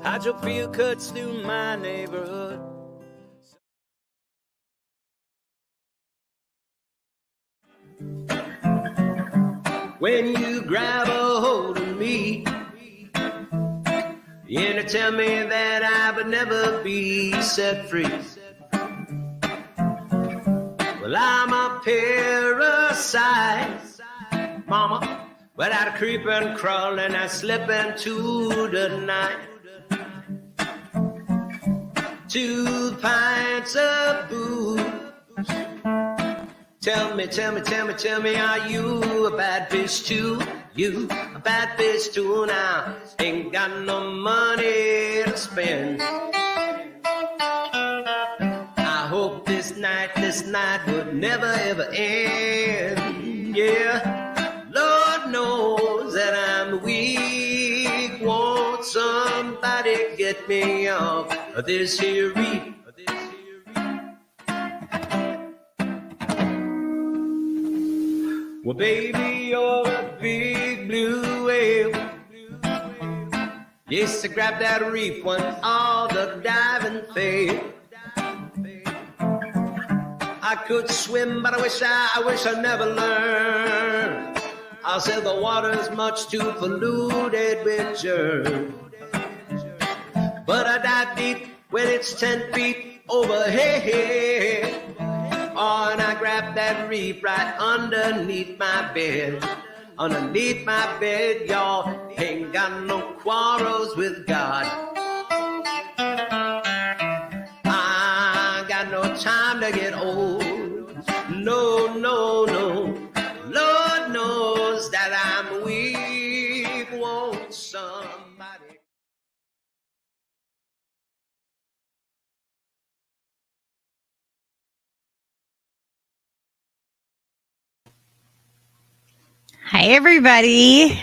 How'd you feel cuts through my neighborhood? When you grab a hold of me, you tell me that I would never be set free. Well, I'm a parasite, mama, without a creeping, crawling, I slip into the night. 2 pints of booze. Tell me, are you a bad bitch too? You a bad bitch too now? Ain't got no money to spend. I hope this night would never ever end. Yeah, Lord knows that I'm weak. Won't somebody get me off of this here reef? Well, baby, you're a big blue whale. Yes, I grabbed that reef when all the diving failed. I could swim, but I wish I never learned. I said the water's much too polluted with germs. But I dive deep when it's 10 feet overhead. Oh, and I grabbed that reef right underneath my bed. Underneath my bed, y'all. Ain't got no quarrels with God. I got no time to get old. No. Lord knows that I'm weak. Won't somebody... Hi, everybody.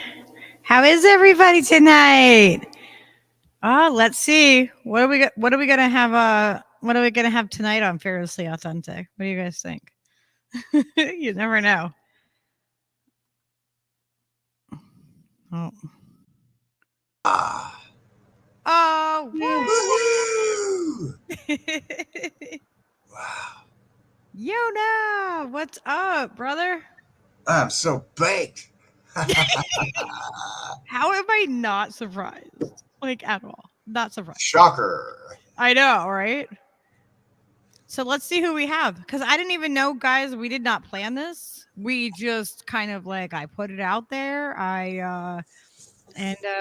How is everybody tonight? Let's see. What are we gonna have? What are we gonna have tonight on Fearlessly Authentic? What do you guys think? You never know. Oh. Oh. Wow. Yona, what's up, brother? I'm so baked. How am I not surprised? Like, at all. Not surprised. Shocker. I know, right? So let's see who we have. Because I didn't even know, guys, we did not plan this. We just kind of like, I put it out there. I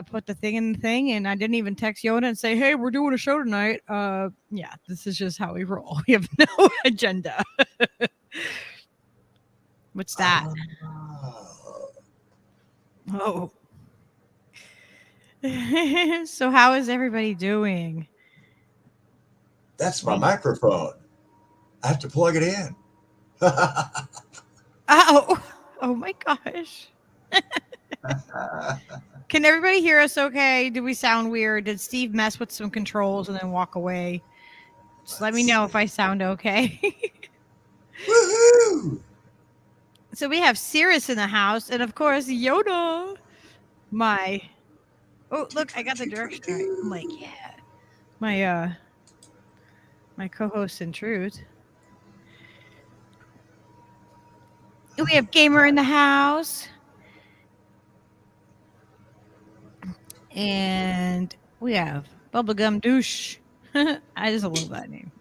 put the thing in the thing, and I didn't even text Yona and say, hey, we're doing a show tonight. Yeah, this is just how we roll. We have no agenda. What's that? Oh. So how is everybody doing? That's my microphone. I have to plug it in. Oh my gosh. Can everybody hear us okay? Did we sound weird? Did Steve mess with some controls and then walk away? Just let me know if I sound okay. Woohoo! So we have Cirrus in the house, and of course Yoda. Oh, look, I got the direction right. I'm like, yeah. My co-host in truth. We have Gamer in the house. And we have Bubblegum Douche. I just love that name.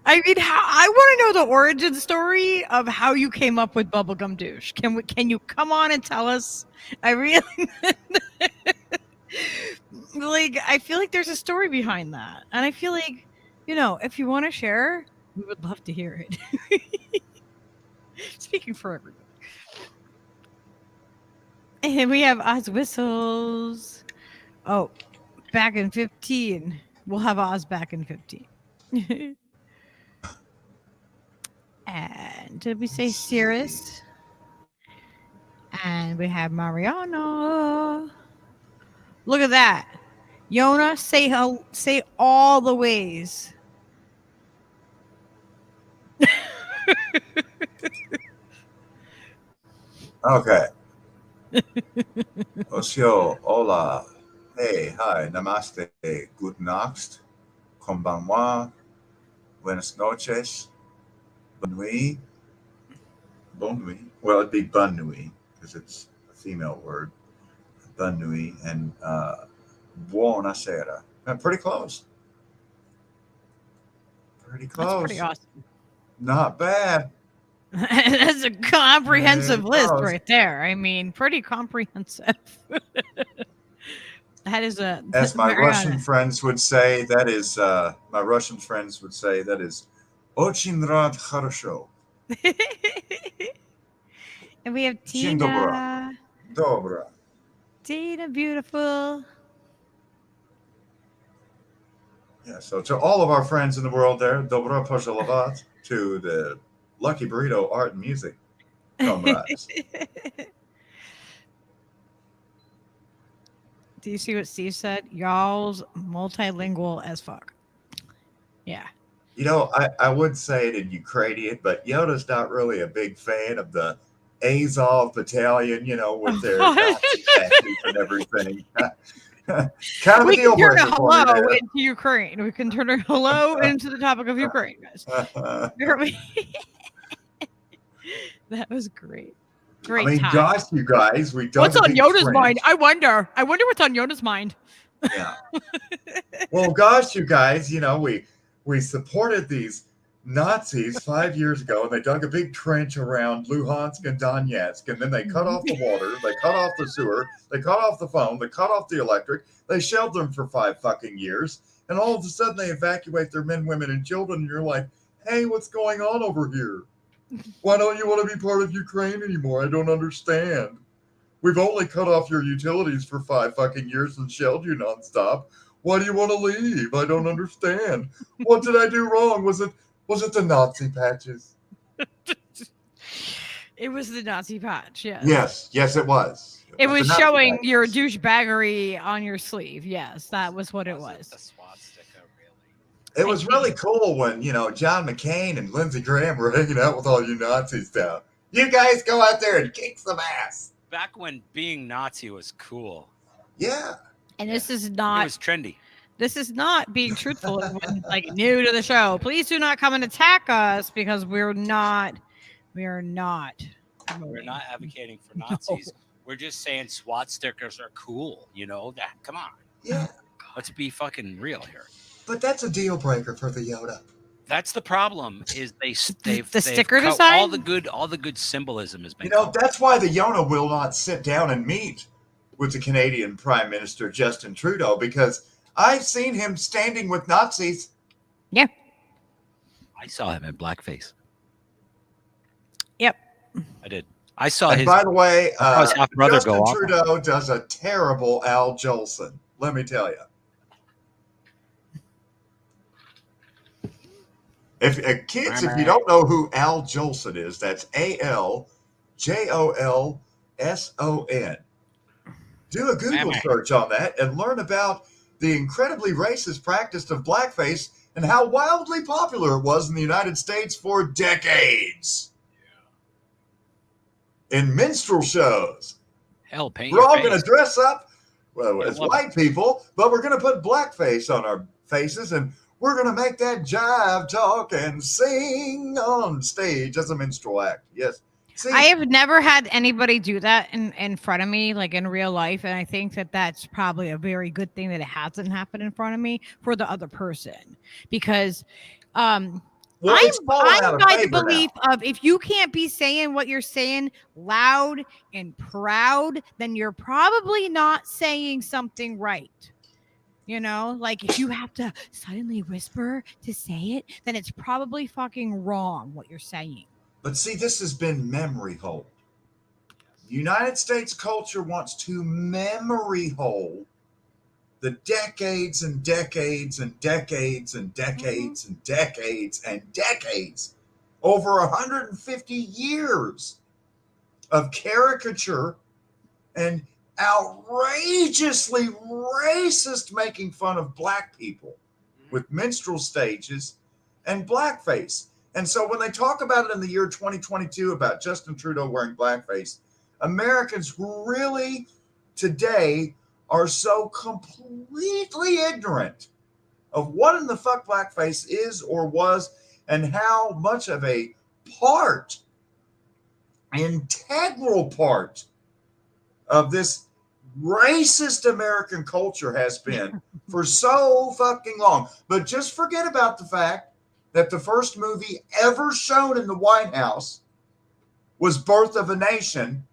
I mean, I want to know the origin story of how you came up with Bubblegum Douche. Can you come on and tell us? I really like. I feel like there's a story behind that, and I feel like, if you want to share, we would love to hear it. Speaking for everybody. And we have Oz whistles. Oh, back in 15. We'll have Oz back in 15. And did we say Cirrus? And we have Mariana. Look at that. Yona, say all the ways. Okay. Osio, hola. Hey, hi, namaste, good nacht, konbanwa, buenas noches, bonne nuit, bonne nuit. Well, it'd be bonne nuit because it's a female word. Bonne nuit and buonasera. Pretty close. Pretty close. That's pretty awesome. Not bad. That's a comprehensive list close. right there. I mean, pretty comprehensive. That is a. As my very Russian honest. friends would say, that is очень рад хорошо. And we have Dzień Tina. Dobra. Tina, beautiful. Yeah, so to all of our friends in the world there, dobro pozdravovat to the Lucky Burrito Art and Music comrades. Do you see what Steve said? Y'all's multilingual as fuck. Yeah. You know, I would say it in Ukrainian, but Yoda's not really a big fan of the Azov battalion, you know, with their Nazi tattoos and everything. Kind of We a deal can turn breaker a for me hello there. into Ukraine. We can turn a hello into the topic of Ukraine, guys. That was great. Great I mean, time. gosh, you guys, we dug What's a on big Yoda's trench. mind? I wonder what's on Yoda's mind. Yeah. Well, gosh, you guys, you know, we supported these Nazis 5 years ago, and they dug a big trench around Luhansk and Donetsk, and then they cut off the water, they cut off the sewer, they cut off the phone, they cut off the electric, they shelled them for 5 fucking years, and all of a sudden they evacuate their men, women, and children, and you're like, hey, what's going on over here? Why don't you want to be part of Ukraine anymore? I don't understand. We've only cut off your utilities for 5 fucking years and shelled you nonstop. Why do you want to leave? I don't understand. What did I do wrong? Was it the Nazi patches? It was the Nazi patch, yes. Yes, it was. It was the Nazi showing patches. your douchebaggery on your sleeve. Yes, that was what it was. The swastika, really? It was really cool when, you know, John McCain and Lindsey Graham were hanging out with all you Nazis down. You guys go out there and kick some ass. Back when being Nazi was cool. Yeah. And this is It not was trendy. this is not being truthful. Everyone, like, new to the show. Please do not come and attack us because we're not We're not advocating for Nazis. We're just saying SWAT stickers are cool. You know that. Come on. Yeah. Let's be fucking real here. But that's a deal breaker for the Yoda. That's the problem. Is they've sticker cut design? all the good symbolism has been. You know, cut. that's why the Yona will not sit down and meet with the Canadian Prime Minister Justin Trudeau, because I've seen him standing with Nazis. Yeah. I saw him in blackface. Yep. I did. I saw And his. by the way, his half-brother Justin go off. Trudeau does a terrible Al Jolson. Let me tell you. If kids, if you don't know who Al Jolson is, that's ALJOLSON. Do a Google search on that and learn about the incredibly racist practice of blackface and how wildly popular it was in the United States for decades. In minstrel shows. Hell, paint We're your all face. going to dress up as love white people, but we're going to put blackface on our faces, and we're going to make that jive talk and sing on stage as a minstrel act. Yes. See, I have never had anybody do that in front of me, like in real life, and I think that that's probably a very good thing that it hasn't happened in front of me for the other person, because well, it's fallen out I'm of by the favor belief now. of, if you can't be saying what you're saying loud and proud, then you're probably not saying something right. You know, like if you have to suddenly whisper to say it, then it's probably fucking wrong what you're saying. But see, this has been memory hold. United States culture wants to memory hole the decades and decades and decades and decades and decades and decades, over 150 years of caricature and outrageously racist making fun of black people with minstrel stages and blackface. And so when they talk about it in the year 2022 about Justin Trudeau wearing blackface, Americans really today are so completely ignorant of what in the fuck blackface is or was, and how much of a part, integral part of this racist American culture has been for so fucking long. But just forget about the fact that the first movie ever shown in the White House was Birth of a Nation,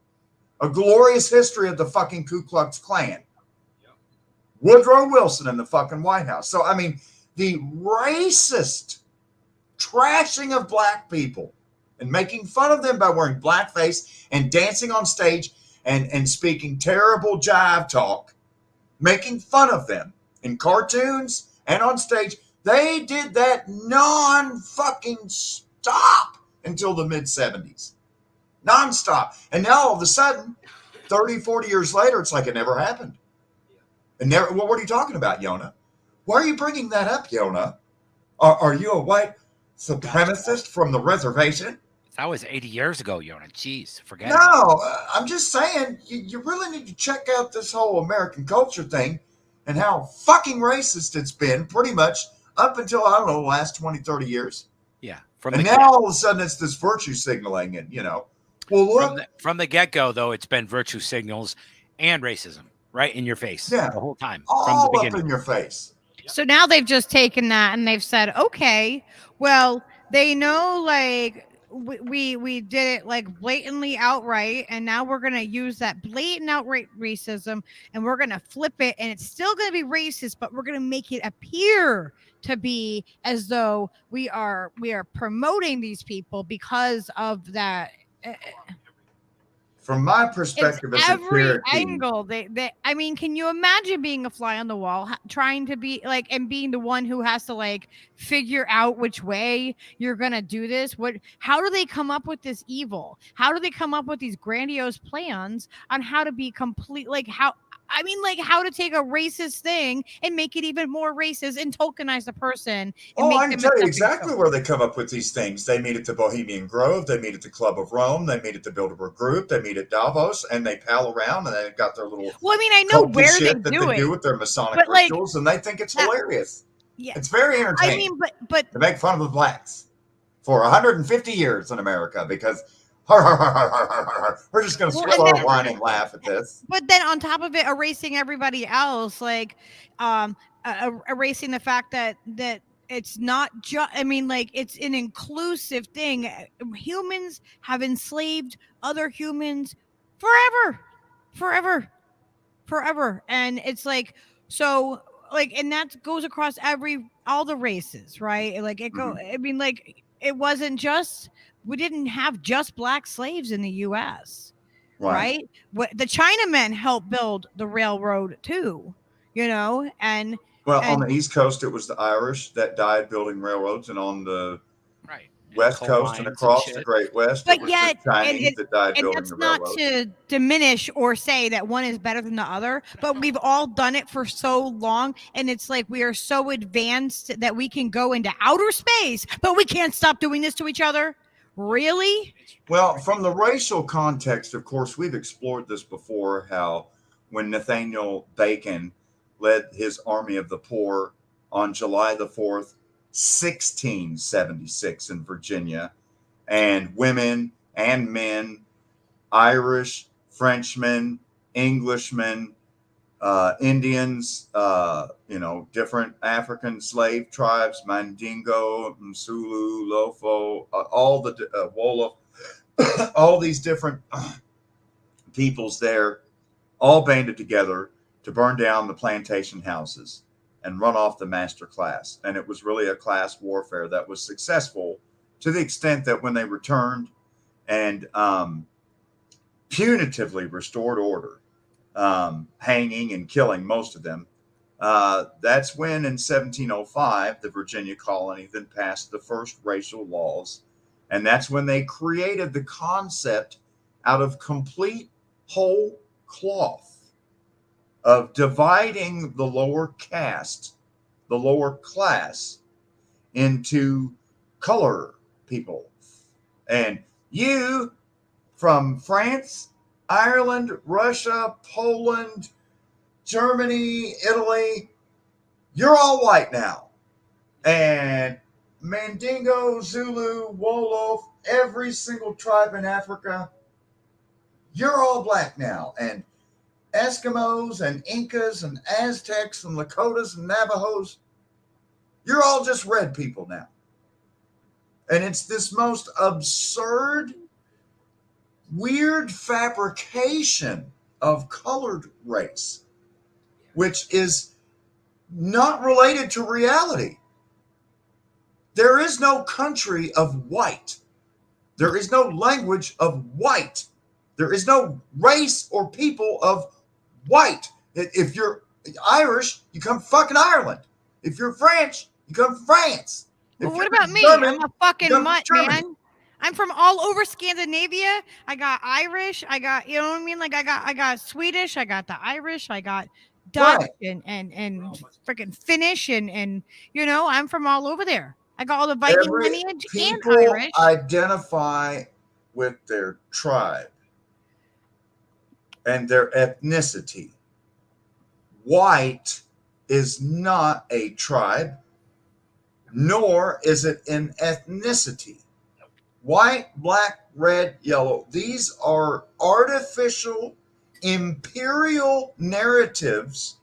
A Glorious History of the fucking Ku Klux Klan. Woodrow Wilson in the fucking White House. So, I mean, the racist trashing of black people and making fun of them by wearing blackface and dancing on stage and speaking terrible jive talk, making fun of them in cartoons and on stage. They did that non-fucking stop until the mid-70s. Non-stop. And now all of a sudden, 30, 40 years later, it's like it never happened. And never. Well, what are you talking about, Yona? Why are you bringing that up, Yona? Are you a white supremacist from the reservation? That was 80 years ago, Yona. Jeez, forget it. No, I'm just saying, you really need to check out this whole American culture thing and how fucking racist it's been pretty much up until, I don't know, the last 20, 30 years. Yeah. And now all of a sudden it's this virtue signaling and, well, look. From the get-go, though, it's been virtue signals and racism right in your face the whole time. All from the beginning. up in your face. So now they've just taken that and they've said, okay, well, they know like we did it like blatantly outright, and now we're gonna use that blatant outright racism and we're gonna flip it, and it's still gonna be racist, but we're gonna make it appear to be as though we are promoting these people because of that. From my perspective, it's as every a angle. I mean, can you imagine being a fly on the wall, trying to be like, and being the one who has to like figure out which way you're gonna do this? How do they come up with this evil? How do they come up with these grandiose plans on how to be complete? Like how to take a racist thing and make it even more racist and tokenize the person. And I can tell you exactly where they come up with these things. They meet at the Bohemian Grove. They meet at the Club of Rome. They meet at the Bilderberg Group. They meet at Davos, and they pal around, and they've got their little. Well, I mean, I know where they do with their Masonic rituals, and they think it's hilarious. Yeah, it's very entertaining. I mean, but to make fun of the blacks for 150 years in America because. We're just going to swallow our wine and laugh at this. But then on top of it, erasing everybody else, like erasing the fact that it's not just, I mean, like it's an inclusive thing. Humans have enslaved other humans forever. And it's like, so like, and that goes across all the races, right? Like I mean, like it wasn't just, we didn't have just black slaves in the U.S., right? The Chinamen helped build the railroad too, and on the East Coast, it was the Irish that died building railroads, and on the West Coast and across the Great West, but it was yet, the Chinese that died building the railroads. That's not to diminish or say that one is better than the other, but we've all done it for so long, and it's like we are so advanced that we can go into outer space, but we can't stop doing this to each other. Really? Well, from the racial context, of course, we've explored this before, how when Nathaniel Bacon led his Army of the Poor on July the 4th, 1676 in Virginia, and women and men, Irish, Frenchmen, Englishmen, Indians, different African slave tribes, Mandingo, Msulu, Lofo, all the Wolof, all these different peoples there, all banded together to burn down the plantation houses and run off the master class. And it was really a class warfare that was successful to the extent that when they returned and punitively restored order, hanging and killing most of them. That's when, in 1705, the Virginia colony then passed the first racial laws. And that's when they created the concept out of complete whole cloth of dividing the lower caste, the lower class, into color people. And you, from France, Ireland, Russia, Poland, Germany, Italy, you're all white now. And Mandingo, Zulu, Wolof, every single tribe in Africa, you're all black now. And Eskimos and Incas and Aztecs and Lakotas and Navajos, you're all just red people now. And it's this most absurd, weird fabrication of colored race, which is not related to reality. There is no country of white. There is no language of white. There is no race or people of white. If you're Irish, you come from fucking Ireland. If you're French, you come from France. Well, what about me? I'm a fucking mutt, man. I'm from all over Scandinavia. I got Irish. I got, you know what I mean? Like I got Swedish. I got the Irish. I got Dutch and freaking Finnish and you know, I'm from all over there. I got all the Viking lineage and Irish. Identify with their tribe and their ethnicity. White is not a tribe, nor is it an ethnicity. White, black, red, yellow. These are artificial imperial narratives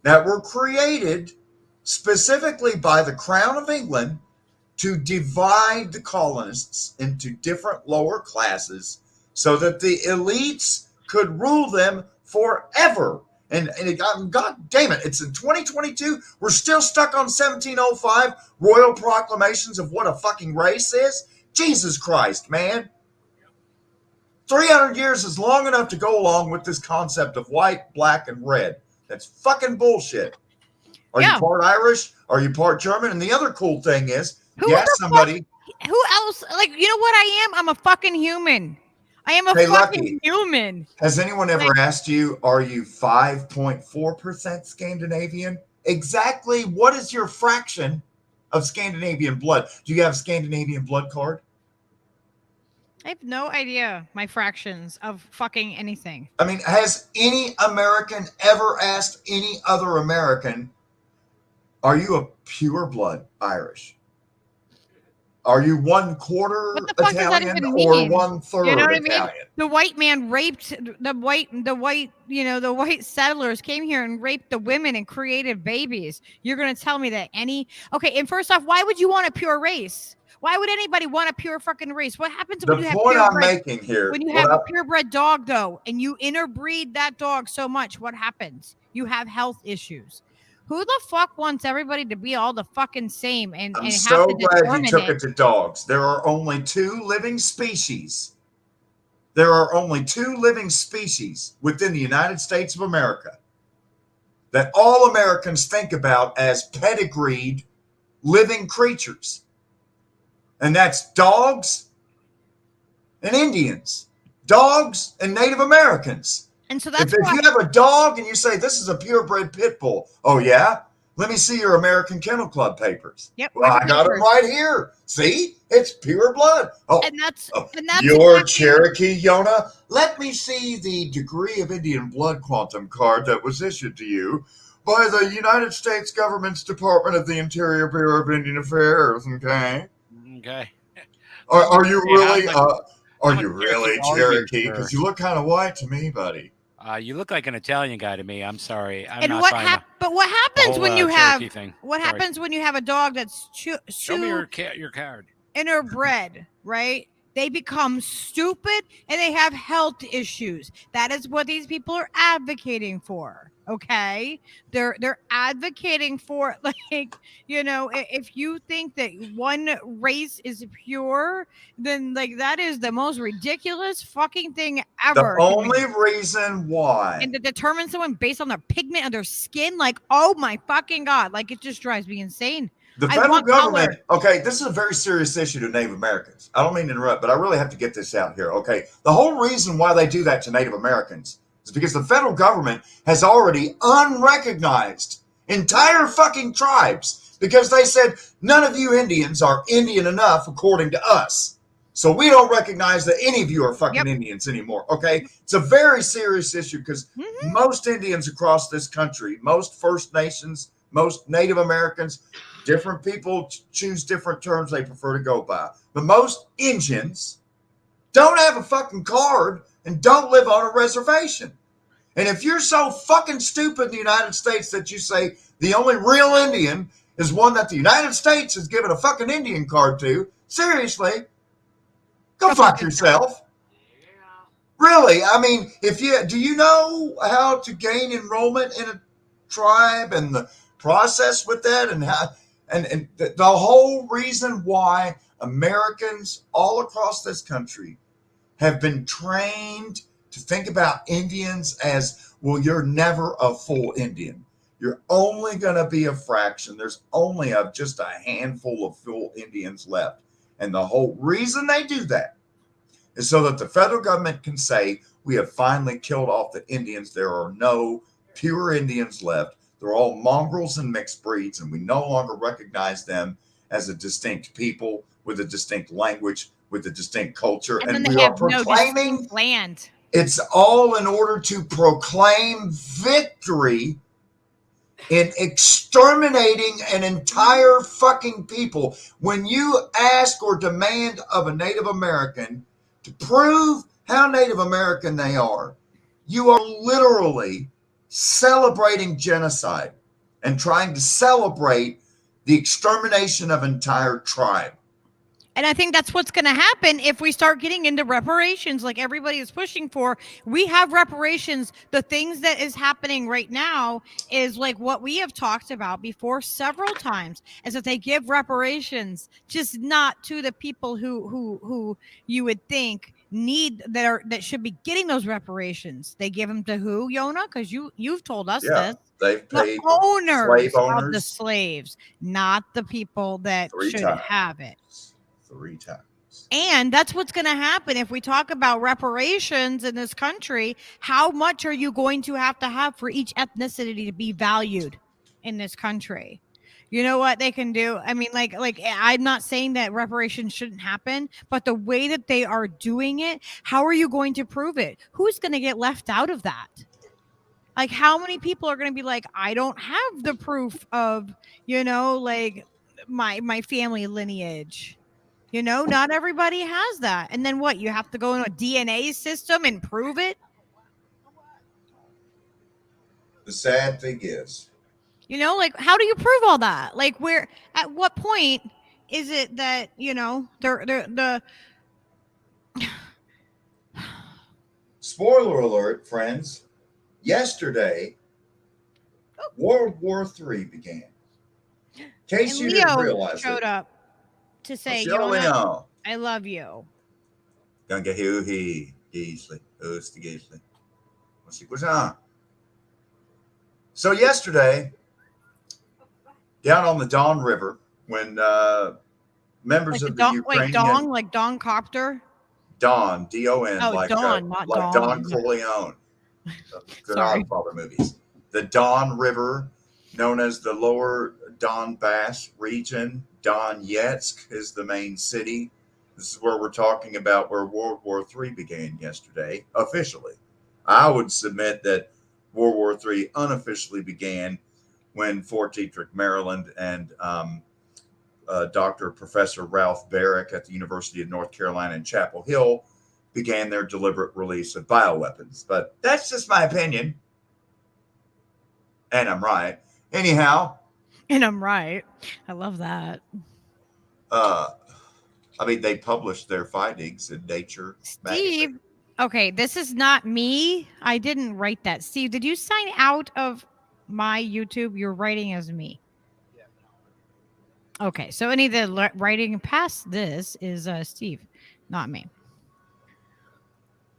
that were created specifically by the Crown of England to divide the colonists into different lower classes so that the elites could rule them forever. And God damn it, it's in 2022. We're still stuck on 1705 royal proclamations of what a fucking race is. Jesus Christ, man. 300 years is long enough to go along with this concept of white, black, and red. That's fucking bullshit. Are you part Irish? Are you part German? And the other cool thing is, who else? Like, you know what I am? I'm a fucking human. I am a fucking human. Has anyone ever asked you, are you 5.4% Scandinavian? Exactly what is your fraction of Scandinavian blood? Do you have a Scandinavian blood card? I have no idea my fractions of fucking anything. I mean, has any American ever asked any other American, are you a pure blood Irish? Are you 1/4 Italian or 1/3 you know what Italian? I mean? The white man raped the white settlers came here and raped the women and created babies. You're going to tell me that okay, and first off, why would you want a pure race? Why would anybody want a pure fucking race? What happens when you have when you have a purebred dog though, and you interbreed that dog so much? What happens? You have health issues. Who the fuck wants everybody to be all the fucking same? I'm so glad you took it to dogs. There are only 2 living species. There are only 2 living species within the United States of America that all Americans think about as pedigreed living creatures. And that's dogs and Indians, dogs and Native Americans. And so that's if you have a dog and you say, this is a purebred pit bull. Oh, yeah? Let me see your American Kennel Club papers. Yep. Well, I got it right here. See? It's pure blood. Oh, and that's your Cherokee, Yona. Let me see the degree of Indian blood quantum card that was issued to you by the United States government's Department of the Interior Bureau of Indian Affairs. Okay. Okay. Are you really? Are you really Cherokee? Because you look kind of white to me, buddy. You look like an Italian guy to me. I'm sorry. But what happens when you have happens when you have a dog that's show me your card. Interbred, right? They become stupid and they have health issues. That is what these people are advocating for. Okay, they're advocating for, like, if you think that one race is pure, then like that is the most ridiculous fucking thing The ever to me. only reason why. And to determine someone based on their pigment of their skin, like, oh my fucking god, like it just drives me insane. The I federal want government, color. okay, this is a very serious issue to Native Americans. I don't mean to interrupt, but I really have to get this out here, okay? The whole reason why they do that to Native Americans is because the federal government has already unrecognized entire fucking tribes because they said, none of you Indians are Indian enough according to us. So we don't recognize that any of you are fucking Indians anymore, okay? It's a very serious issue because most Indians across this country, most First Nations, most Native Americans, different people choose different terms they prefer to go by. But most Indians don't have a fucking card and don't live on a reservation. And if you're so fucking stupid in the United States that you say the only real Indian is one that the United States has given a fucking Indian card to, seriously, go fuck yourself. Really, I mean, do you know how to gain enrollment in a tribe and the process with that and how and the whole reason why Americans all across this country have been trained to think about Indians as, well, you're never a full Indian. You're only going to be a fraction. There's only just a handful of full Indians left. And the whole reason they do that is so that the federal government can say, we have finally killed off the Indians. There are no pure Indians left. They're all mongrels and mixed breeds, and we no longer recognize them as a distinct people with a distinct language, with a distinct culture. And then we they are have no proclaiming distinct land. It's all in order to proclaim victory in exterminating an entire fucking people. When you ask or demand of a Native American to prove how Native American they are, you are literally celebrating genocide and trying to celebrate the extermination of an entire tribe. And I think that's what's going to happen if we start getting into reparations like everybody is pushing for. We have reparations. The things that is happening right now is like what we have talked about before several times, is that they give reparations, just not to the people who you would think that should be getting those reparations. They give them to who, Yona? Because you've told us this. They've paid the owners slave owners of the slaves, not the people that should have it. 3 times. And that's what's going to happen if we talk about reparations in this country. How much are you going to have for each ethnicity to be valued in this country? You know what they can do? I mean, like I'm not saying that reparations shouldn't happen, but the way that they are doing it, how are you going to prove it? Who's going to get left out of that? Like, how many people are going to be like, I don't have the proof of, like my family lineage. Not everybody has that. And then what? You have to go in a DNA system and prove it? The sad thing is, like, how do you prove all that? Like, at what point is it that, they're spoiler alert, friends, yesterday, World War III began. In case you didn't realize showed up to say, Leon, I love you. So yesterday, down on the Don River, when members of the Ukrainian... Don, like Don Copter? Don, D-O-N. Oh, like Don, not like Don. Don Corleone. Good Godfather movies. The Don River, known as the Lower Donbass region, Donetsk is the main city. This is where we're talking about where World War III began yesterday, officially. I would submit that World War III unofficially began when Fort Detrick, Maryland, and Professor Ralph Barrick at the University of North Carolina in Chapel Hill began their deliberate release of bioweapons. But that's just my opinion. And I'm right. Anyhow. And I'm right. I love that. I mean, they published their findings in Nature magazine. Okay, this is not me. I didn't write that. Steve, did you sign out of my YouTube? You're writing as me. Okay, so any of the writing past this is Steve, not me.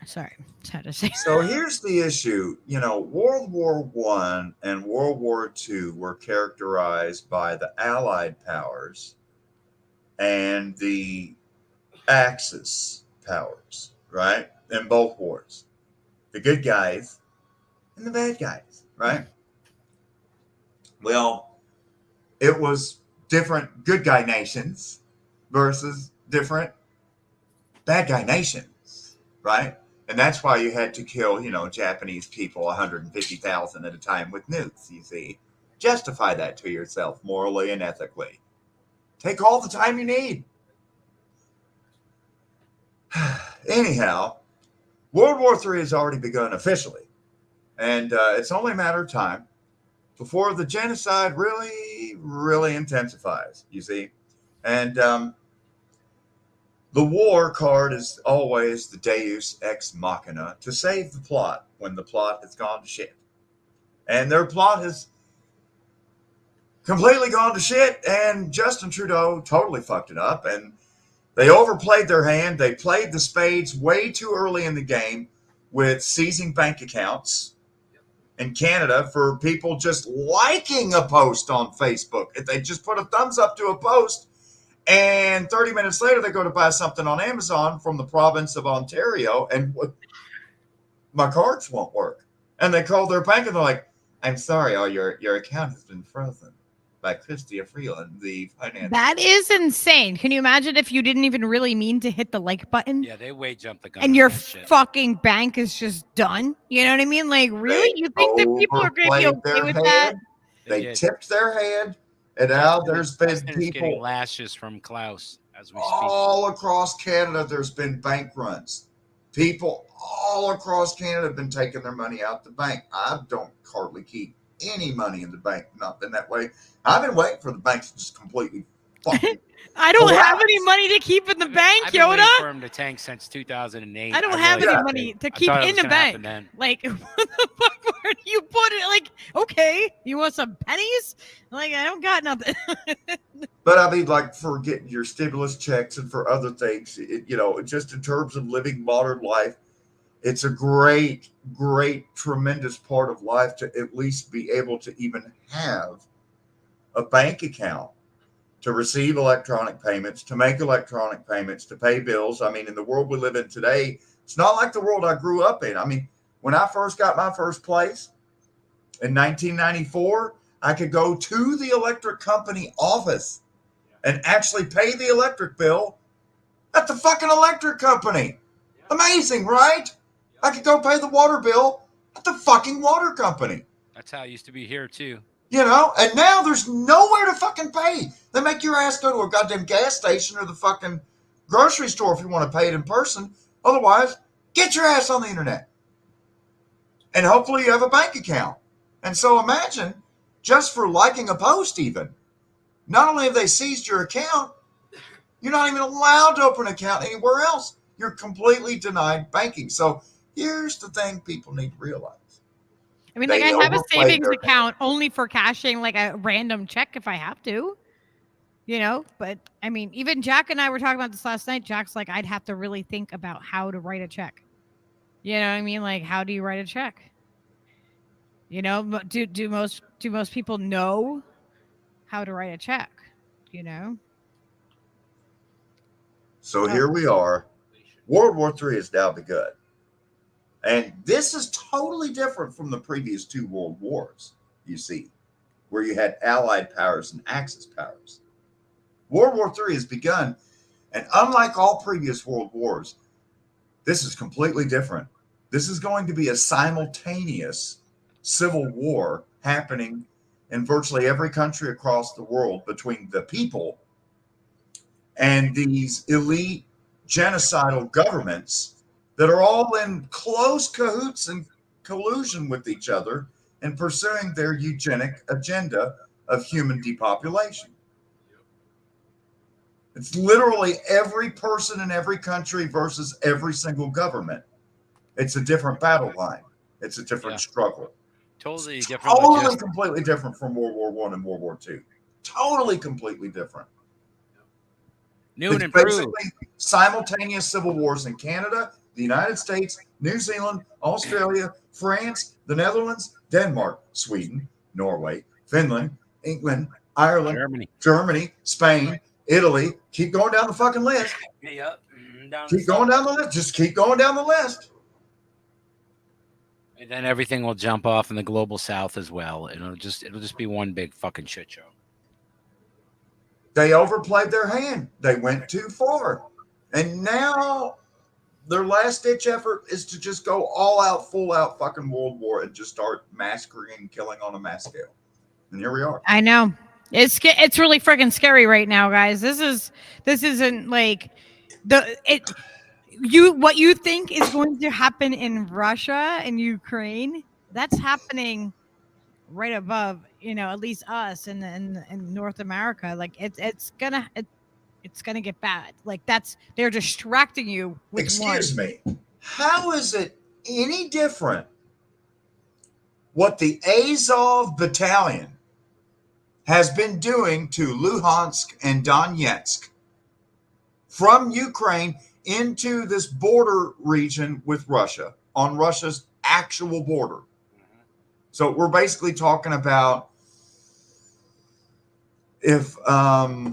Sorry, just had to say. So here's the issue. World War One and World War II were characterized by the Allied powers and the Axis powers, right? In both wars. The good guys and the bad guys, right? Well, it was different good guy nations versus different bad guy nations, right? And that's why you had to kill, Japanese people 150,000 at a time with nukes, you see. Justify that to yourself morally and ethically. Take all the time you need. Anyhow, World War III has already begun officially. And it's only a matter of time before the genocide really, really intensifies, you see. And the war card is always the deus ex machina to save the plot when the plot has gone to shit. And their plot has completely gone to shit, and Justin Trudeau totally fucked it up, and they overplayed their hand. They played the spades way too early in the game with seizing bank accounts in Canada for people just liking a post on Facebook. If they just put a thumbs up to a post, and 30 minutes later, they go to buy something on Amazon from the province of Ontario, and my cards won't work. And they call their bank, and they're like, I'm sorry, your account has been frozen by Christia Freeland, the finance. That is insane. Can you imagine if you didn't even really mean to hit the like button? Yeah, they way jumped the gun. And your fucking bank is just done? You know what I mean? Like, really? You think that people are going to be okay with that? They tipped their hand. And now there's been people getting lashes from Klaus as we speak. All across Canada, there's been bank runs. People all across Canada have been taking their money out the bank. I don't hardly keep any money in the bank. Not been that way. I've been waiting for the banks to just completely fucking I don't have any money to keep in the bank, I've been Yoda. waiting for him to tank since 2008. I don't have any money to keep in the bank. Like, what the fuck? Where do you put it? Like, okay, you want some pennies? Like, I don't got nothing. But I mean, like, for getting your stimulus checks and for other things, just in terms of living modern life, it's a great, great, tremendous part of life to at least be able to even have a bank account, to receive electronic payments, to make electronic payments, to pay bills. I mean, in the world we live in today, it's not like the world I grew up in. I mean, when I first got my first place in 1994, I could go to the electric company office and actually pay the electric bill at the fucking electric company. Amazing, right? I could go pay the water bill at the fucking water company. That's how it used to be here, too. And now there's nowhere to fucking pay. They make your ass go to a goddamn gas station or the fucking grocery store if you want to pay it in person. Otherwise, get your ass on the internet. And hopefully you have a bank account. And so imagine, just for liking a post even, not only have they seized your account, you're not even allowed to open an account anywhere else. You're completely denied banking. So here's the thing people need to realize. I mean, like, I have a savings account only for cashing like a random check if I have to, but I mean, even Jack and I were talking about this last night. Jack's like, I'd have to really think about how to write a check. You know what I mean? Like, how do you write a check? Do most people know how to write a check? So here we are. World War III has now begun. And this is totally different from the previous two world wars, you see, where you had Allied powers and Axis powers. World War III has begun, and unlike all previous world wars, this is completely different. This is going to be a simultaneous civil war happening in virtually every country across the world between the people and these elite genocidal governments that are all in close cahoots and collusion with each other and pursuing their eugenic agenda of human depopulation. It's literally every person in every country versus every single government. It's a different battle line. It's a different struggle. Totally different. Totally completely different from World War I and World War II. Totally completely different. New and It's improved. basically simultaneous civil wars in Canada, the United States, New Zealand, Australia, France, the Netherlands, Denmark, Sweden, Norway, Finland, England, Ireland, Germany, Spain, Italy. Keep going down the fucking list. Yep. Keep going down the list. Just keep going down the list. And then everything will jump off in the global south as well. It'll just be one big fucking shit show. They overplayed their hand. They went too far. And now their last ditch effort is to just go all out, full out fucking World War and just start massacring and killing on a mass scale. And here we are. I know. It's really freaking scary right now, guys. This isn't like what you think is going to happen in Russia and Ukraine. That's happening right above, at least us in North America. Like it's gonna get bad. Like they're distracting you with Excuse me. How is it any different what the Azov battalion has been doing to Luhansk and Donetsk from Ukraine into this border region with Russia, on Russia's actual border? So we're basically talking about if, I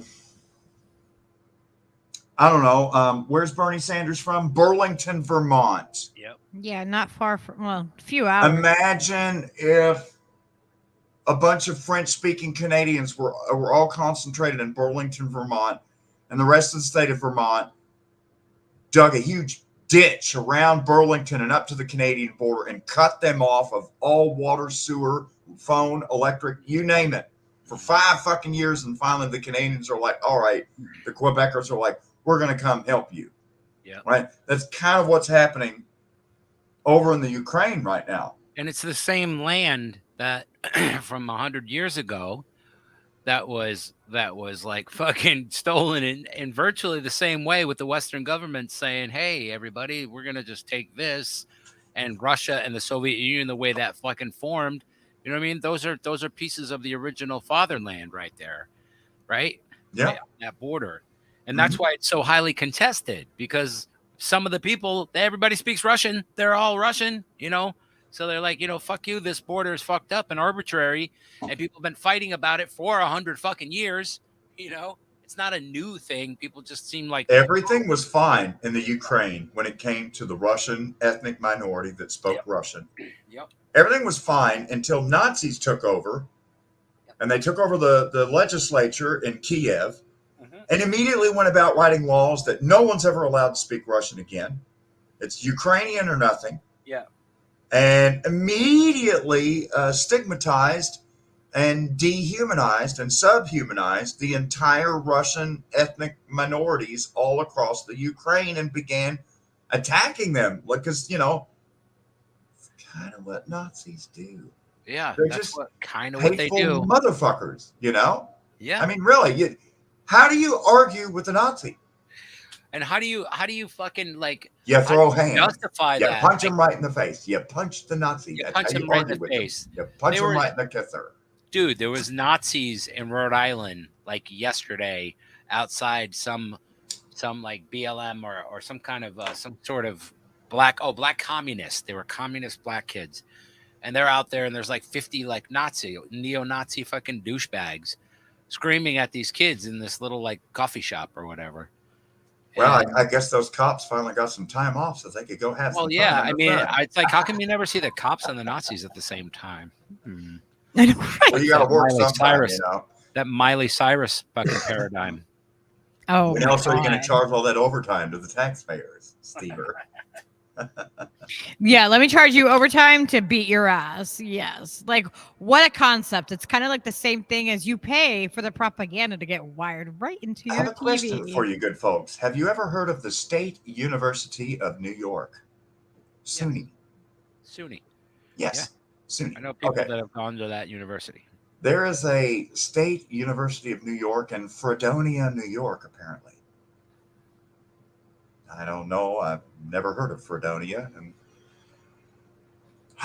don't know, where's Bernie Sanders from? Burlington, Vermont. Yep. Yeah, not far from, a few hours. Imagine if a bunch of French-speaking Canadians were all concentrated in Burlington, Vermont, and the rest of the state of Vermont dug a huge ditch around Burlington and up to the Canadian border and cut them off of all water, sewer, phone, electric, you name it, for 5 fucking years. And finally the Canadians are like, all right, the Quebecers are like, we're going to come help you. Yeah. Right. That's kind of what's happening over in the Ukraine right now. And it's the same land that from 100 years ago that was like fucking stolen in virtually the same way, with the Western government saying, hey, everybody, we're going to just take this. And Russia and the Soviet Union, the way that fucking formed, you know what I mean? Those are pieces of the original fatherland right there. Right? Yeah. That border. And that's why it's so highly contested, because some of the people, everybody speaks Russian. They're all Russian, So they're like, fuck you. This border is fucked up and arbitrary. And people have been fighting about it for 100 fucking years. It's not a new thing. People just seem like everything was fine in the Ukraine when it came to the Russian ethnic minority that spoke Russian. Yep. Everything was fine until Nazis took over, and they took over the legislature in Kiev, and immediately went about writing laws that no one's ever allowed to speak Russian again. It's Ukrainian or nothing. Yeah. And immediately stigmatized and dehumanized and subhumanized the entire Russian ethnic minorities all across the Ukraine and began attacking them. Because, kind of what Nazis do. Yeah, they're that's just kind of what they do. Motherfuckers, Yeah. I mean, really, how do you argue with a Nazi? And how do you fucking like? You throw hands. Justify that. You punch him right in the face. You punch the Nazi. You punch him right in the face. You punch him right in the kisser. Dude, there was Nazis in Rhode Island like yesterday outside some like BLM or some kind of some sort of black communists. They were communist black kids, and they're out there, and there's like 50 like neo-Nazi fucking douchebags screaming at these kids in this little like coffee shop or whatever. Well, I guess those cops finally got some time off so they could go have some fun. Well, yeah, I mean, it's like, how come you never see the cops and the Nazis at the same time? I know, right? Well, you got to work sometime, That Miley Cyrus fucking paradigm. Oh, and also you're going to charge all that overtime to the taxpayers, Stever. Yeah, let me charge you overtime to beat your ass. Yes. Like, what a concept. It's kind of like the same thing as you pay for the propaganda to get wired right into your TV. I have a question for you good folks. Have you ever heard of the State University of New York? SUNY. SUNY. Yes. Yeah. SUNY. I know people that have gone to that university. There is a State University of New York in Fredonia, New York, apparently. I don't know. I've never heard of Fredonia. And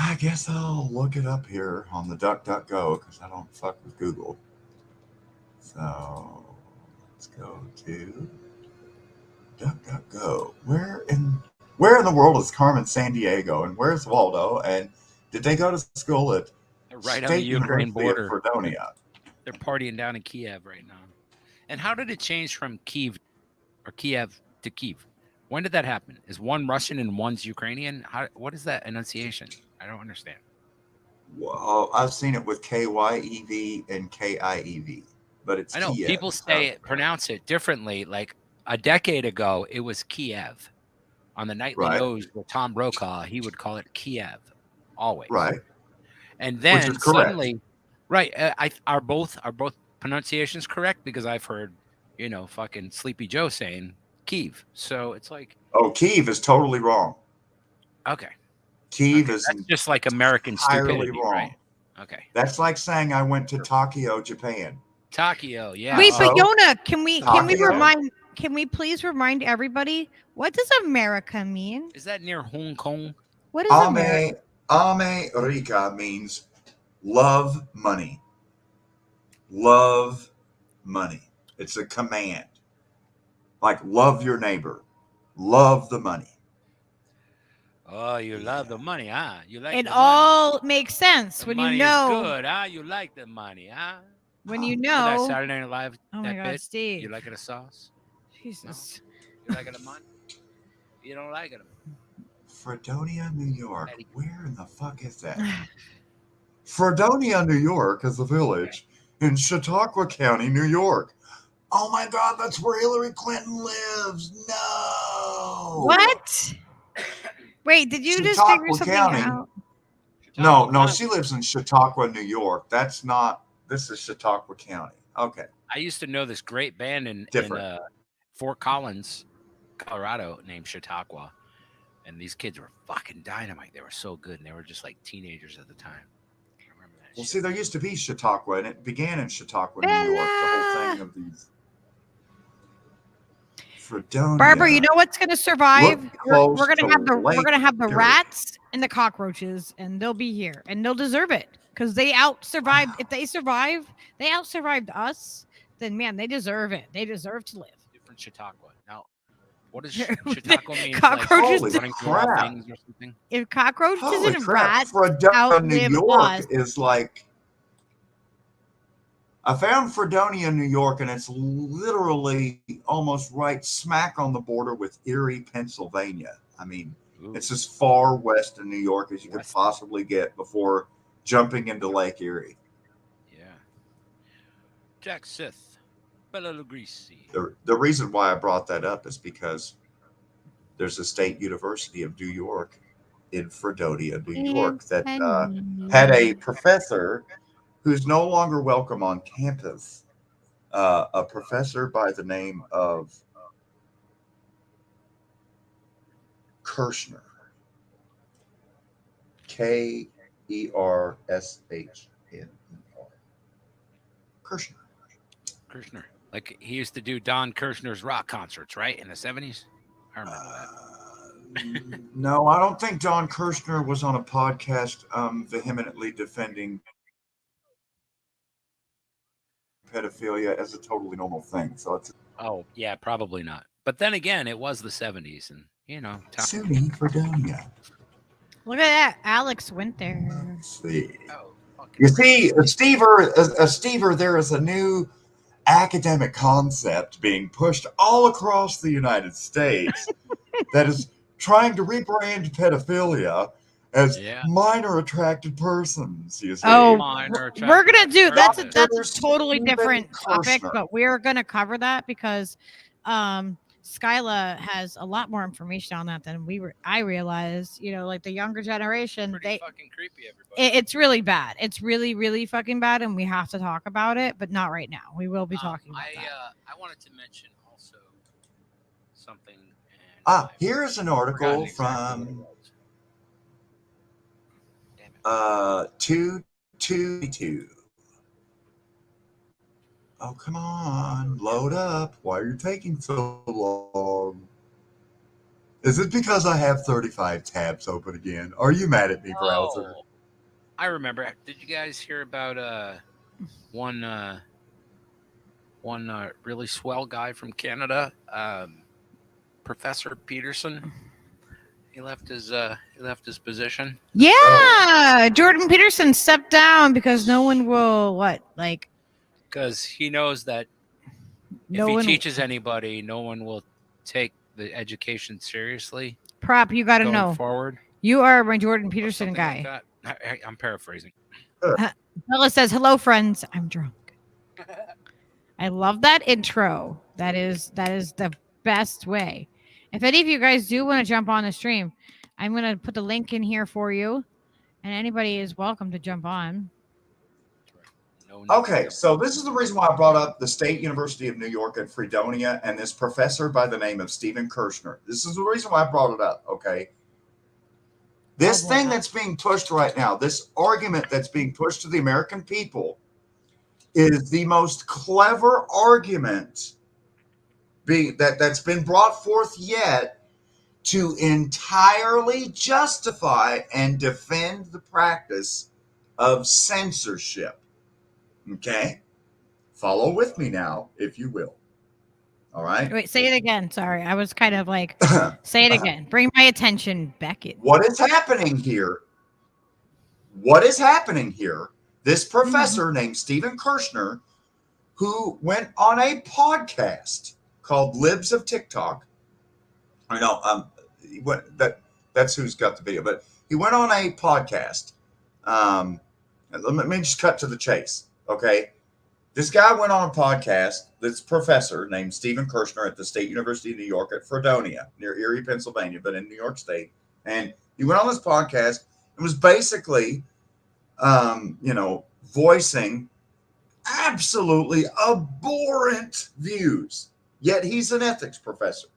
I guess I'll look it up here on the DuckDuckGo because I don't fuck with Google. So let's go to DuckDuckGo. Where in the world is Carmen Sandiego, and where's Waldo? And did they go to school at They're right on the State Ukraine University border. of Fredonia? They're partying down in Kiev right now. And how did it change from Kiev to Kiev? When did that happen? Is one Russian and one's Ukrainian? What is that enunciation? I don't understand. Well, I've seen it with KYEV and KIEV, but it's I know Kiev. people pronounce it differently. Like a decade ago, it was Kiev. On the nightly news with Tom Brokaw, he would call it Kiev, always. Right. And then suddenly, right? Are both pronunciations correct? Because I've heard, fucking Sleepy Joe saying Kiev. So it's like, oh, Kiev is totally wrong. Okay. Kiev is just like American stupidity, wrong. Right? Okay. That's like saying I went to Tokyo, Japan. Tokyo, yeah. Wait, but Yona, can we please remind everybody, what does America mean? Is that near Hong Kong? What is America? America means love money. Love money. It's a command. Like love your neighbor. Love the money. Oh, you love the money, huh? You like it the all money. makes sense the when money you know. Is good, huh? You like the money, huh? When you Remember know. that Saturday Night Live. Oh my God, bit? Steve. You like it a sauce? Jesus. No? You like it a money? You don't like it. Fredonia, New York. Where in the fuck is that? Fredonia, New York is a village in Chautauqua County, New York. Oh my God, that's where Hillary Clinton lives. No. What? Wait, did you Chautauqua just figure something County. out? No, she lives in Chautauqua, New York. This is Chautauqua County. Okay. I used to know this great band in Fort Collins, Colorado, named Chautauqua. And these kids were fucking dynamite. They were so good. And they were just like teenagers at the time. I remember that. Well, see, there used to be Chautauqua, and it began in Chautauqua, New York. The whole thing of these. Fredonia. Barbara, you know what's going to survive? We're going to have the rats and the cockroaches, and they'll be here, and they'll deserve it because they out-survived. If they out-survived us, then man, they deserve it. They deserve to live. Different Chautauqua. Now, what does Chautauqua mean? Cockroaches like running through all things or something? If cockroaches and rats Fredonia, New York is like. I found Fredonia, New York, and it's literally almost right smack on the border with Erie, Pennsylvania. I mean, it's as far west of New York as you could possibly get before jumping into Lake Erie. Yeah. Jack Sith, Bella Lugrisi. The reason why I brought that up is because there's a State University of New York in Fredonia, New York, that had a professor who's no longer welcome on campus, a professor by the name of Kirshner. Kershner. Kirshner. Like he used to do Don Kirshner's rock concerts, right? In the 70s? I remember that. No, I don't think Don Kirshner was on a podcast vehemently defending pedophilia as a totally normal thing. So it's yeah, probably not. But then again, it was the 70s, and SUNY Fredonia. Look at that. Alex went there. Let's see. You see, Stever, there is a new academic concept being pushed all across the United States that is trying to rebrand pedophilia as minor attracted persons. You see. Oh, we're gonna do that's a totally different topic, but we're gonna cover that because Skyla has a lot more information on that than I realized. Like the younger generation, fucking creepy. Everybody, it's really bad. It's really, really fucking bad, and we have to talk about it, but not right now. We will be talking about that. I wanted to mention also something. Here's an article from 222. Oh, come on. Load up. Why are you taking so long? Is it because I have 35 tabs open again? Are you mad at me, browser? Oh, I remember. Did you guys hear about one really swell guy from Canada, Professor Peterson? He left his position. Yeah, Jordan Peterson stepped down because no one will Because he knows that no if he one teaches anybody, no one will take the education seriously prop. You got to going know. forward. You are my Jordan or Peterson something guy. like that. I'm paraphrasing. Bella says, "Hello, friends. I'm drunk." I love that intro. That is the best way. If any of you guys do want to jump on the stream, I'm going to put the link in here for you, and anybody is welcome to jump on. Okay, so this is the reason why I brought up the State University of New York at Fredonia and this professor by the name of Stephen Kirshner. This is the reason why I brought it up, okay? This thing that's being pushed right now, this argument that's being pushed to the American people, is the most clever argument that's been brought forth yet to entirely justify and defend the practice of censorship. Okay? Follow with me now, if you will. All right? Wait, say it again. Sorry. I was kind of like, say it again. Bring my attention, Beckett. What is happening here? This professor named Stephen Kirshner, who went on a podcast called Libs of TikTok. I know that's who's got the video, but he went on a podcast. Let me just cut to the chase, okay? This guy went on a podcast, this professor named Stephen Kirshner at the State University of New York at Fredonia, near Erie, Pennsylvania, but in New York State. And he went on this podcast and was basically, voicing absolutely abhorrent views. Yet he's an ethics professor.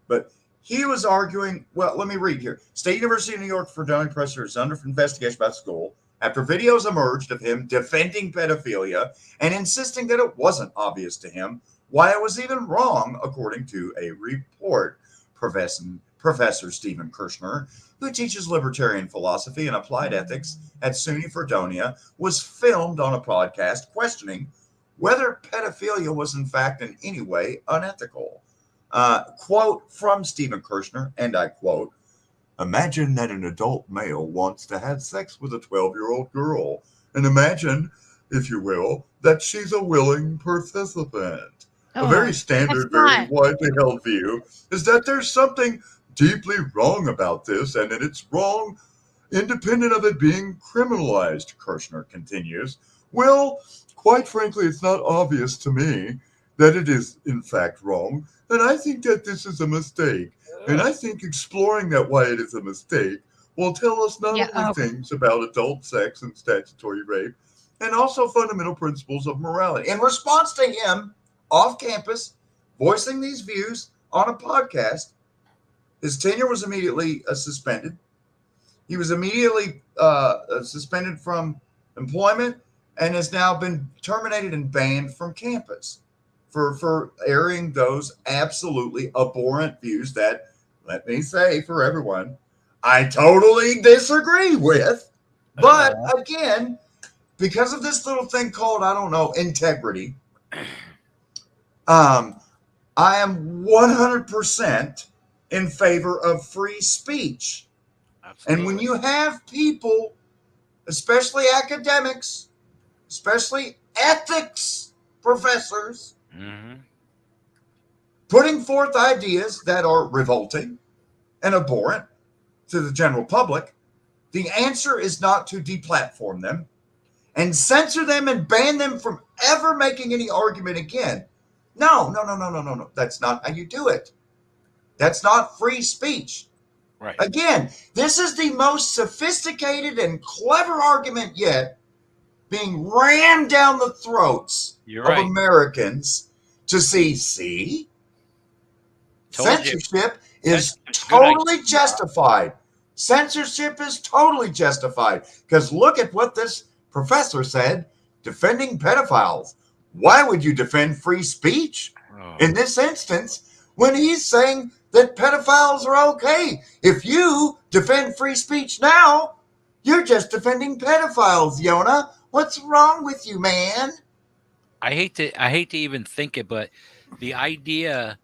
But he was arguing, well, let me read here. State University of New York Fredonia professor is under investigation by the school after videos emerged of him defending pedophilia and insisting that it wasn't obvious to him why it was even wrong, according to a report. Professor Stephen Kirshner, who teaches libertarian philosophy and applied ethics at SUNY Fredonia, was filmed on a podcast questioning whether pedophilia was in fact in any way unethical. Quote from Stephen Kirshner, and I quote, "Imagine that an adult male wants to have sex with a 12-year-old girl, and imagine, if you will, that she's a willing participant. A very standard, very widely held view is that there's something deeply wrong about this, and that it's wrong independent of it being criminalized," Kirshner continues. "Well, quite frankly, it's not obvious to me that it is in fact wrong, and I think that this is a mistake. And I think exploring that why it is a mistake will tell us not only things about adult sex and statutory rape, and also fundamental principles of morality." In response to him off campus voicing these views on a podcast, his tenure was immediately suspended. He was immediately suspended from employment and has now been terminated and banned from campus for airing those absolutely abhorrent views that, let me say for everyone, I totally disagree with. But again, because of this little thing called, I don't know, integrity, I am 100% in favor of free speech. Absolutely. And when you have people, especially academics, especially ethics professors, putting forth ideas that are revolting and abhorrent to the general public, the answer is not to deplatform them and censor them and ban them from ever making any argument again. No. That's not how you do it. That's not free speech. Right. Again, this is the most sophisticated and clever argument yet being rammed down the throats of Americans to see, censorship is totally justified. Censorship is totally justified. Because look at what this professor said, defending pedophiles. Why would you defend free speech in this instance when he's saying that pedophiles are okay. If you defend free speech now, you're just defending pedophiles, Yona. What's wrong with you, man? I hate to even think it, but the idea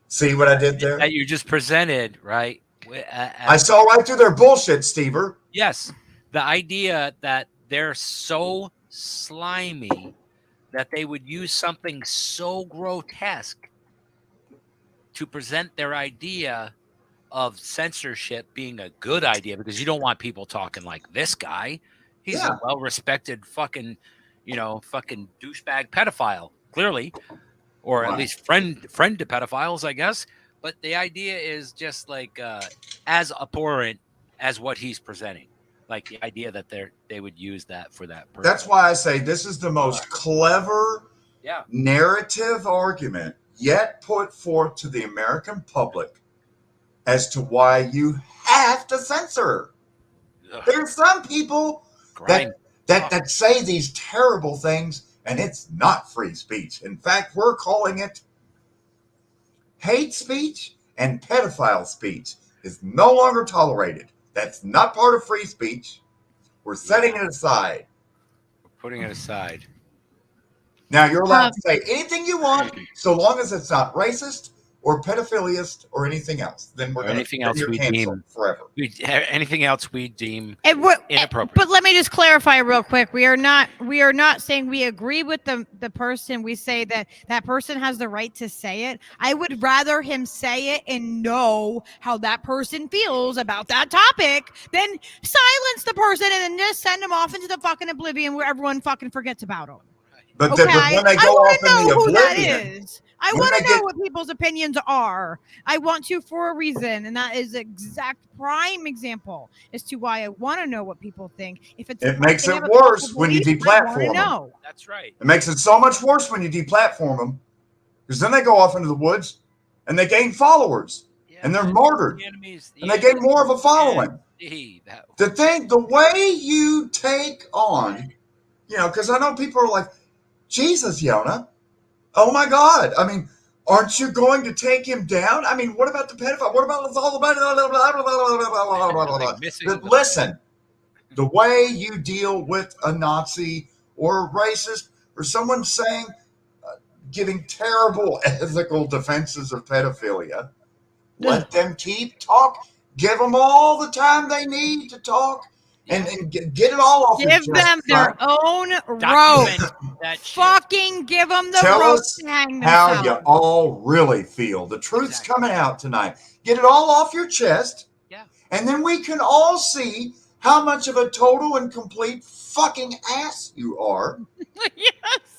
See what I did there? that you just presented, right? I saw right through their bullshit, Stever. Yes, the idea that they're so slimy that they would use something so grotesque to present their idea of censorship being a good idea, because you don't want people talking like this guy. He's a well-respected fucking douchebag pedophile, clearly, or at least friend to pedophiles, I guess. But the idea is just like as abhorrent as what he's presenting. Like the idea that they would use that for that purpose. That's why I say this is the most clever narrative argument yet put forth to the American public as to why you have to censor. There's some people that say these terrible things, and it's not free speech. In fact, we're calling it hate speech, and pedophile speech is no longer tolerated. That's not part of free speech. We're setting it aside. We're putting it aside. Now, you're allowed to say anything you want, so long as it's not racist or pedophiliast or anything else. Then we're going to cancel forever. Anything else we deem inappropriate. But let me just clarify real quick. We are not saying we agree with the person. We say that person has the right to say it. I would rather him say it and know how that person feels about that topic than silence the person and then just send them off into the fucking oblivion where everyone fucking forgets about them. But when they go off in the oblivion, I want to know what people's opinions are. I want to for a reason, and that is exact prime example as to why I want to know what people think. It makes it worse when you deplatform them. That's right. It makes it so much worse when you deplatform them, because then they go off into the woods and they gain followers and they're martyred and they gain more of a following. The way you take on, because I know people are like, Jesus, Yona. Oh my God. I mean, aren't you going to take him down? I mean, what about the pedophile? What about all the listen, the way you deal with a Nazi or a racist or someone saying, giving terrible ethical defenses of pedophilia, let them keep talking. Give them all the time they need to talk. And get it all off. Give them their own rope. Fucking give them the rope to hang themselves. How you all really feel. The truth's coming out tonight. Get it all off your chest. Yeah. And then we can all see how much of a total and complete fucking ass you are.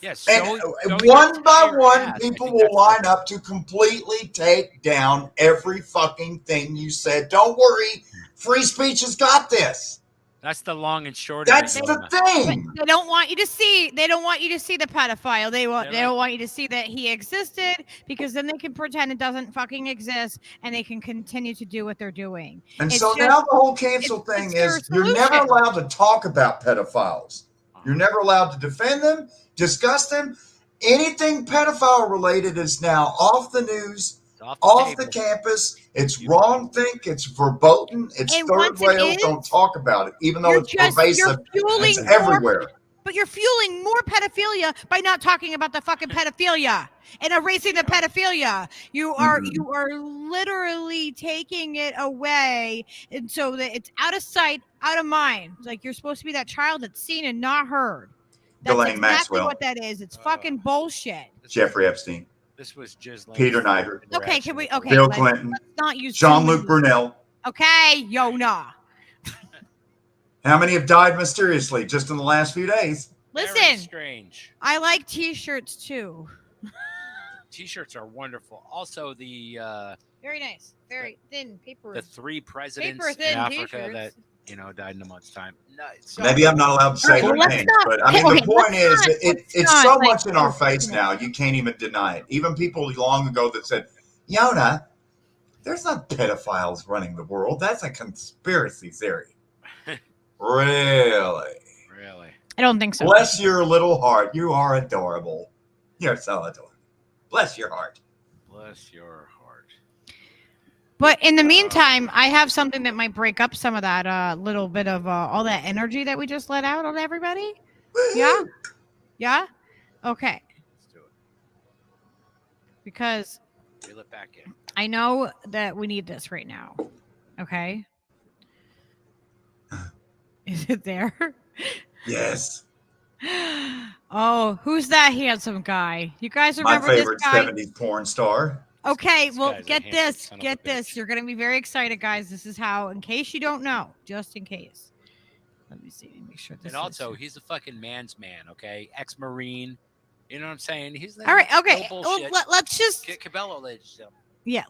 Yes. And one by one, people will line up to completely take down every fucking thing you said. Don't worry. Free speech has got this. That's the long and short. That's the thing. They don't want you to see. They don't want you to see the pedophile. They don't want you to see that he existed, because then they can pretend it doesn't fucking exist and they can continue to do what they're doing. And so now the whole cancel thing is you're never allowed to talk about pedophiles. You're never allowed to defend them, discuss them. Anything pedophile related is now off the news. Off the campus, it's wrong think, it's verboten, it's third rail, don't talk about it, even though it's pervasive, it's everywhere. But you're fueling more pedophilia by not talking about the fucking pedophilia and erasing the pedophilia. You are literally taking it away, and so that it's out of sight, out of mind. It's like you're supposed to be that child that's seen and not heard. That's Ghislaine exactly Maxwell. what that is. It's fucking bullshit. Jeffrey Epstein. This was just Peter Neidert. Okay, can we? Okay, Bill Clinton. Let's not use Jean-Luc Brunel. Okay, Yona. How many have died mysteriously just in the last few days? Listen, very strange. I like T-shirts too. T-shirts are wonderful. Also, the very nice, very thin paper. The 3 presidents paper-thin in Africa T-shirts. that died in a month's time. No, Maybe I'm not allowed to say their names, but I mean, the point is, it's so much in our face now, you can't even deny it. Even people long ago that said, Yona, there's not pedophiles running the world. That's a conspiracy theory. Really? I don't think so. Bless your little heart. You are adorable. You're so adorable. Bless your heart. Bless your heart. But in the meantime, I have something that might break up some of that little bit of all that energy that we just let out on everybody. Yeah? Yeah? Okay. Let's do it. Because Reel it back in. I know that we need this right now. Okay? Is it there? Yes. Oh, who's that handsome guy? You guys My remember this favorite guy? 70s porn star. Okay, This well, guy's a get handsome this. son of a Get this. bitch. You're going to be very excited, guys. This is how, in case you don't know, just in case. Let me see. Make sure this And also, he's a fucking man's man, okay? Ex-Marine. You know what I'm saying? He's all right. Okay. no Well, bullshit. let's just Cabello, ladies and gentlemen. yeah.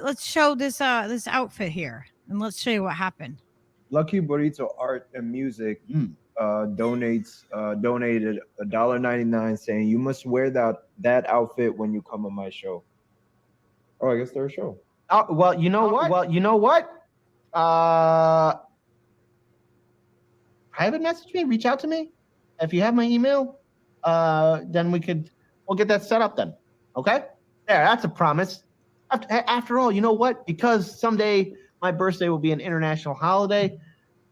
Let's show this outfit here, and let's show you what happened. Lucky Burrito Art and Music donated $1.99, saying you must wear that outfit when you come on my show. Oh, I guess there's a show. Oh, well, you know what? Private message me, reach out to me. If you have my email, then we'll get that set up then. Okay? There, that's a promise. After all, you know what? Because someday my birthday will be an international holiday.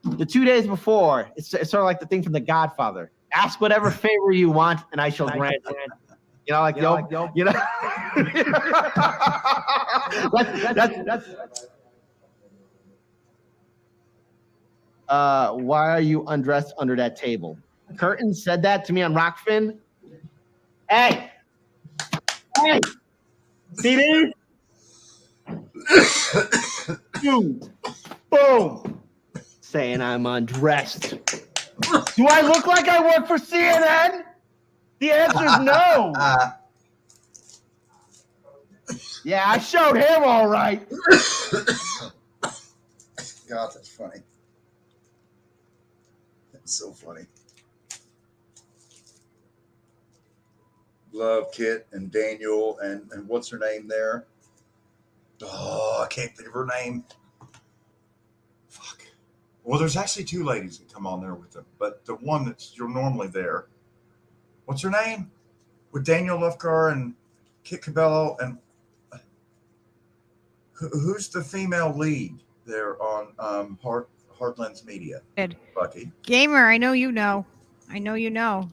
The 2 days before, it's sort of like the thing from The Godfather. Ask whatever favor you want, and I shall grant it. You know, like you know. That's. Why are you undressed under that table? Curtin said that to me on Rockfin. Hey, CD. Boom. Saying I'm undressed. Do I look like I work for CNN? The answer is no. Yeah, I showed him all right. God, that's funny. That's so funny. Love Kit and Daniel and what's her name there? Oh, I can't think of her name. Fuck. Well, there's actually two ladies that come on there with them, but the one that's you're normally there. What's her name? With Daniel Lufgar and Kit Cabello and who's the female lead there on Heartlands Media? Good. Bucky. Gamer, I know you know.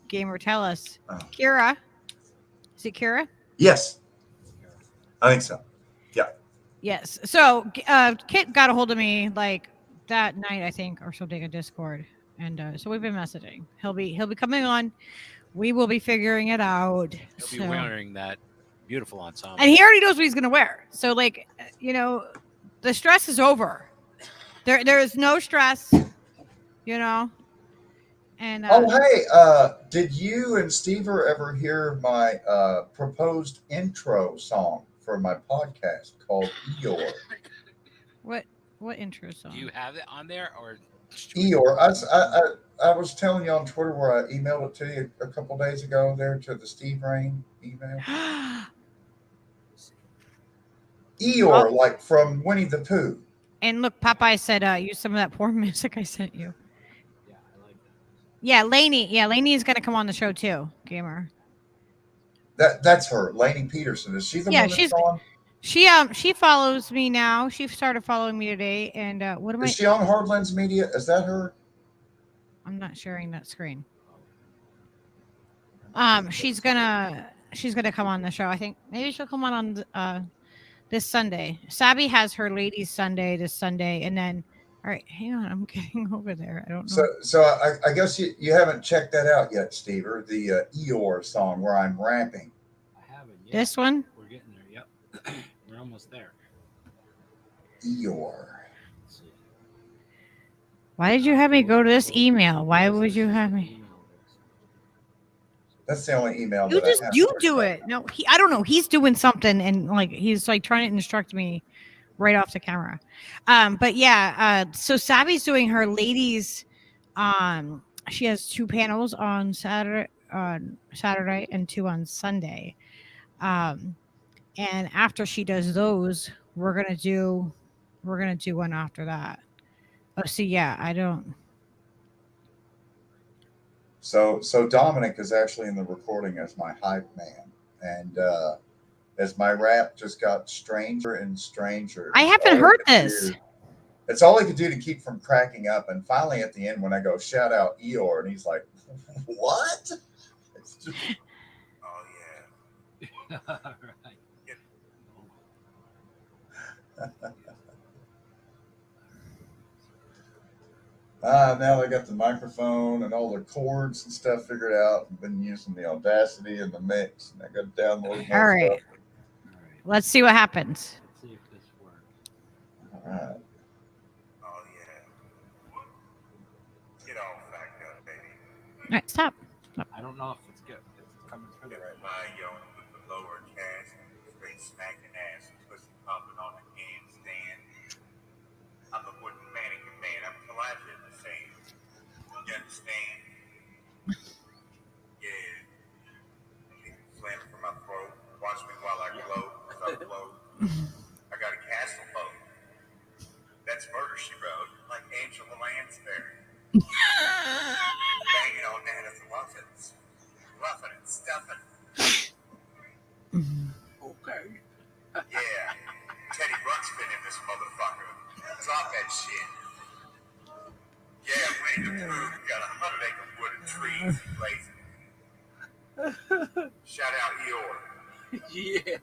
Gamer, tell us. Oh. Kira. Is it Kira? Yes. I think so. Yeah. Yes. So Kit got a hold of me like that night, I think, or something in Discord. And so we've been messaging. He'll be coming on. We will be figuring it out. He'll be wearing that beautiful ensemble. And he already knows what he's gonna wear. So like, the stress is over. There is no stress, And did you and Steve ever hear my proposed intro song for my podcast called Eeyore? What intro song? Do you have it on there or Eeyore? I was telling you on Twitter where I emailed it to you a couple days ago there to the Steve Rain email. Eeyore, like from Winnie the Pooh. And look, Popeye said use some of that porn music I sent you. Yeah, I like that. Yeah, Lainey. Yeah, Lainey is gonna come on the show too, Gamer. That's her, Lainey Peterson. Is she the one that's on? She follows me now. She started following me today. And what am I? Is she on Heartlands Media? Is that her? I'm not sharing that screen. She's gonna come on the show. I think maybe she'll come on this Sunday. Sabby has her ladies Sunday this Sunday, and then all right, hang on, I'm getting over there. I don't know. So I guess you haven't checked that out yet, Steve, or the Eeyore song where I'm rapping. I haven't yet. This one? We're getting there. Yep. We're almost there. Eeyore. Why did you have me go to this email? Why would you have me? That's the only email. You do it. No, I don't know. He's doing something, and like he's like trying to instruct me right off the camera. But yeah. So Sabby's doing her ladies. She has 2 panels on Saturday and 2 on Sunday. And after she does those, we're gonna do one after that. Oh, see, yeah, I don't. So Dominic is actually in the recording as my hype man, and as my rap just got stranger and stranger. I haven't heard this. It's all he could do to keep from cracking up. And finally, at the end, when I go, shout out Eeyore, and he's like, what? It's just, oh, yeah. Now I got the microphone and all the chords and stuff figured out. I've been using the Audacity and the mix, and I got to download more All right. stuff. Let's see what happens. Let's see if this works. All right. Oh, yeah. Get all back up, baby. All right, stop. I don't know if it's good. It's coming through the right way. My young with the lower cast, straight smacking ass, pussy pumping on the handstand. I'm the wooden mannequin man. I'm colliding the same. You understand? Yeah. Slamming from my throat. Watch me while I glow. Cause I blow. I got a castle boat. That's Murder, She Wrote. Like Angela Lansbury. Banging on that as a muffins. Roughing and stuffing. Okay. Yeah. Teddy Ruxpin in this motherfucker. Drop that shit. Yeah, Winnie the Pooh got 100 acre wood and trees blazing. Shout out Eeyore. Yes.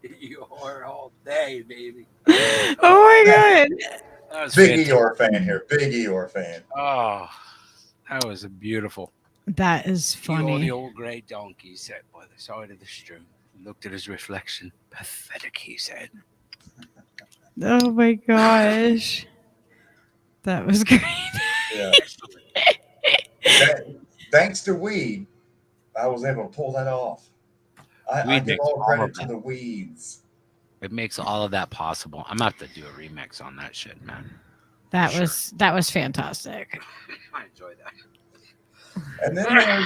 Eeyore all day, baby. Oh my god. That was Big fantastic. Eeyore fan here. Big Eeyore fan. Oh, that was a beautiful. That is The funny. old grey donkey sat by the side of the stream, looked at his reflection. Pathetic, he said. Oh my gosh. That was great. Yeah. Thanks to weed, I was able to pull that off. I Weed give makes all all credit of to that. the weeds. It makes all of that possible. I'm gonna have to do a remix on that shit, man. That Sure. was fantastic. I enjoy that. And then there's,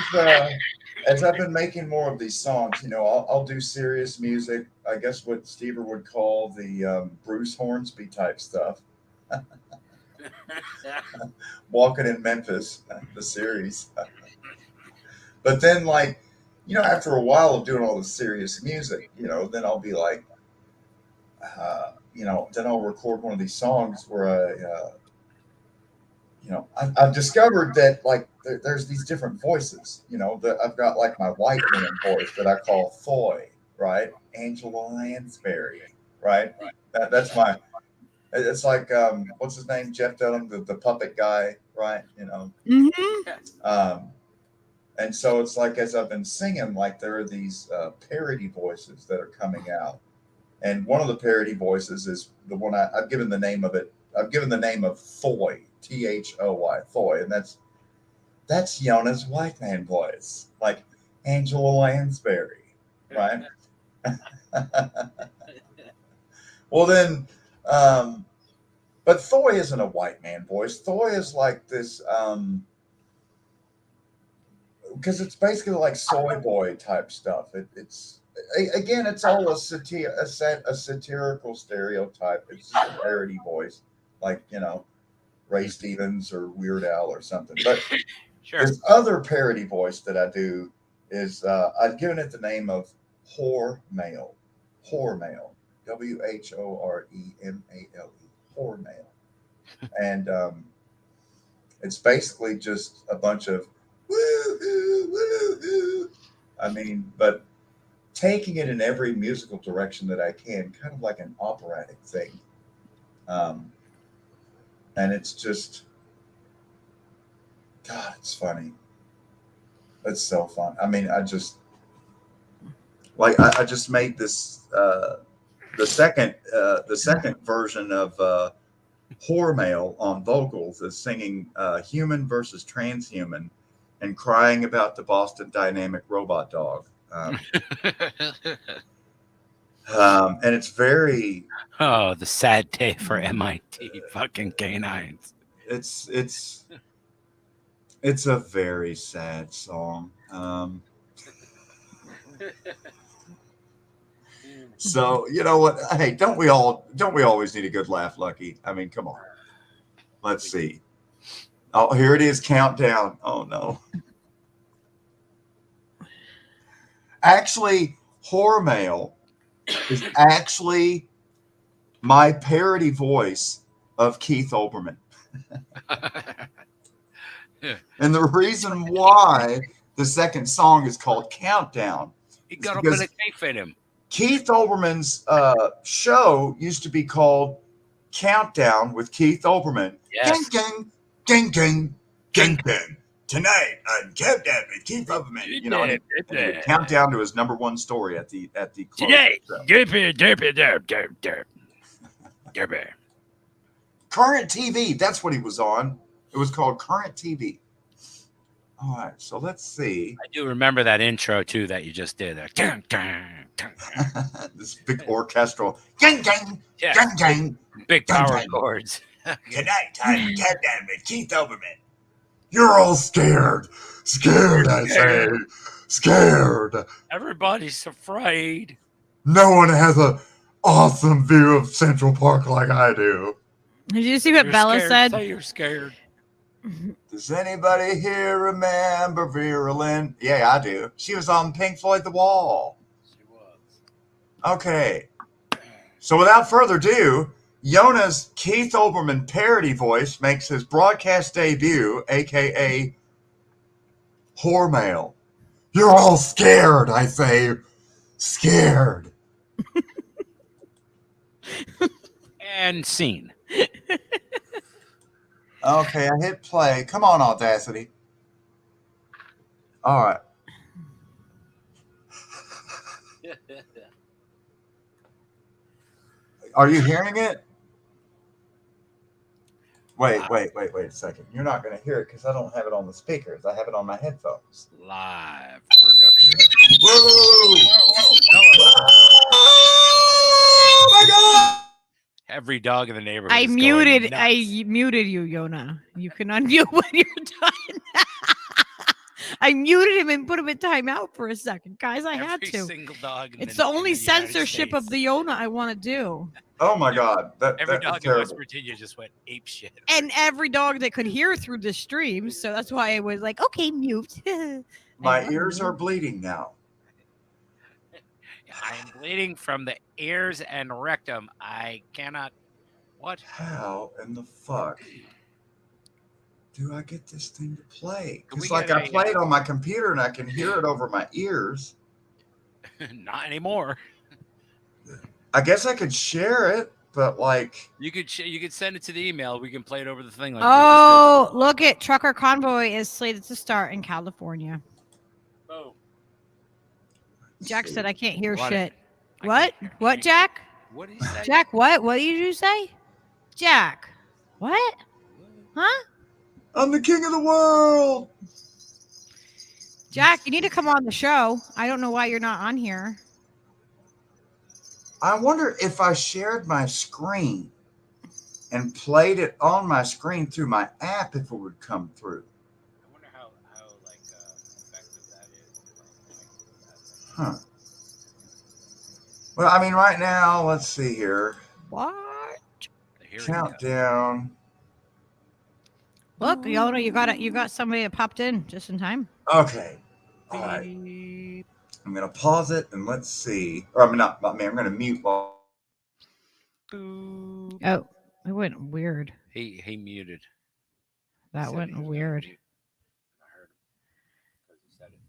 as I've been making more of these songs, you know, I'll do serious music. I guess what Stever would call the Bruce Hornsby type stuff. Walking in Memphis, the series. But then, like, you know, after a while of doing all the serious music, you know, then I'll be like, you know, then I'll record one of these songs where you know, I've discovered that, like, there's these different voices, you know, that I've got, like, my white man voice that I call Thoy, right? Angela Lansbury, right? That's my, it's like, what's his name? Jeff Dunham, the puppet guy, right? You know? Mm-hmm. And so it's like, as I've been singing, like, there are these parody voices that are coming out. And one of the parody voices is the one I've given the name of it. I've given the name of Thoy, Thoy, Thoy. And that's Yona's white man voice, like Angela Lansbury, right? Well, then, but Thoy isn't a white man voice. Thoy is like this, because it's basically like soy boy type stuff. It's again, it's all a satirical stereotype. It's just a parody voice, like, you know, Ray Stevens or Weird Al or something. But Sure. this other parody voice that I do is I've given it the name of Whore Male. Whore Male. WHOREMALE. Whore Male. And it's basically just a bunch of woo-hoo, woo-hoo. I mean, but taking it in every musical direction that I can, kind of like an operatic thing. And it's just, God, it's funny. It's so fun. I mean, I just made this the second version of Whore Male on vocals is singing human versus transhuman and crying about the Boston Dynamic robot dog. And it's very, Oh, the sad day for MIT fucking canines. it's a very sad song. So, you know what? Hey, don't we always need a good laugh, Lucky? I mean, come on. Let's see. Oh, here it is, countdown. Oh no. Actually, Hormel is actually my parody voice of Keith Olbermann. And the reason why the second song is called Countdown He is got a because bit of cake in him. Keith Olbermann's show used to be called Countdown with Keith Olbermann. Yes. Gang, gang, gang, gang, gang. Tonight on Countdown with Keith Olbermann. You know, and he would count down to his #1 story at the close. Today, Current TV, that's what he was on. It was called Current TV. All right, so let's see. I do remember that intro too that you just did. This big orchestral. Gang, gang, Yeah. gang, gang. Big Gang, power gang. chords. Tonight on Countdown with Keith Olbermann. You're all scared. Scared, I say. Scared. Everybody's afraid. No one has an awesome view of Central Park like I do. Did you see what You're Bella scared. said? Say you're scared. Does anybody here remember Vera Lynn? Yeah, I do. She was on Pink Floyd The Wall. She was. Okay. So without further ado, Yona's Keith Olbermann parody voice makes his broadcast debut, a.k.a. Hormel. You're all scared, I say. Scared. And scene. Okay, I hit play. Come on, Audacity. All right. Are you hearing it? Wait a second. You're not going to hear it because I don't have it on the speakers. I have it on my headphones. Live production. Whoa! Hello. Oh my God! Every dog in the neighborhood. I is going muted. nuts. I muted you, Yona. You can unmute when you're done. I muted him and put him in timeout for a second, guys. I had Every to. single dog. It's the only in the United censorship of States. the Yona I want to do. Oh my God! Every That was dog in terrible. West Virginia just went ape shit. And every dog that could hear through the stream. So that's why I was like, okay, mute. My ears are bleeding now. I am bleeding from the ears and rectum. I cannot. What? How in the fuck do I get this thing to play? Can we It's like get I play it on my computer and I can hear it over my ears. Not anymore. I guess I could share it, but like, You could send it to the email. We can play it over the thing. Like Oh, look at Trucker Convoy is slated to start in California. Oh. Jack said I can't hear What? shit. I What? can't hear What, you. Jack? What did he say? Jack, what? What did you say? Jack. What? Huh? I'm the king of the world. Jack, you need to come on the show. I don't know why you're not on here. I wonder if I shared my screen and played it on my screen through my app, if it would come through. I wonder how like effective that is. Huh. Well, I mean, right now, let's see here. What? Here we go. Countdown. Look, Yona, you got somebody that popped in just in time. Okay. All right. I'm gonna pause it and let's see. Or I'm not. I mean, I'm gonna mute. While... Oh, it went weird. He muted. That Said went he was weird. gonna mute. I heard him because he said it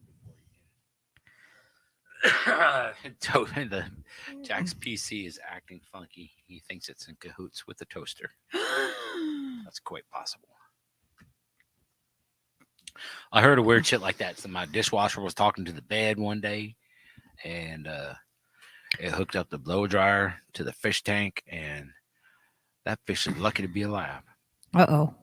before he did. The Jack's PC is acting funky. He thinks it's in cahoots with the toaster. That's quite possible. I heard a weird shit like that. So my dishwasher was talking to the bed one day, and it hooked up the blow dryer to the fish tank, and that fish is lucky to be alive. Uh-oh.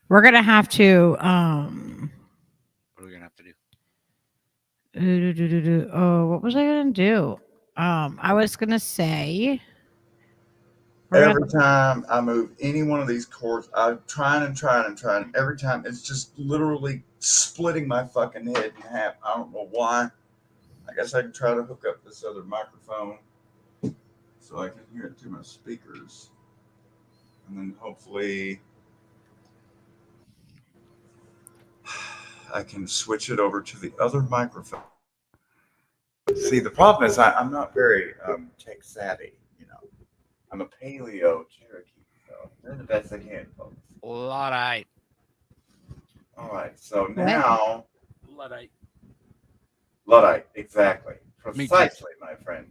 We're gonna have to What are we gonna have to do? Oh, what was I gonna do? I was gonna say we're gonna- Every time I move any one of these cords, I'm trying. Every time it's just literally splitting my fucking head in half. I don't know why. I guess I can try to hook up this other microphone so I can hear it through my speakers. And then hopefully... I can switch it over to the other microphone. See, the problem is I'm not very tech savvy, you know. I'm a paleo Cherokee, so I'm doing the best I can, folks. Luddite. All right, so now Luddite. Luddite, exactly. Me too. Precisely, my friend.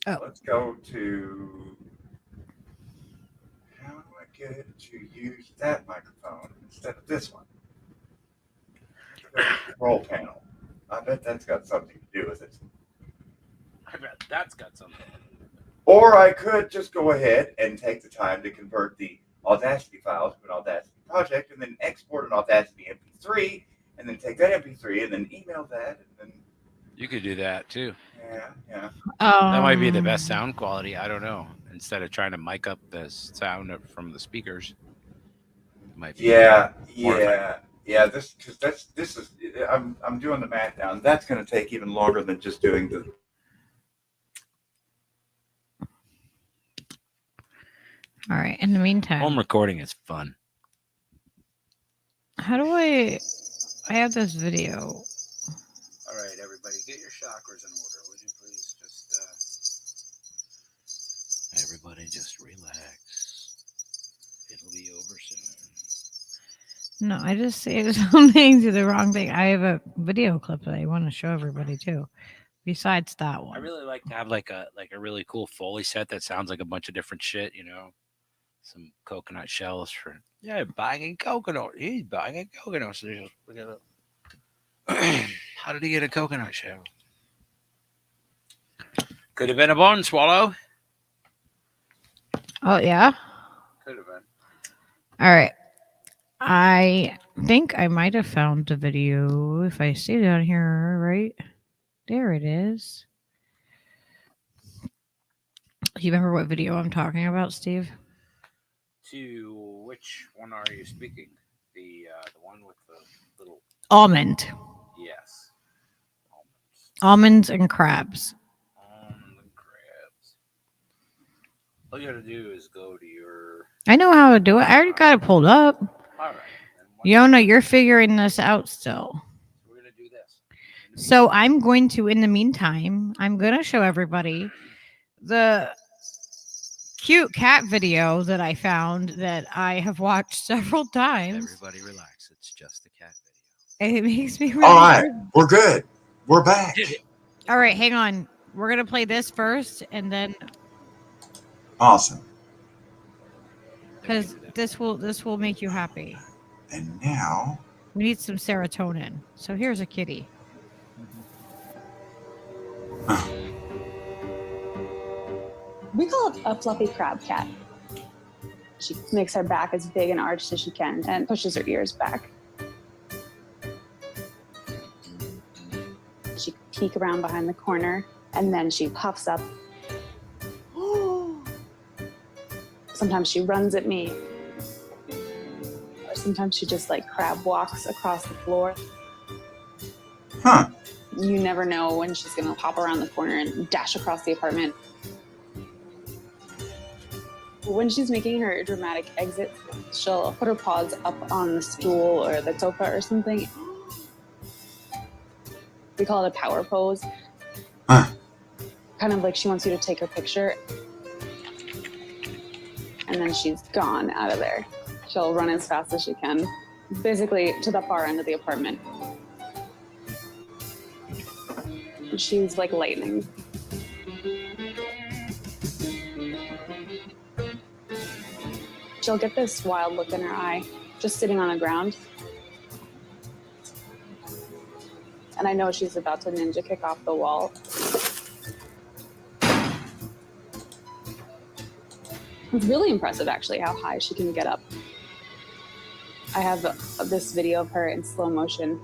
Oh. Let's go to, how do I get it to use that microphone instead of this one? Go to the control panel. I bet that's got something to do with it. I bet that's got something. Or I could just go ahead and take the time to convert the Audacity files to an Audacity project and then export an Audacity MP3 and then take that MP3 and then email that and then. You could do that too. Yeah. That might be the best sound quality. I don't know. Instead of trying to mic up the sound from the speakers, it might be Yeah. This is. I'm doing the math now, and that's going to take even longer than just doing the. All right. In the meantime, home recording is fun. how do I have this video? All right, everybody, get your chakras in order. Would you please just, everybody just relax. It'll be over soon. No, I just saved something to the wrong thing. I have a video clip that I want to show everybody too. Besides that one. I really like to have like a really cool Foley set that sounds like a bunch of different shit, you know. Some coconut shells for buying coconut. He's buying a coconut. So look at it. How did he get a coconut shell? Could have been a bone swallow. Oh yeah. Could have been. All right. I think I might have found the video if I see it on here, right? There it is. Do you remember what video I'm talking about, Steve? To which one are you speaking? The one with the little Almond. yes. Almonds and crabs. Almond and crabs. All you gotta do is go to your. I know how to do it. I already got it pulled up. All right. Yona, you're figuring this out still. We're gonna do this. So I'm going to, in the meantime, I'm going to show everybody the cute cat video that I found that I have watched several times. Everybody relax. It's just a cat video. And it makes me really All right, we're good. We're back. All right, hang on. We're going to play this first and then Awesome. because this will make you happy. And now. We need some serotonin. So here's a kitty. We call it a fluffy crab cat. She makes her back as big and arched as she can and pushes her ears back. She peek around behind the corner and then she puffs up. Sometimes she runs at me. Or sometimes she just like crab walks across the floor. Huh. You never know when she's gonna pop around the corner and dash across the apartment. When she's making her dramatic exit, she'll put her paws up on the stool or the sofa or something. We call it a power pose. Huh. Kind of like she wants you to take her picture. And then she's gone out of there. She'll run as fast as she can, basically to the far end of the apartment. She's like lightning. She'll get this wild look in her eye, just sitting on the ground. And I know she's about to ninja kick off the wall. It's really impressive, actually, how high she can get up. I have this video of her in slow motion,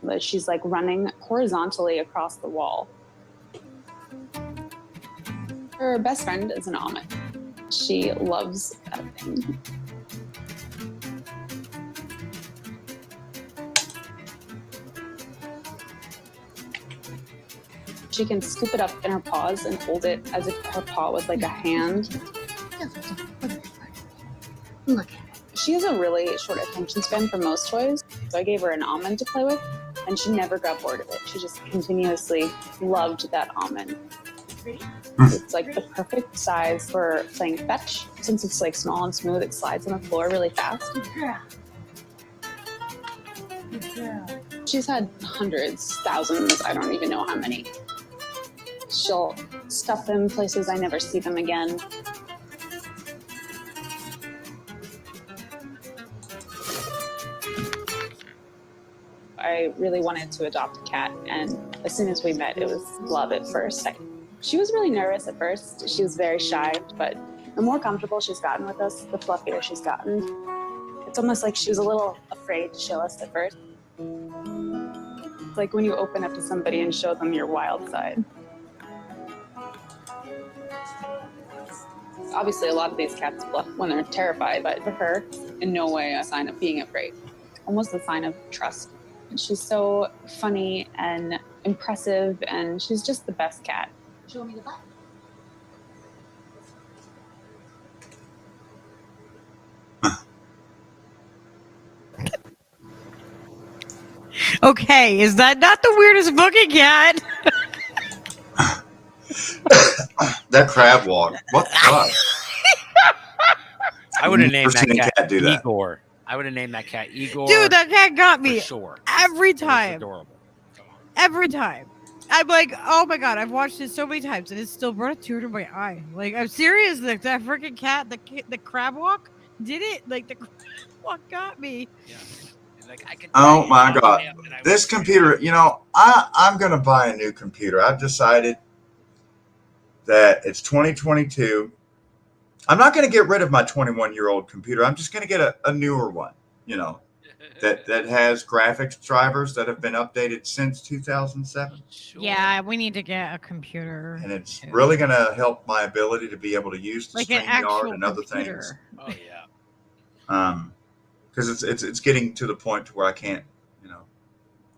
but she's like running horizontally across the wall. Her best friend is an almond. She loves that thing. She can scoop it up in her paws and hold it as if her paw was like a hand. Look at it. She has a really short attention span for most toys, so I gave her an almond to play with, and she never got bored of it. She just continuously loved that almond. It's like the perfect size for playing fetch. Since it's like small and smooth, it slides on the floor really fast. She's had hundreds, thousands, I don't even know how many. She'll stuff them places I never see them again. I really wanted to adopt a cat, and as soon as we met, it was love at first sight. She was really nervous at first. She was very shy, but the more comfortable she's gotten with us, the fluffier she's gotten. It's almost like she was a little afraid to show us at first. It's like when you open up to somebody and show them your wild side. Obviously, a lot of these cats bluff when they're terrified, but for her, in no way a sign of being afraid. Almost a sign of trust. And she's so funny and impressive, and she's just the best cat. Show me the butt. Okay, is that not the weirdest fucking cat? That crab walk. What the fuck? I would have named Never seen that a cat cat do that. Igor. I would have named that cat Igor. Dude, that cat got me for sure. every It was time. adorable. Every time. I'm like, oh my god, I've watched it so many times and it still brought a tear to my eye. Like, I'm serious. Like, that freaking cat, the crab walk did it. Like, the crab walk got me. Yeah. Like, I could Oh tell my you, God. and I This would- computer, you know, I'm going to buy a new computer. I've decided that it's 2022. I'm not going to get rid of my 21-year-old computer. I'm just going to get a newer one, you know, that has graphics drivers that have been updated since 2007. Sure. Yeah, we need to get a computer. And it's too. really going to help my ability to be able to use the like an StreamYard actual and other computer. things. Oh yeah. Because it's getting to the point to where I can't, you know,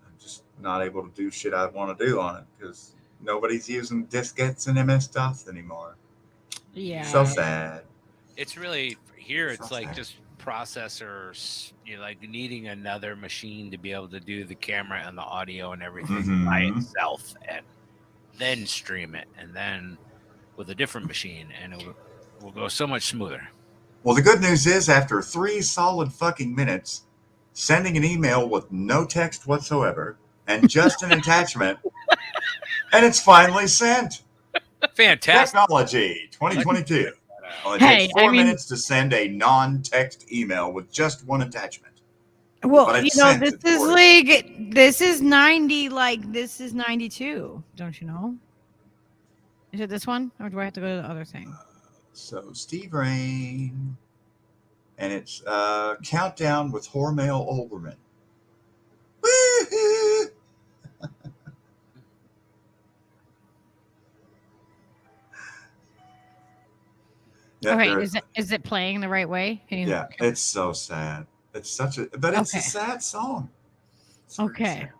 I'm just not able to do shit I want to do on it because nobody's using diskettes and MS-DOS anymore. Yeah. So sad. It's really here. It's So like sad. just processors. You know, like needing another machine to be able to do the camera and the audio and everything by Mhm. itself, and then stream it, and then with a different machine, and it will go so much smoother. Well, the good news is after 3 solid fucking minutes, sending an email with no text whatsoever and just an attachment, and it's finally sent. Fantastic. Technology 2022. Well, it Hey, takes 4 I mean- minutes to send a non-text email with just one attachment. Well, But you it's know, sent, this it's is ordered. like, this is 90, like, this is 92. Don't you know? Is it this one? Or do I have to go to the other thing? So Steve Rain, and it's Countdown with Hormel Olbermann. Woo-hoo! Yeah, Okay, there- is it playing the right way? Can you- yeah, it's so sad. It's such a, but it's Okay. a sad song. It's really Okay. sad.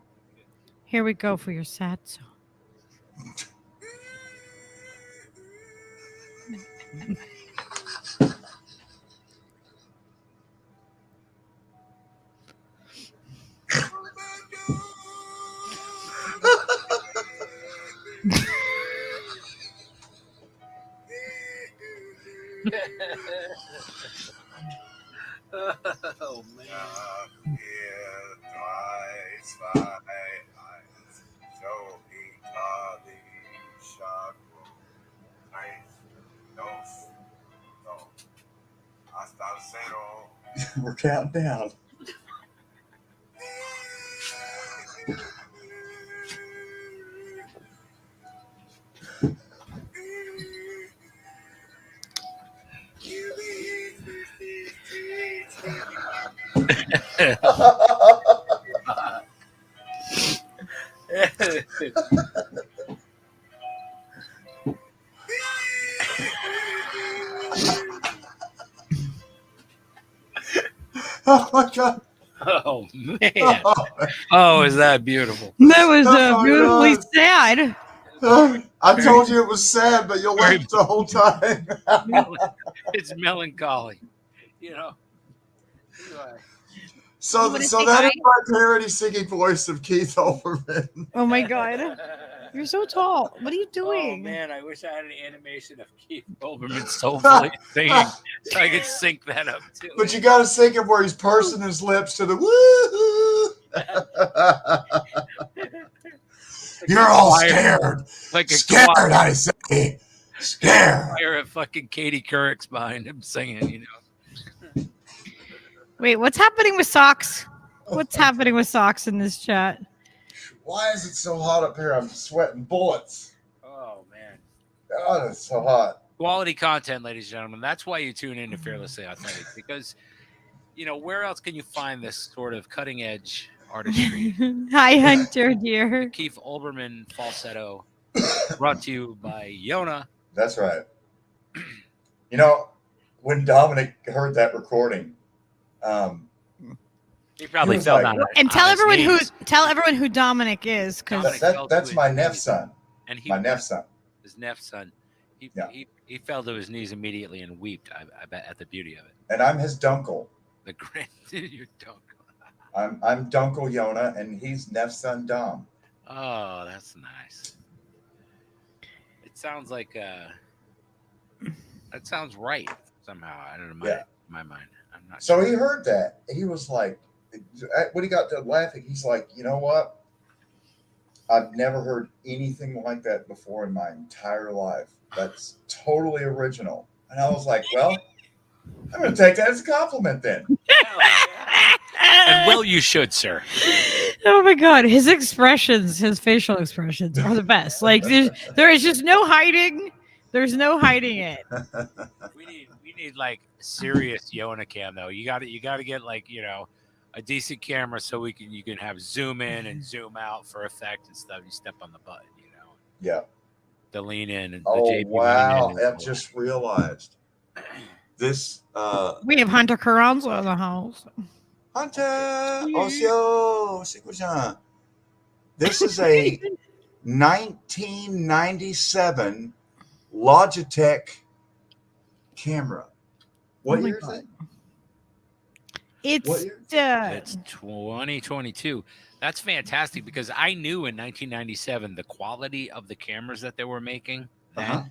Here we go for your sad song. Oh man. We're counting down. Oh my God. Oh man. Oh, is that beautiful? That was Oh, beautifully God. sad. I told you it was sad, but you laughed the whole time. It's melancholy. You know. So, You wanna so say that hi? is my parody singing voice of Keith Olbermann. Oh my god. You're so tall. What are you Oh doing? man, I wish I had an animation of Keith Olbermann soulfully singing so I could sync that up too. But you got to sing it where he's pursing his lips to the woo. You're all scared. like a Scared, choir, I say. Scared. choir of fucking Katie Couric's behind him singing. You know. Wait, what's happening with socks? What's happening with socks in this chat? Why is it so hot up here? I'm sweating bullets. Oh man. God, it's so hot. Quality content, ladies and gentlemen. That's why you tune in to Fearlessly Authentic, because you know where else can you find this sort of cutting edge artistry? Hi, Hunter, dear. Keith Olbermann falsetto, brought to you by Yona. That's right. You know, when Dominic heard that recording, He probably He was fell like- down. And on his knees. tell everyone who Dominic is, because that's my neph's son. And he My neph's son. his neph's son. He, Yeah. he fell to his knees immediately and wept. I bet at the beauty of it. And I'm his dunkle. The grand you don't. I'm Dunkle Yona, and he's neph's son Dom. Oh, that's nice. It sounds like that sounds right somehow. I don't know my mind. I'm not. So sure. he heard that. He was like, when he got done laughing, he's like, you know what? I've never heard anything like that before in my entire life. That's totally original. And I was like, well, I'm going to take that as a compliment then. And well, you should, sir. oh my god, his expressions, his facial expressions are the best. Like there is just no hiding. There's no hiding it. We need like serious Yona cam though. You got to get like a decent camera so you can have zoom in and zoom out for effect and stuff. You step on the button, Yeah. the lean in and the Oh, JP wow. lean in. I've just realized this. We have Hunter Carranza in the house. Hunter, Osio, Sikujan. This is a 1997 Logitech camera. What Oh my year is God. it? It's What year? It's 2022. That's fantastic because I knew in 1997 the quality of the cameras that they were making then Uh-huh.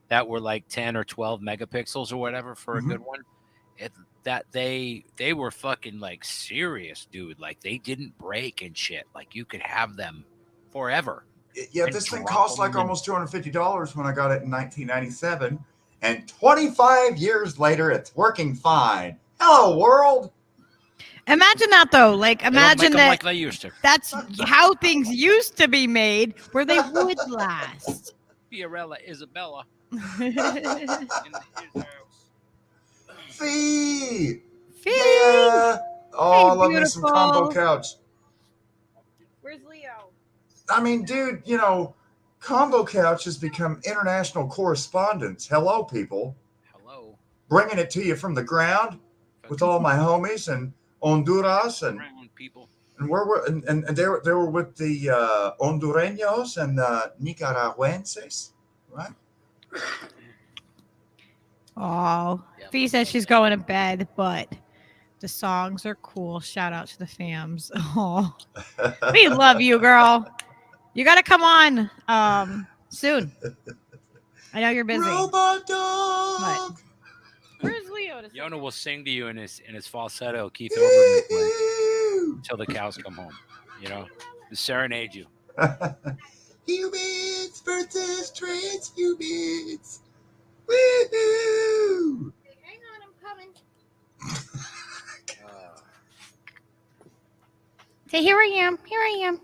that were like 10 or 12 megapixels or whatever for a Mhm. good one. That they were fucking like serious, dude. Like they didn't break and shit. Like you could have them forever. Yeah, And this thing drop cost them like in. almost $250 when I got it in 1997. And 25 years later, it's working fine. Hello, world. imagine that though. Like They don't make imagine them that like they used to. that's how things used to be made, where they would last. Fiorella Isabella Fee. in his house. Fee. Yeah. Oh, Hey, I love me some combo beautiful. couch. Where's Leo? I mean, dude, combo couch has become international correspondence. Hello, people. Hello. Bringing it to you from the ground with all my homies and Honduras and Brown people. where were and they were with the Hondureños and Nicaraguenses, right? Oh, Yeah. Fee says she's going to bed, but the songs are cool. Shout out to the fams. Oh, we love you, girl. You got to come on soon. I know you're busy. Robot dog. Where's Leo? Yona will sing to you in his falsetto, Keith Olbermann voice, until the cows come home. To serenade you. Humans versus transhumans. Woohoo! Hang on, I'm coming. Say, here I am. Here I am.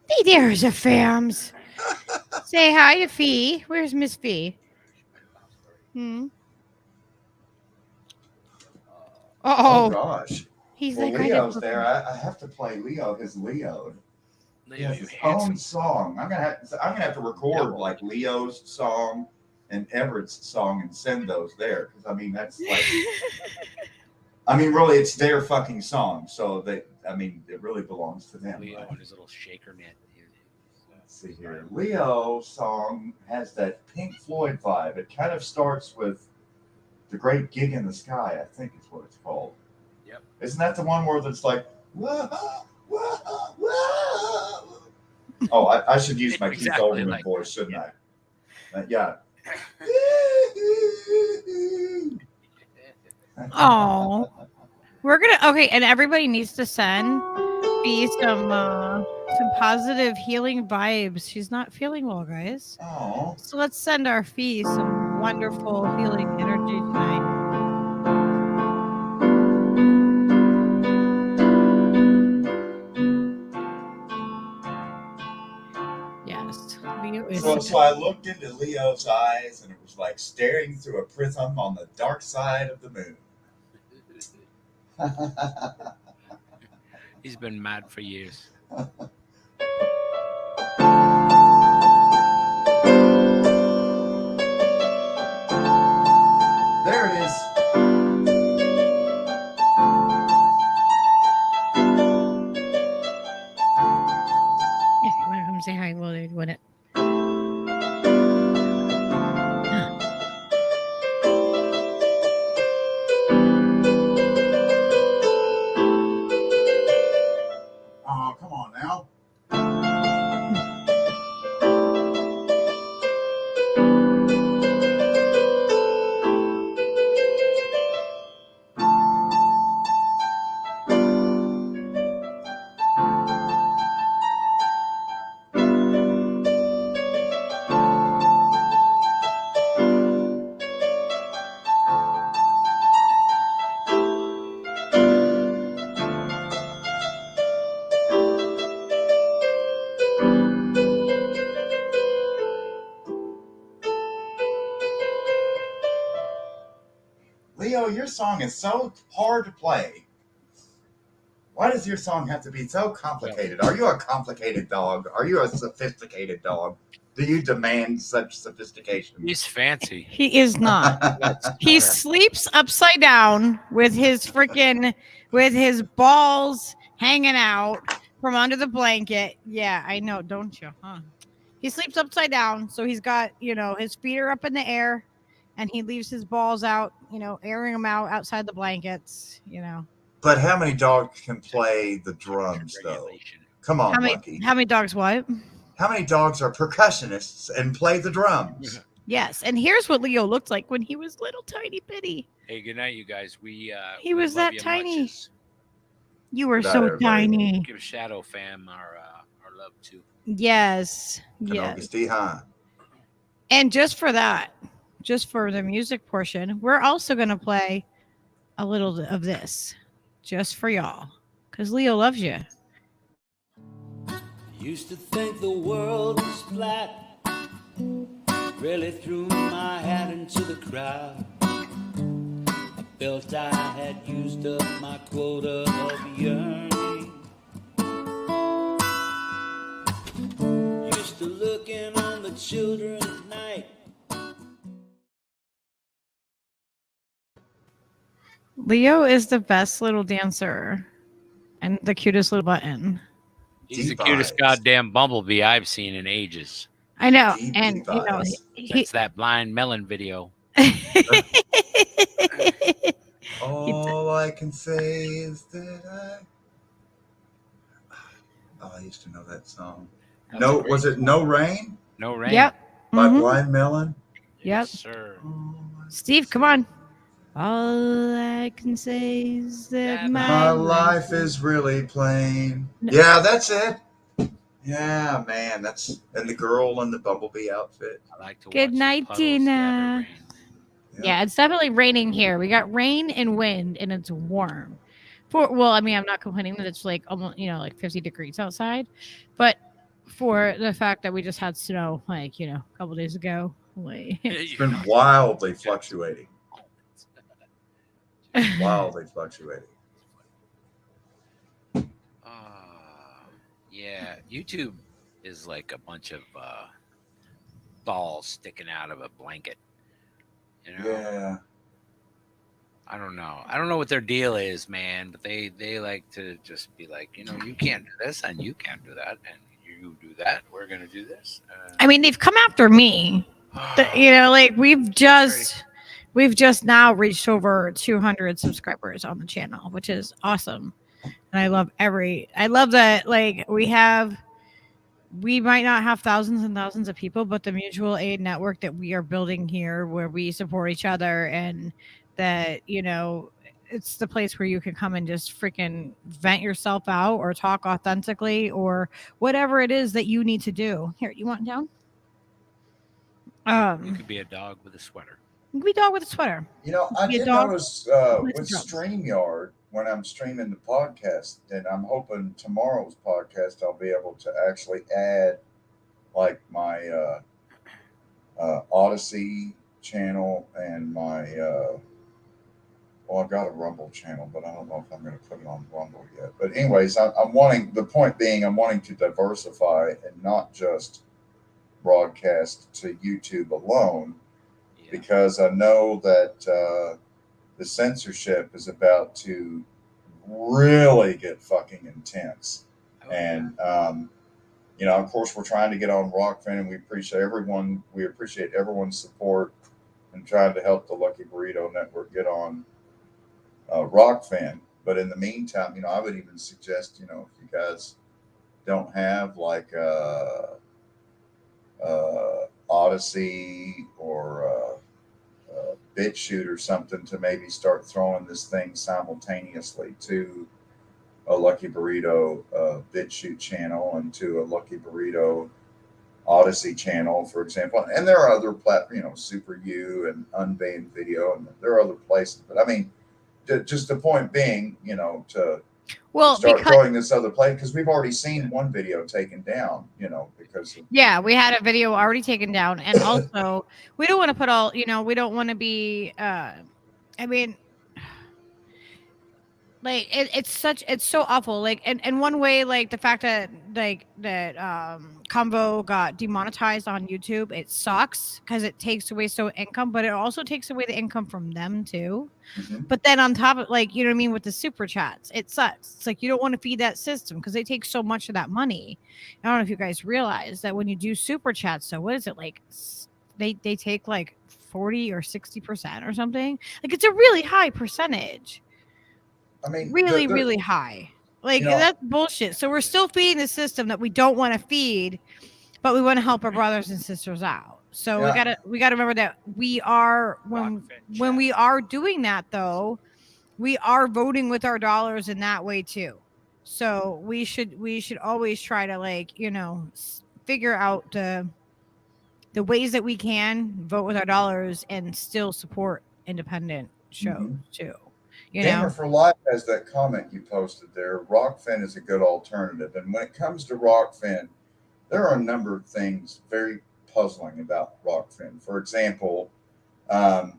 Hey, there's a fams. Say hi to Fee. Where's Miss Fee? Oh Oh, gosh. he's Well, like Leo's there. I have to play Leo his Leo. He Leo, has you his handsome. own song. I'm gonna have to record like Leo's song and Everett's song and send those there because that's like really it's their fucking song. So it really belongs to them. Leo Right? and his little shaker net. Let's see here. Leo's song has that Pink Floyd vibe. It kind of starts with The Great Gig in the Sky, I think is what it's called. Yep. Isn't that the one where it's like, whoa, whoa, whoa? Oh, I should use my Keith Exactly Olbermann like voice, that, shouldn't I? Yeah. Oh, we're gonna okay, and everybody needs to send Fee some positive healing vibes. She's not feeling well, guys. Oh. So let's send our Fee some wonderful healing energy tonight. Yes, Leo is. So I looked into Leo's eyes, and it was like staring through a prism on the dark side of the moon. He's been mad for years. There it is. Yeah, you want to come say hi? Well, they wouldn't. Oh, come on now. Leo, your song is so hard to play. Why does your song have to be so complicated? Are you a complicated dog? Are you a sophisticated dog? Do you demand such sophistication? He's fancy. He is not. He sleeps upside down with his balls hanging out from under the blanket. Yeah, I know, don't you? Huh? He sleeps upside down, so he's got, his feet are up in the air, and he leaves his balls out, airing them out outside the blankets, But how many dogs can play the drums, though? Come on, Lucky. How many dogs what? How many dogs are percussionists and play the drums? Yes, and here's what Leo looked like when he was little tiny bitty. Hey, good night, you guys. He was that tiny. You were That so everybody. tiny. Give Shadow Fam our love too. Yes. Yes. Augusty, huh? And just for that, just for the music portion, we're also going to play a little of this just for y'all because Leo loves you. Used to think the world was flat, really threw my hat into the crowd. I felt I had used up my quota of yearning. Used to looking on the children at night. Leo is the best little dancer and the cutest little button. He's Deep the cutest eyes. goddamn bumblebee I've seen in ages. I know. Deep And, eyes. It's that blind melon video. All I can say is that I used to know that song. That's Was it No Rain No Rain? Yep. by Mhm. Blind Melon? Yep. Yes, sir. Steve, come on. All I can say is that My life is really plain. Yeah, that's it. Yeah, man, and the girl in the bumblebee outfit. I like to watch Good the night, puddles Tina. gather rain. Yeah, it's definitely raining here. We got rain and wind, and it's warm. I'm not complaining that it's like almost, like 50 degrees outside, but for the fact that we just had snow, a couple days ago, It's been wildly fluctuating. Wildly fluctuating. Yeah, YouTube is like a bunch of balls sticking out of a blanket. Yeah. I don't know. I don't know what their deal is, man, but they like to just be like, you can't do this and you can't do that and you do that. We're gonna do this. I mean, they've come after me. We've just We've just now reached over 200 subscribers on the channel, which is awesome. And I love that, like, we might not have thousands and thousands of people, but the mutual aid network that we are building here, where we support each other, and that, it's the place where you can come and just freaking vent yourself out or talk authentically or whatever it is that you need to do. Here, you want down? You could be a dog with a sweater. You could be a dog with a sweater. I Be a did dog notice with with drums. StreamYard, when I'm streaming the podcast, and I'm hoping tomorrow's podcast I'll be able to actually add like my Odyssey channel and my well, I've got a Rumble channel, but I don't know if I'm going to put it on Rumble yet. But anyways, I'm wanting, the point being, I'm wanting to diversify and not just broadcast to YouTube alone, because I know that the censorship is about to really get fucking intense. And of course, we're trying to get on Rockfin, and we appreciate everyone's support and trying to help the Lucky Burrito Network get on Rockfin. But in the meantime, I would even suggest, if you guys don't have like Odyssey or BitChute or something, to maybe start throwing this thing simultaneously to a Lucky Burrito BitChute channel and to a Lucky Burrito Odyssey channel, for example. And there are other platforms, Super U and Unbanned Video, and there are other places. But I mean, just the point being, to start throwing this other place, because we've already seen one video taken down, because of, we had a video already taken down, and also we don't want to put all, we don't want to be like it's so awful, like, and one way, like the fact that Convo got demonetized on YouTube, it sucks because it takes away income, but it also takes away the income from them too. Mhm. But then on top of, like, with the super chats, it sucks. It's like you don't want to feed that system because they take so much of that money. I don't know if you guys realize that when you do super chats, so what is it, like they take like 40 or 60% or something? Like, it's a really high percentage. I mean, Really high. Like, that's bullshit. So we're still feeding the system that we don't want to feed, but we want to help our brothers and sisters out. So we gotta remember that we are, when we are doing that, though, we are voting with our dollars in that way too. So we should always try to, like, figure out the ways that we can vote with our dollars and still support independent shows too. Gamer for Life has that comment you posted there. Rockfin is a good alternative. And when it comes to Rockfin, there are a number of things very puzzling about Rockfin. For example, it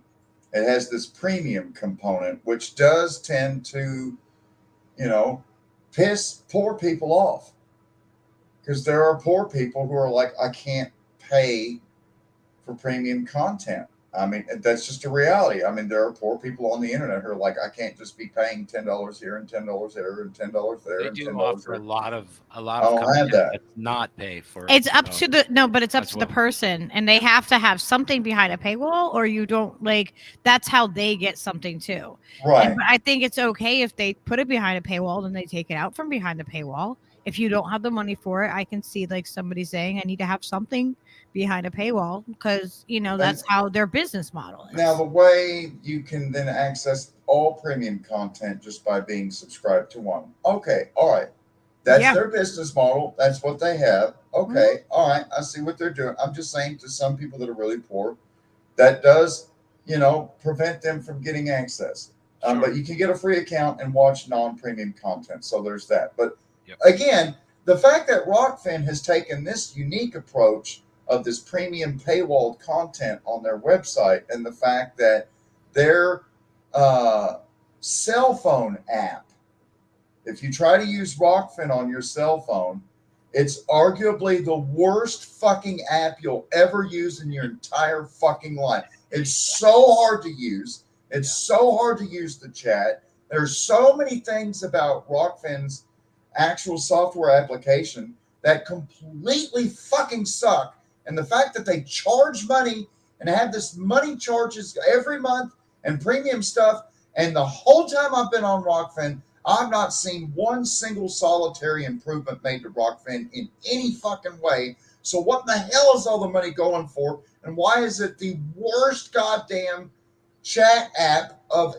has this premium component, which does tend to, piss poor people off. Because there are poor people who are like, I can't pay for premium content. I mean, that's just a reality. I mean, there are poor people on the internet who are like, I can't just be paying $10 here and $10 there and $10 there. They and do $10 offer there. a lot of have that. That's not pay for. It's up to the person, and they have to have something behind a paywall, or you don't, like, that's how they get something too. Right. And I think it's okay if they put it behind a paywall, then they take it out from behind the paywall. If you don't have the money for it, I can see, like, somebody saying, I need to have something behind a paywall, because that's how their business model is. Now, the way you can then access all premium content just by being subscribed to one. Okay, all right. That's their business model. That's what they have. Okay, all right. I see what they're doing. I'm just saying, to some people that are really poor, that does, prevent them from getting access. But you can get a free account and watch non-premium content. So there's that. But again, the fact that Rockfin has taken this unique approach of this premium paywalled content on their website, and the fact that their cell phone app, if you try to use Rockfin on your cell phone, it's arguably the worst fucking app you'll ever use in your entire fucking life. It's so hard to use. It's so hard to use the chat. There's so many things about Rockfin's actual software application that completely fucking suck. And the fact that they charge money and have this money charges every month and premium stuff. And the whole time I've been on Rockfin, I've not seen one single solitary improvement made to Rockfin in any fucking way. So what the hell is all the money going for? And why is it the worst goddamn chat app of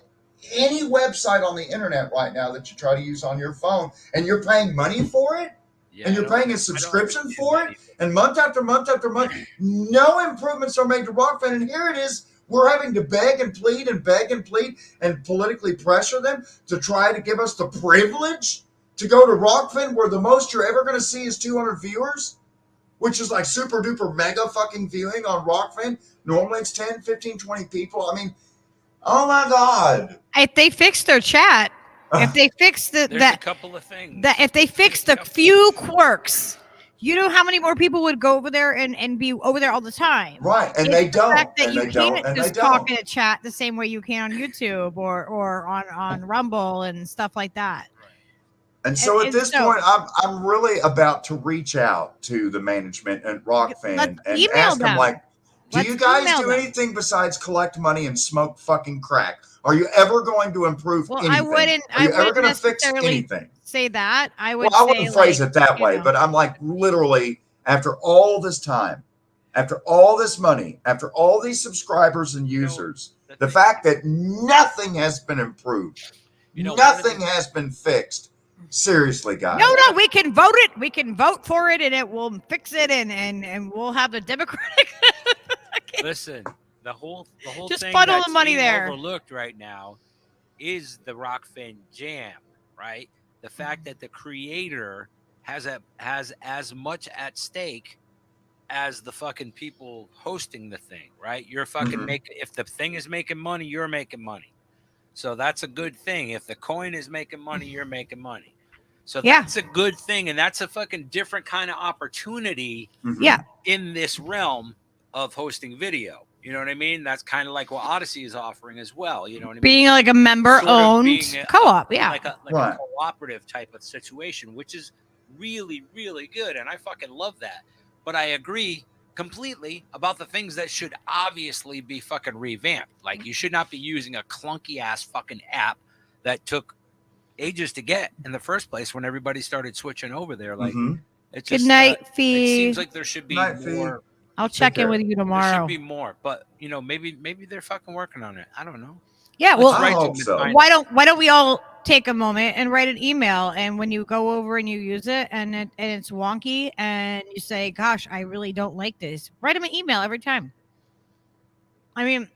any website on the internet right now that you try to use on your phone? And you're paying money for it? Yeah, And you're paying a subscription for it? And month after month after month, no improvements are made to Rockfin. And here it is. We're having to beg and plead and politically pressure them to try to give us the privilege to go to Rockfin, where the most you're ever going to see is 200 viewers, which is like super duper mega fucking viewing on Rockfin. Normally it's 10, 15, 20 people. I mean, oh my God. If they fix their chat, if they fix There's a couple of things. if they fix the few quirks, you know how many more people would go over there and be over there all the time. Right, and It's they the don't. fact that And you they don't. can't And they just don't. talk in a chat the same way you can on YouTube or on Rumble and stuff like that. And so at And this so- point, I'm really about to reach out to the management at Rockfin Let's and email ask them, them. like, do Let's you guys email do them. anything besides collect money and smoke fucking crack? Are you ever going to improve Well, anything? I wouldn't. Are you I ever wouldn't going to fix necessarily anything? say that. I would. Well, I say, wouldn't phrase like, it that you way, know. but I'm like, literally, after all this time, after all this money, after all these subscribers and users, the fact that nothing has been improved, nothing has been fixed. Seriously, guys. No, we can vote it. We can vote for it, and it will fix it, and we'll have the Democratic. Listen, the whole Just thing funnel that's the money being there. overlooked right now is the Rockfin jam, right? The fact that the creator has as much at stake as the fucking people hosting the thing, right? You're fucking if the thing is making money, you're making money. So that's a good thing. If the coin is making money, you're making money. So that's a good thing, and that's a fucking different kind of opportunity in this realm of hosting video. You know what I mean? That's kind of like what Odyssey is offering as well. You know what I mean? Being like a member-owned co-op, like a cooperative type of situation, which is really, really good, and I fucking love that. But I agree completely about the things that should obviously be fucking revamped. Like, you should not be using a clunky ass fucking app that took ages to get in the first place when everybody started switching over there. Like, it's just, good night, it Fee. seems like there should be more. I'll check in with you There tomorrow. should be more, but you know, maybe they're fucking working on it. I don't know. Yeah, well, I hope so. why don't we all take a moment and write an email, and when you go over and you use it and it's wonky and you say, gosh, I really don't like this, write them an email every time. I mean,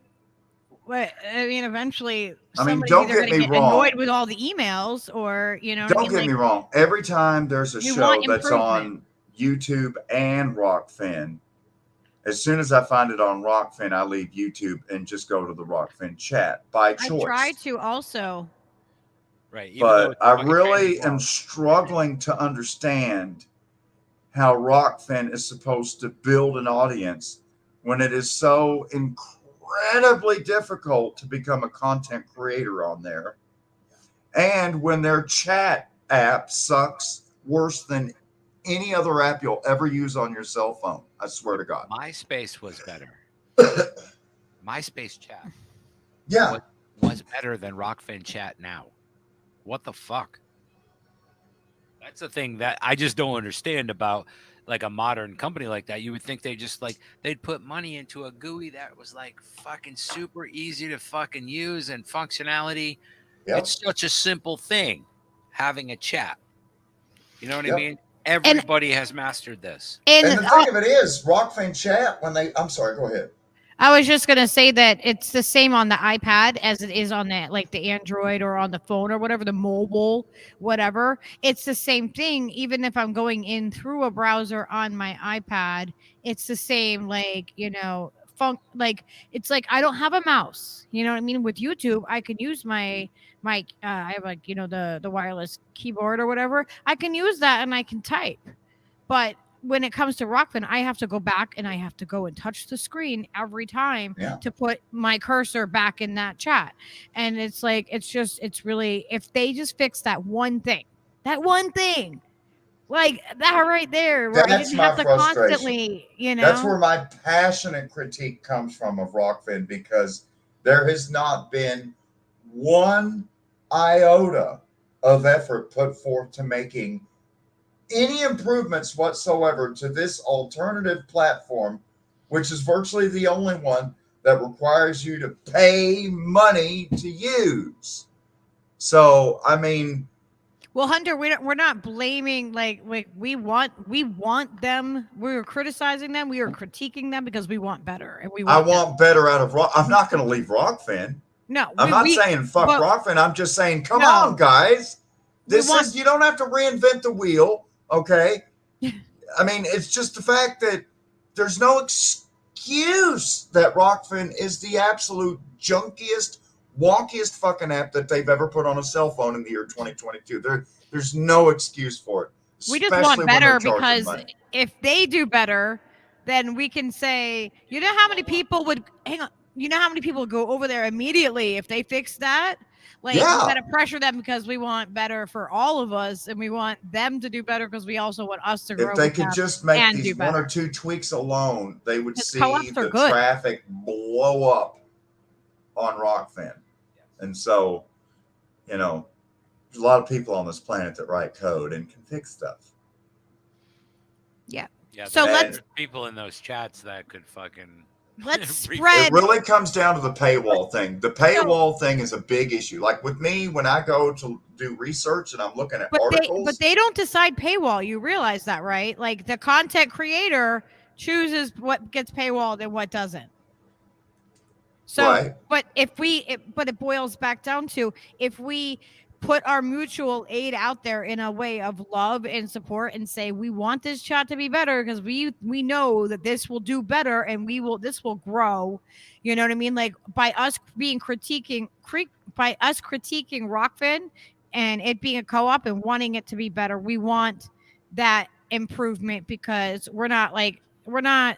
eventually somebody's don't either get going me to get wrong. annoyed with all the emails, or Don't get me wrong. Every time there's a You show want that's on YouTube and Rockfin, as soon as I find it on Rockfin, I leave YouTube and just go to the Rockfin chat by choice. I try to also. Right. But I really am struggling to understand how Rockfin is supposed to build an audience when it is so incredibly difficult to become a content creator on there. And when their chat app sucks worse than any other app you'll ever use on your cell phone. I swear to God. MySpace was better. MySpace chat. Yeah. Was better than Rockfin chat now. What the fuck? That's the thing that I just don't understand about like a modern company like that. You would think they'd put money into a GUI that was like fucking super easy to fucking use and functionality. Yep. It's such a simple thing, having a chat. You know what I mean? Everybody has mastered this. And the thing of it is, Rockfin chat, I'm sorry, go ahead. I was just going to say that it's the same on the iPad as it is on the Android or on the phone or whatever, the mobile, whatever. It's the same thing. Even if I'm going in through a browser on my iPad, it's the same, it's like I don't have a mouse. You know what I mean? With YouTube, I can use I have the wireless keyboard or whatever. I can use that and I can type. But when it comes to Rockfin, I have to go back and I have to go and touch the screen every time to put my cursor back in that chat. And it's like, it's really, if they just fix that one thing, Like that right there, where I That's didn't my have to frustration. constantly, That's where my passionate critique comes from of Rockfin, because there has not been one iota of effort put forth to making any improvements whatsoever to this alternative platform, which is virtually the only one that requires you to pay money to use. So, I mean, well, Hunter, we're not blaming like we want them. We were criticizing them. We were critiquing them because we want better, and we I want. want better out of Rock. I'm not going to leave Rockfin. No, I'm not saying fuck Rockfin. I'm just saying, come on, guys. You don't have to reinvent the wheel, okay? I mean, it's just the fact that there's no excuse that Rockfin is the absolute junkiest, wonkiest fucking app that they've ever put on a cell phone in the year 2022. There's no excuse for it. We just want better, because if they do better, then we can say, you know how many people would go over there immediately if they fix that? Like, we gotta pressure them because we want better for all of us, and we want them to do better because we also want us to grow. If they could just make these one or two tweaks alone, they would see the traffic blow up on Rockfin. And so, there's a lot of people on this planet that write code and can fix stuff. Yeah. So there's people in those chats that could fucking It really comes down to the paywall thing. The paywall thing is a big issue. Like with me, when I go to do research and I'm looking at articles. But they don't decide paywall. You realize that, right? Like the content creator chooses what gets paywalled and what doesn't. So, but it boils back down to, if we put our mutual aid out there in a way of love and support and say, we want this chat to be better because we know that this will do better and this will grow. You know what I mean? Like by us critiquing Rockfin and it being a co-op and wanting it to be better, we want that improvement, because we're not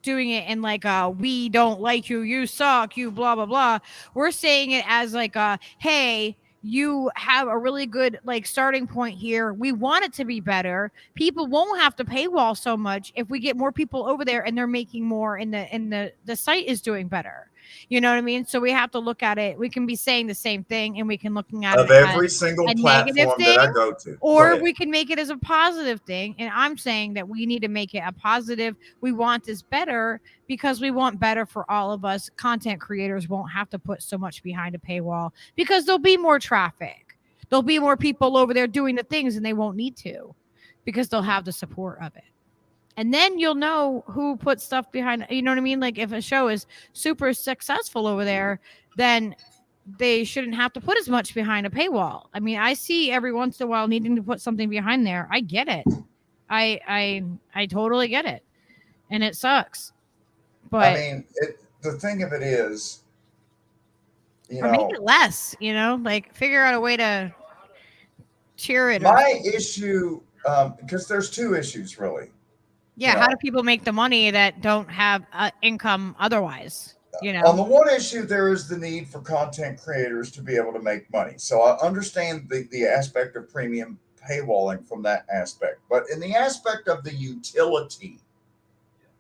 doing it in like we don't like you, you suck, you blah blah blah. We're saying it as like hey, you have a really good starting point here. We want it to be better. People won't have to paywall so much if we get more people over there and they're making more and the site is doing better. You know what I mean? So we have to look at it. We can be saying the same thing and we can looking at it every single platform that I go to. Or we can make it as a positive thing. And I'm saying that we need to make it a positive. We want this better because we want better for all of us. Content creators won't have to put so much behind a paywall because there'll be more traffic. There'll be more people over there doing the things and they won't need to because they'll have the support of it. And then you'll know who put stuff behind, you know what I mean? Like if a show is super successful over there, then they shouldn't have to put as much behind a paywall. I mean, I see every once in a while needing to put something behind there. I get it. I totally get it. And it sucks. But I mean, the thing of it is, make it less, figure out a way to cheer it. My issue, because there's two issues really. Yeah, how do people make the money that don't have income otherwise? On the one issue, there is the need for content creators to be able to make money. So I understand the aspect of premium paywalling from that aspect. But in the aspect of the utility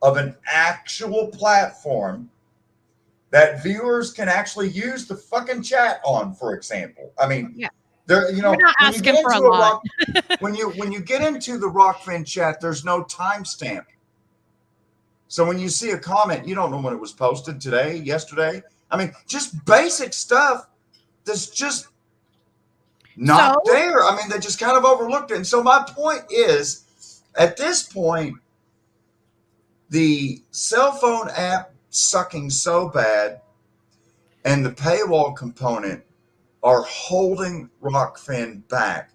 of an actual platform that viewers can actually use the fucking chat on, for example. I mean, there, we're not asking for a lot. when you get into the Rockfin chat, there's no timestamp. So when you see a comment, you don't know when it was posted, today, yesterday. I mean, just basic stuff that's just not there. I mean, they just kind of overlooked it. And so my point is, at this point, the cell phone app sucking so bad and the paywall component are holding Rockfin back.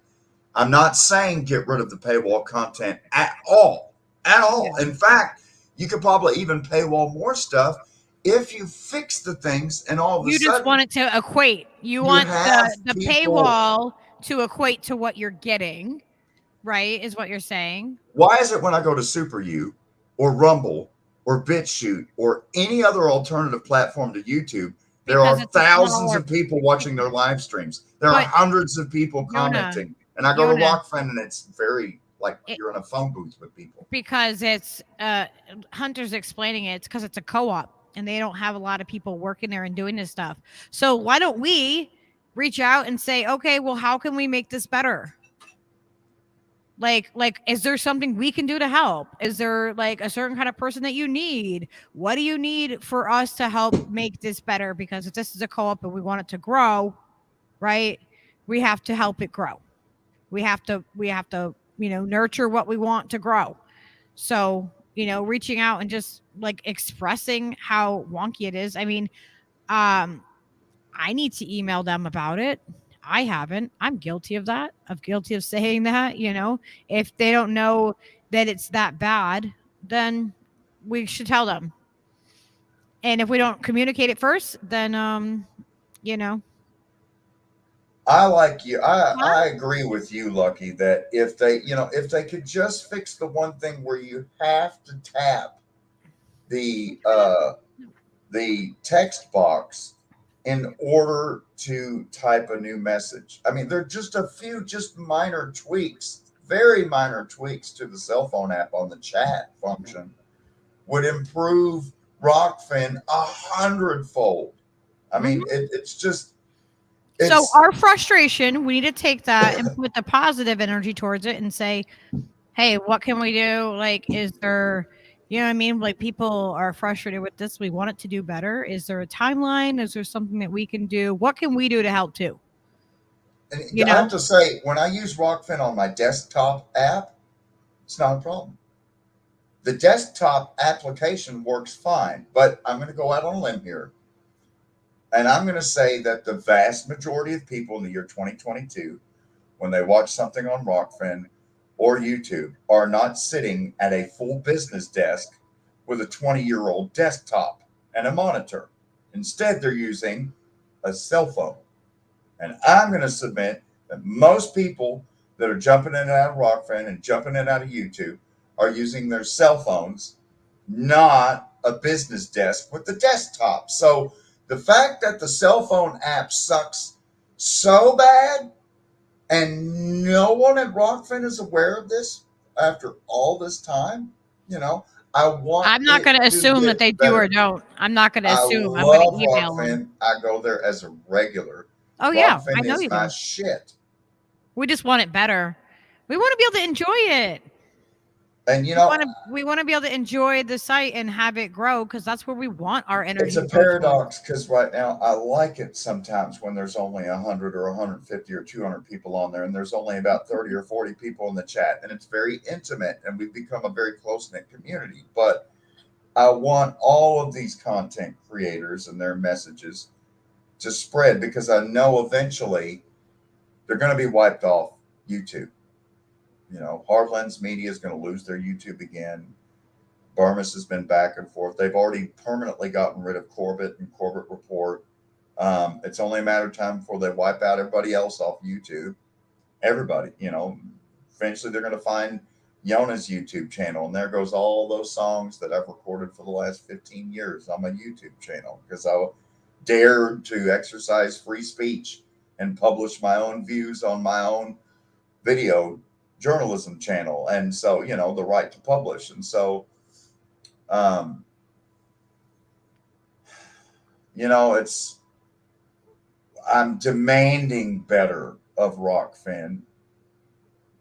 I'm not saying get rid of the paywall content at all. In fact, you could probably even paywall more stuff if you fix the things and all of a sudden. You just want it to equate. You want the paywall to equate to what you're getting, right? Is what you're saying. Why is it when I go to Super U or Rumble or BitChute or any other alternative platform to YouTube, there are thousands of people watching their live streams. There are hundreds of people commenting. And I go to Rockfin and it's very like you're in a phone booth with people. Because it's Hunter's explaining it's because it's a co-op and they don't have a lot of people working there and doing this stuff. So why don't we reach out and say, okay, well, how can we make this better? Like, is there something we can do to help? Is there like a certain kind of person that you need? What do you need for us to help make this better? Because if this is a co-op and we want it to grow, right? We have to help it grow. We have to, nurture what we want to grow. So, reaching out and just like expressing how wonky it is. I mean, I need to email them about it. I haven't. I'm guilty of that. I'm guilty of saying that, if they don't know that it's that bad, then we should tell them. And if we don't communicate it first, then, I like you. I agree with you, Lucky, that if they could just fix the one thing where you have to tap the text box in order to type a new message. I mean, there are just a few minor tweaks, very minor tweaks to the cell phone app on the chat function would improve Rockfin 100-fold. I mean, it's just. So our frustration, we need to take that and put the positive energy towards it and say, hey, what can we do? Like, is there, like people are frustrated with this. We want it to do better. Is there a timeline? Is there something that we can do? What can we do to help too? And I have to say, when I use Rockfin on my desktop app, it's not a problem. The desktop application works fine, but I'm going to go out on a limb here. And I'm going to say that the vast majority of people in the year 2022, when they watch something on Rockfin or YouTube, are not sitting at a full business desk with a 20-year-old desktop and a monitor. Instead, they're using a cell phone. And I'm going to submit that most people that are jumping in and out of Rockfin and jumping in and out of YouTube are using their cell phones, not a business desk with the desktop. So the fact that the cell phone app sucks so bad and no one at Rockfin is aware of this after all this time, I'm not going to assume that they do or don't. I'm not going to assume. I'm going to email them. I go there as a regular. Oh, yeah. Rockfin I know is you my do. shit. We just want it better. We want to be able to enjoy it. And we want to be able to enjoy the site and have it grow because that's where we want our energy. It's a paradox because right now I like it sometimes when there's only 100 or 150 or 200 people on there and there's only about 30 or 40 people in the chat and it's very intimate and we've become a very close-knit community. But I want all of these content creators and their messages to spread because I know eventually they're going to be wiped off YouTube. Hardlands Media is going to lose their YouTube again. Burmis has been back and forth. They've already permanently gotten rid of Corbett and Corbett Report. It's only a matter of time before they wipe out everybody else off YouTube. Everybody, eventually they're going to find Yona's YouTube channel. And there goes all those songs that I've recorded for the last 15 years on my YouTube channel because I dared to exercise free speech and publish my own views on my own video journalism channel. And so, the right to publish. And so, I'm demanding better of Rockfin.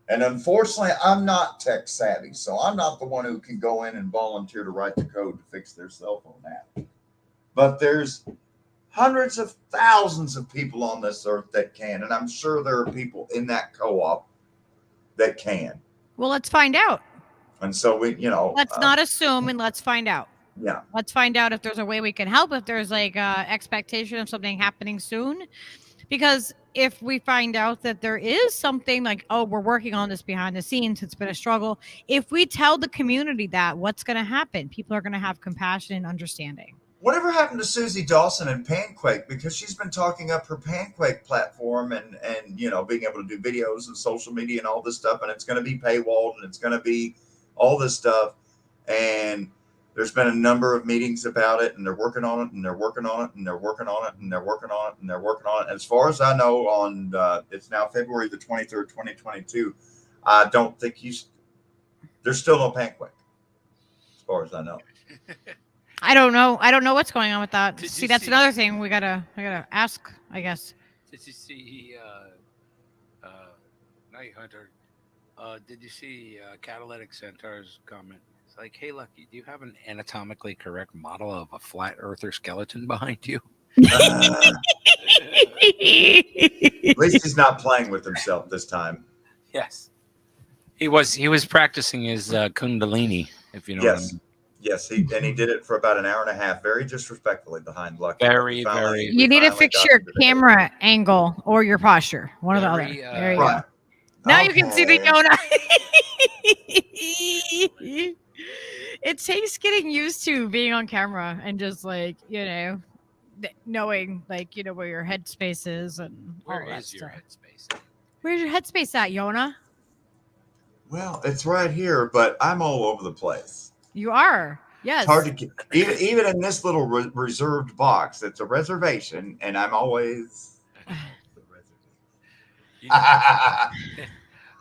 And unfortunately, I'm not tech savvy. So I'm not the one who can go in and volunteer to write the code to fix their cell phone app. But there's hundreds of thousands of people on this earth that can. And I'm sure there are people in that co-op that can. Well, let's find out. And so let's not assume and let's find out. Yeah. Let's find out if there's a way we can help, if there's like expectation of something happening soon. Because if we find out that there is something like, oh, we're working on this behind the scenes, it's been a struggle. If we tell the community that, what's going to happen? People are going to have compassion and understanding. Whatever happened to Susie Dawson and Panquake? Because she's been talking up her Panquake platform and being able to do videos and social media and all this stuff. And it's going to be paywalled and it's going to be all this stuff. And there's been a number of meetings about it and they're working on it and they're working on it and they're working on it and they're working on it and they're working on it. And as far as I know, on it's now February the 23rd, 2022, I don't think there's still no Panquake, as far as I know. I don't know. I don't know what's going on with that. Did See, you that's see- another thing I gotta ask, I guess. Did you see, Night Hunter? Did you see Catalytic Centaur's comment? It's like, hey, Lucky, do you have an anatomically correct model of a flat earther skeleton behind you? At least he's not playing with himself this time. Yes. He was practicing his Kundalini, if you know what I Yes. mean. Yes, he did it for about an hour and a half, very disrespectfully behind Lucky. Very, We very- You need to finally fix got your him to the- camera angle or your posture. One or the other. Very, There you go. Right. Now you can see the Okay. Yona. It takes getting used to being on camera and just like, knowing like, where your headspace is and Where all that is your stuff. headspace? Where's your headspace at, Yona? Well, it's right here, but I'm all over the place. You are. Yes. It's hard to get, even in this little reserved box. It's a reservation, and I'm always. You know,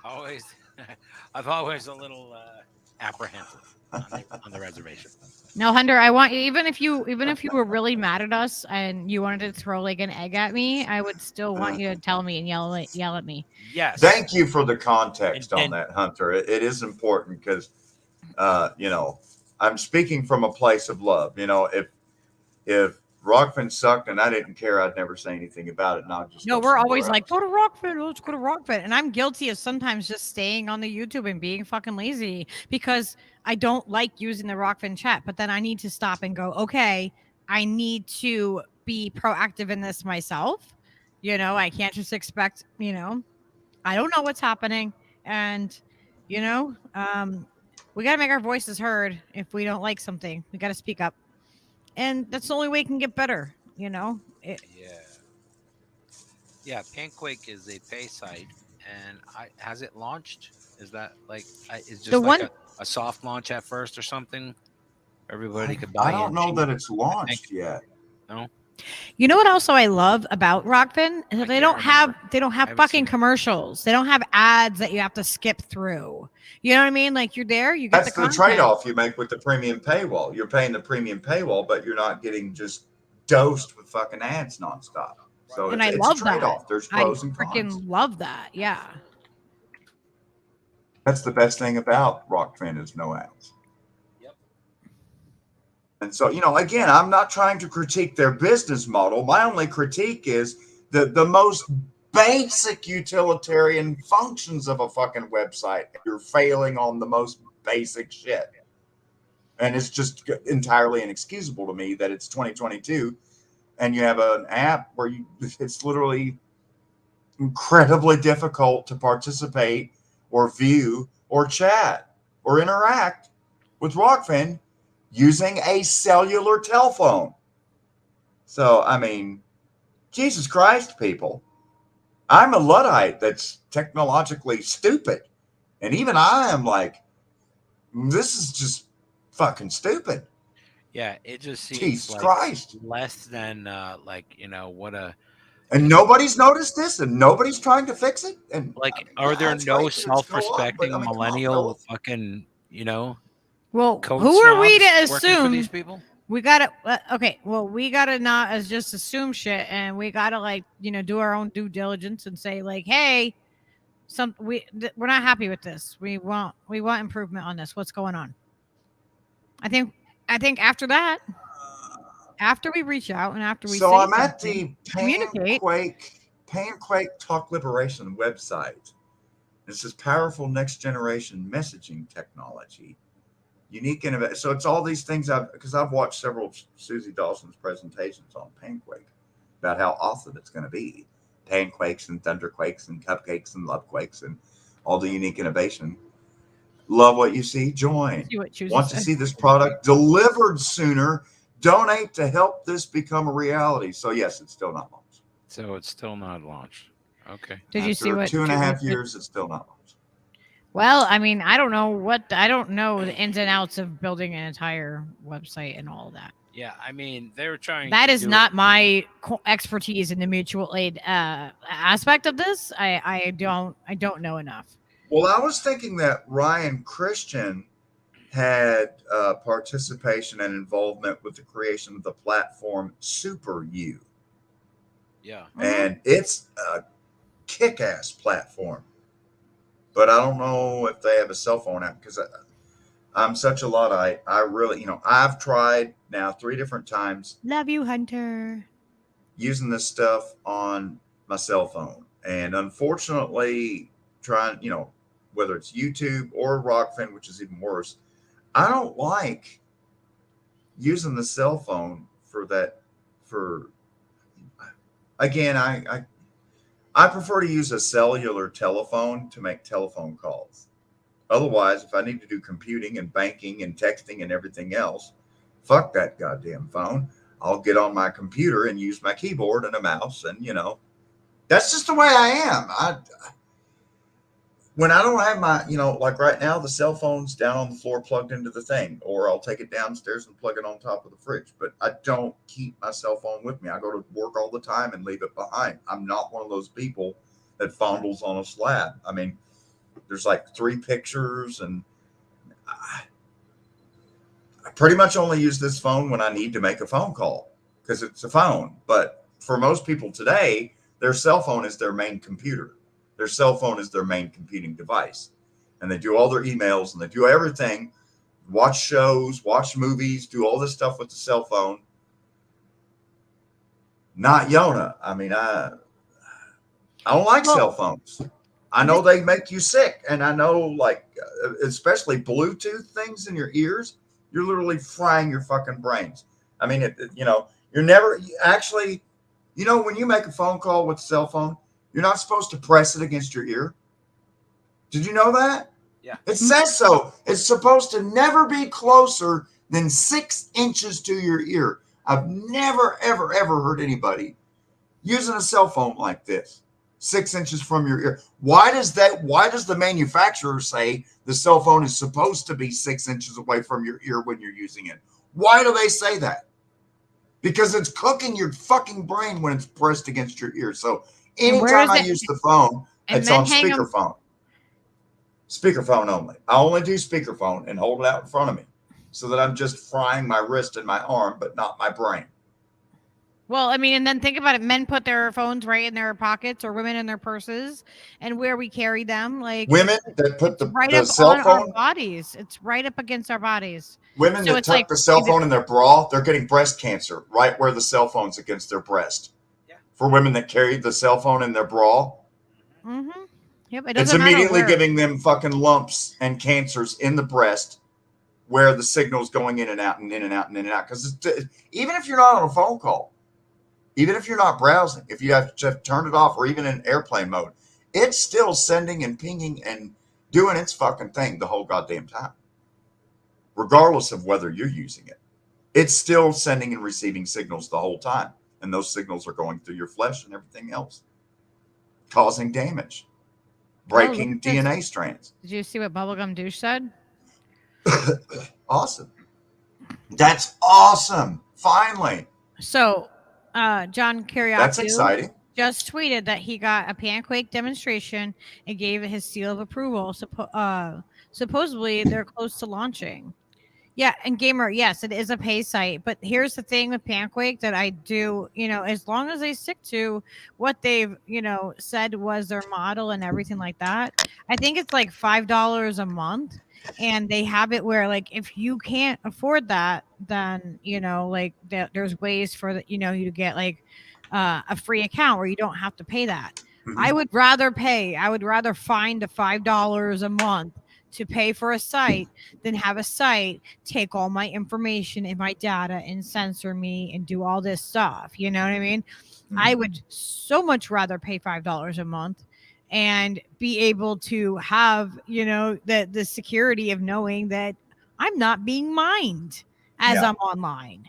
always, I'm always a little apprehensive on the reservation. No, Hunter, I want you, even if you were really mad at us and you wanted to throw like an egg at me, I would still want you to tell me and yell at me. Yes. Thank you for the context And- on that, Hunter. It is important because, I'm speaking from a place of love. If Rockfin sucked and I didn't care, I'd never say anything about it. Not just No, go we're somewhere always like, else. go to Rockfin, let's go to Rockfin. And I'm guilty of sometimes just staying on the YouTube and being fucking lazy because I don't like using the Rockfin chat. But then I need to stop and go, okay, I need to be proactive in this myself. I can't just expect, I don't know what's happening. And, we got to make our voices heard. If we don't like something, we got to speak up. And that's the only way it can get better, Yeah. Panquake is a pay site, and has it launched? Is that like it's just The like one- a soft launch at first or something? Everybody could buy. I don't in know cheap? that it's launched yet. No. You know what also I love about Rockfin is I that they can't don't have remember. I haven't fucking seen it. commercials. They don't have ads that you have to skip through. You know what I mean? Like you're there, you get That's the the content. trade-off you make with the premium paywall. You're paying the premium paywall, but you're not getting just dosed with fucking ads nonstop. So And it's I a love that. trade-off. There's I pros and cons. freaking love that. Yeah. That's the best thing about Rockfin is no ads. Yep. And so, again, I'm not trying to critique their business model. My only critique is the most basic utilitarian functions of a fucking website. You're failing on the most basic shit. And it's just entirely inexcusable to me that it's 2022 and you have an app where it's literally incredibly difficult to participate or view or chat or interact with Rockfin using a cellular telephone. So, Jesus Christ, people. I'm a Luddite that's technologically stupid. And even I am like, this is just fucking stupid. Yeah, it just seems Jesus like Christ. less than what a And nobody's noticed this and nobody's trying to fix it. And are there it's no great that it's go up, but, self-respecting come on, millennial fellas. fucking Well, code who are we to snobs working for assume? these people? We gotta we gotta not as just assume shit, and we gotta do our own due diligence and say like, hey, we're not happy with this. We want improvement on this. What's going on? I think after that, after we reach out and after we So say I'm at something, the communicate. Panquake Talk Liberation website. This is powerful next generation messaging technology. Unique innovation. So it's all these things because I've watched several of Susie Dawson's presentations on Panquake about how awesome it's going to be. Panquakes and thunderquakes and cupcakes and lovequakes and all the unique innovation. Love what you see? Join. See what Susie Want to said. see this product delivered sooner? Donate to help this become a reality. So yes, it's still not launched. So it's still not launched. Okay. Did you see what 2.5 Susie- years? It's still not launched. Well, I don't know the ins and outs of building an entire website and all of that. Yeah, they were trying. That to is do not my expertise in the mutual aid aspect of this. I don't know enough. Well, I was thinking that Ryan Christian had participation and involvement with the creation of the platform Super U. Yeah. And it's a kick-ass platform. But I don't know if they have a cell phone app because I'm such a Luddite. I really, I've tried now 3 different times Love you, Hunter. using this stuff on my cell phone. And unfortunately, trying, whether it's YouTube or Rockfin, which is even worse, I don't like using the cell phone for that. Again, I prefer to use a cellular telephone to make telephone calls. Otherwise, if I need to do computing and banking and texting and everything else, fuck that goddamn phone. I'll get on my computer and use my keyboard and a mouse, and that's just the way I am. When I don't have my, like right now, the cell phone's down on the floor plugged into the thing, or I'll take it downstairs and plug it on top of the fridge. But I don't keep my cell phone with me. I go to work all the time and leave it behind. I'm not one of those people that fondles on a slab. I mean, there's like 3 pictures, and I pretty much only use this phone when I need to make a phone call because it's a phone. But for most people today, their cell phone is their main computer. Their cell phone is their main computing device. And they do all their emails and they do everything, watch shows, watch movies, do all this stuff with the cell phone. Not Yona. I mean, I don't like cell phones. I know they make you sick. And I know, like, especially Bluetooth things in your ears, you're literally frying your fucking brains. I mean, you're never actually, when you make a phone call with a cell phone, you're not supposed to press it against your ear. Did you know that? Yeah. It says so. It's supposed to never be closer than 6 inches to your ear. I've never, ever, ever heard anybody using a cell phone like this, 6 inches from your ear. Why does the manufacturer say the cell phone is supposed to be 6 inches away from your ear when you're using it? Why do they say that? Because it's cooking your fucking brain when it's pressed against your ear. So anytime I use the phone, it's on speakerphone. Speakerphone only. I only do speakerphone and hold it out in front of me so that I'm just frying my wrist and my arm, but not my brain. Well, I mean, and then think about it. Men put their phones right in their pockets, or women in their purses, and where we carry them, like women that put the cell on phone our bodies. It's right up against our bodies. Women that tuck the cell phone in their bra, they're getting breast cancer right where the cell phone's against their breast. Yeah. For women that carry the cell phone in their bra, yep, it's immediately giving them fucking lumps and cancers in the breast where the signal's going in and out and in and out and in and out. Because even if you're not on a phone call, even if you're not browsing, if you have to turn it off or even in airplane mode, it's still sending and pinging and doing its fucking thing the whole goddamn time. Regardless of whether you're using it, it's still sending and receiving signals the whole time. And those signals are going through your flesh and everything else, causing damage, breaking DNA strands. Did you see what Bubblegum Douche said? Awesome. That's awesome. Finally. So, John Kiriakou, that's exciting, just tweeted that he got a pancake demonstration and gave it his seal of approval. Supposedly, they're close to launching. Yeah, and Gamer, yes, it is a pay site. But here's the thing with Pancake that I do, as long as they stick to what they've, said was their model and everything like that, I think it's like $5 a month. And they have it where, like, if you can't afford that, then, there's ways for, you to get, like, a free account where you don't have to pay that. Mm-hmm. I would rather find the $5 a month to pay for a site than have a site take all my information and my data and censor me and do all this stuff. You know what I mean? Mm-hmm. I would so much rather pay $5 a month and be able to have, the security of knowing that I'm not being mined as I'm online.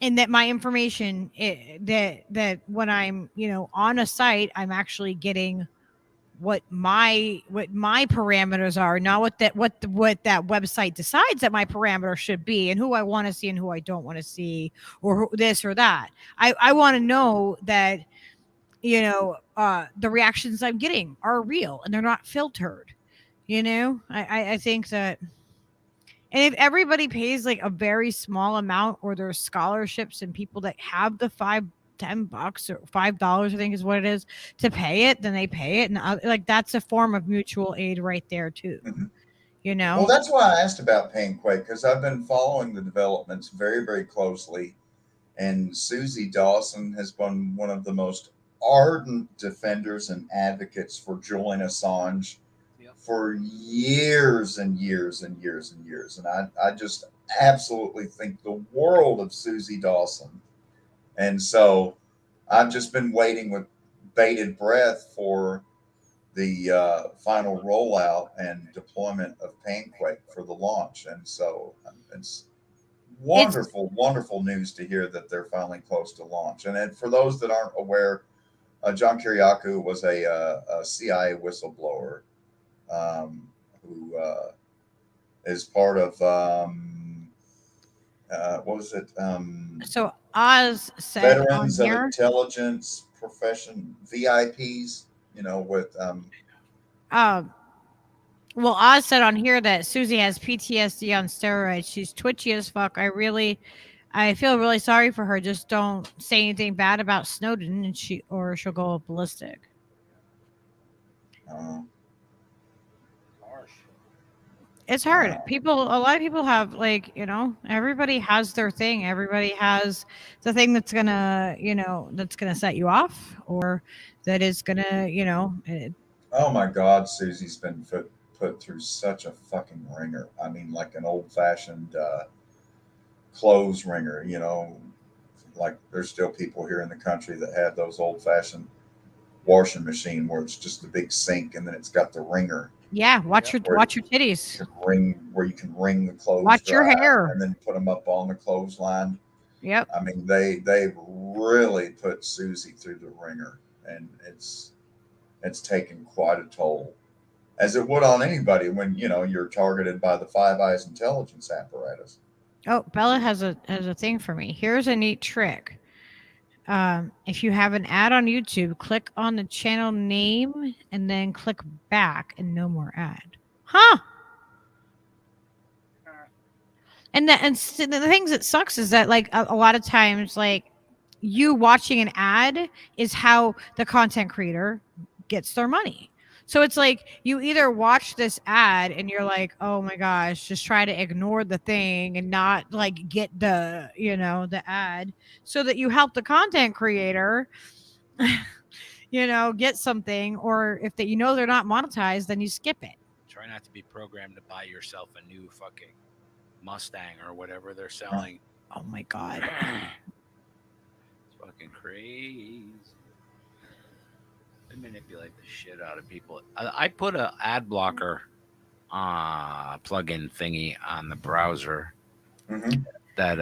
And that my information, that when I'm, on a site, I'm actually getting what my parameters are, not what that website decides that my parameters should be, and who I want to see and who I don't want to see, or this or that. I want to know that, the reactions I'm getting are real and they're not filtered. You know, I think that, and if everybody pays like a very small amount, or there's scholarships and people that have the $10 or $5, I think is what it is, to pay it, then they pay it. And like, that's a form of mutual aid right there too. Mhm. You know? Well, that's why I asked about Panquake, because I've been following the developments very, very closely. And Susie Dawson has been one of the most ardent defenders and advocates for Julian Assange for years and years and years and years. And I just absolutely think the world of Susie Dawson. And so I've just been waiting with bated breath for the final rollout and deployment of Panquake for the launch. And so it's wonderful news to hear that they're finally close to launch. And then for those that aren't aware, John Kiriakou was a CIA whistleblower who is part of what was it? So Oz said Veterans on of here, Intelligence Profession, VIPs. You know, with well, Oz said on here that Susie has PTSD on steroids. She's twitchy as fuck. I feel really sorry for her. Just don't say anything bad about Snowden, and she'll go ballistic. It's hard. A lot of people have, like, you know, everybody has their thing. Everybody has the thing that's gonna, you know, that's gonna set you off, or that is gonna, you know. Oh my God, Susie's been put through such a fucking ringer. I mean, like an old fashioned clothes ringer. You know, like there's still people here in the country that have those old fashioned washing machine where it's just a big sink and then it's got the ringer. Yeah, watch your titties. Where you can wring the clothes. Watch your hair, and then put them up on the clothesline. Yep. I mean, they've really put Susie through the ringer, and it's taken quite a toll, as it would on anybody when, you know, you're targeted by the Five Eyes intelligence apparatus. Oh, Bella has a thing for me. Here's a neat trick. If you have an ad on YouTube, click on the channel name and then click back and no more ad. Huh? And the things that sucks is that, like, a lot of times, like, you watching an ad is how the content creator gets their money. So it's like you either watch this ad and you're like, oh my gosh, just try to ignore the thing and not like get the, you know, the ad, so that you help the content creator, you know, get something. Or if you know they're not monetized, then you skip it. Try not to be programmed to buy yourself a new fucking Mustang or whatever they're selling. Oh my God. It's fucking crazy. They manipulate the shit out of people. I put a ad blocker plug-in thingy on the browser that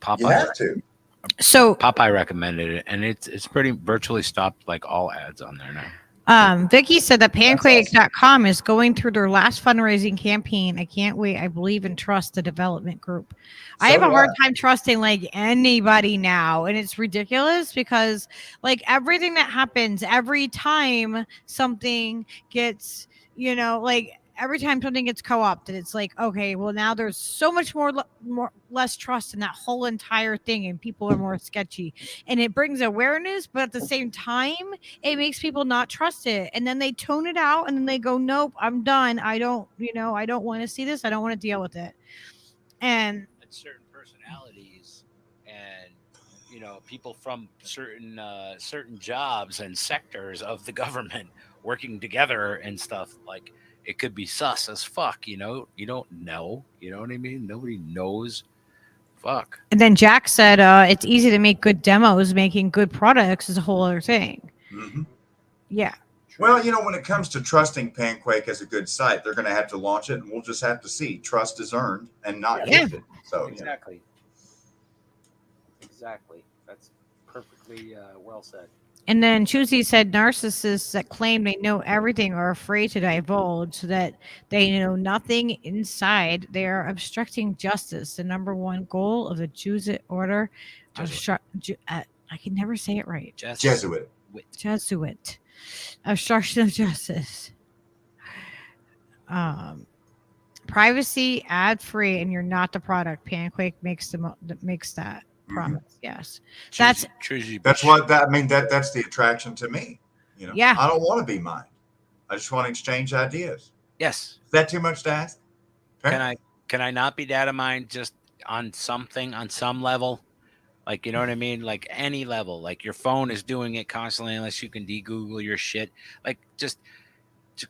Popeye. You have to. So Popeye recommended it, and it's pretty virtually stopped like all ads on there now. Vicky said that Panquake.com is going through their last fundraising campaign. I can't wait. I believe and trust the development group. I have a hard time trusting like anybody now. And it's ridiculous because like everything that happens every time something gets, you know, like every time something gets co-opted, it's like, okay, well now there's so much less trust in that whole entire thing, and people are more sketchy, and it brings awareness, but at the same time it makes people not trust it, and then they tone it out and then they go, nope, I'm done. I don't want to see this. I don't want to deal with it. And certain personalities and, you know, people from certain jobs and sectors of the government working together and stuff, like it could be sus as fuck, you know. You don't know. You know what I mean? Nobody knows. Fuck. And then Jack said it's easy to make good demos. Making good products is a whole other thing. Mm-hmm. Yeah. Well, you know, when it comes to trusting Panquake as a good site, they're going to have to launch it, and we'll just have to see. Trust is earned and not gifted. So exactly. Exactly. That's perfectly well said. And then Chuzi said narcissists that claim they know everything are afraid to divulge, so that they know nothing inside. They are obstructing justice. The number one goal of the Jesuit order. I can never say it right. Jesuit. Obstruction of justice. privacy, ad free, and you're not the product. Pancake makes that promise. Yes, that's choosy. That's what that I mean. That's the attraction to me. You know, Yeah. I don't want to be mine. I just want to exchange ideas. Yes. Is that too much to ask? Can I not be data mined just on something, on some level? Like, you know what I mean? Like any level. Like your phone is doing it constantly unless you can de-Google your shit. Like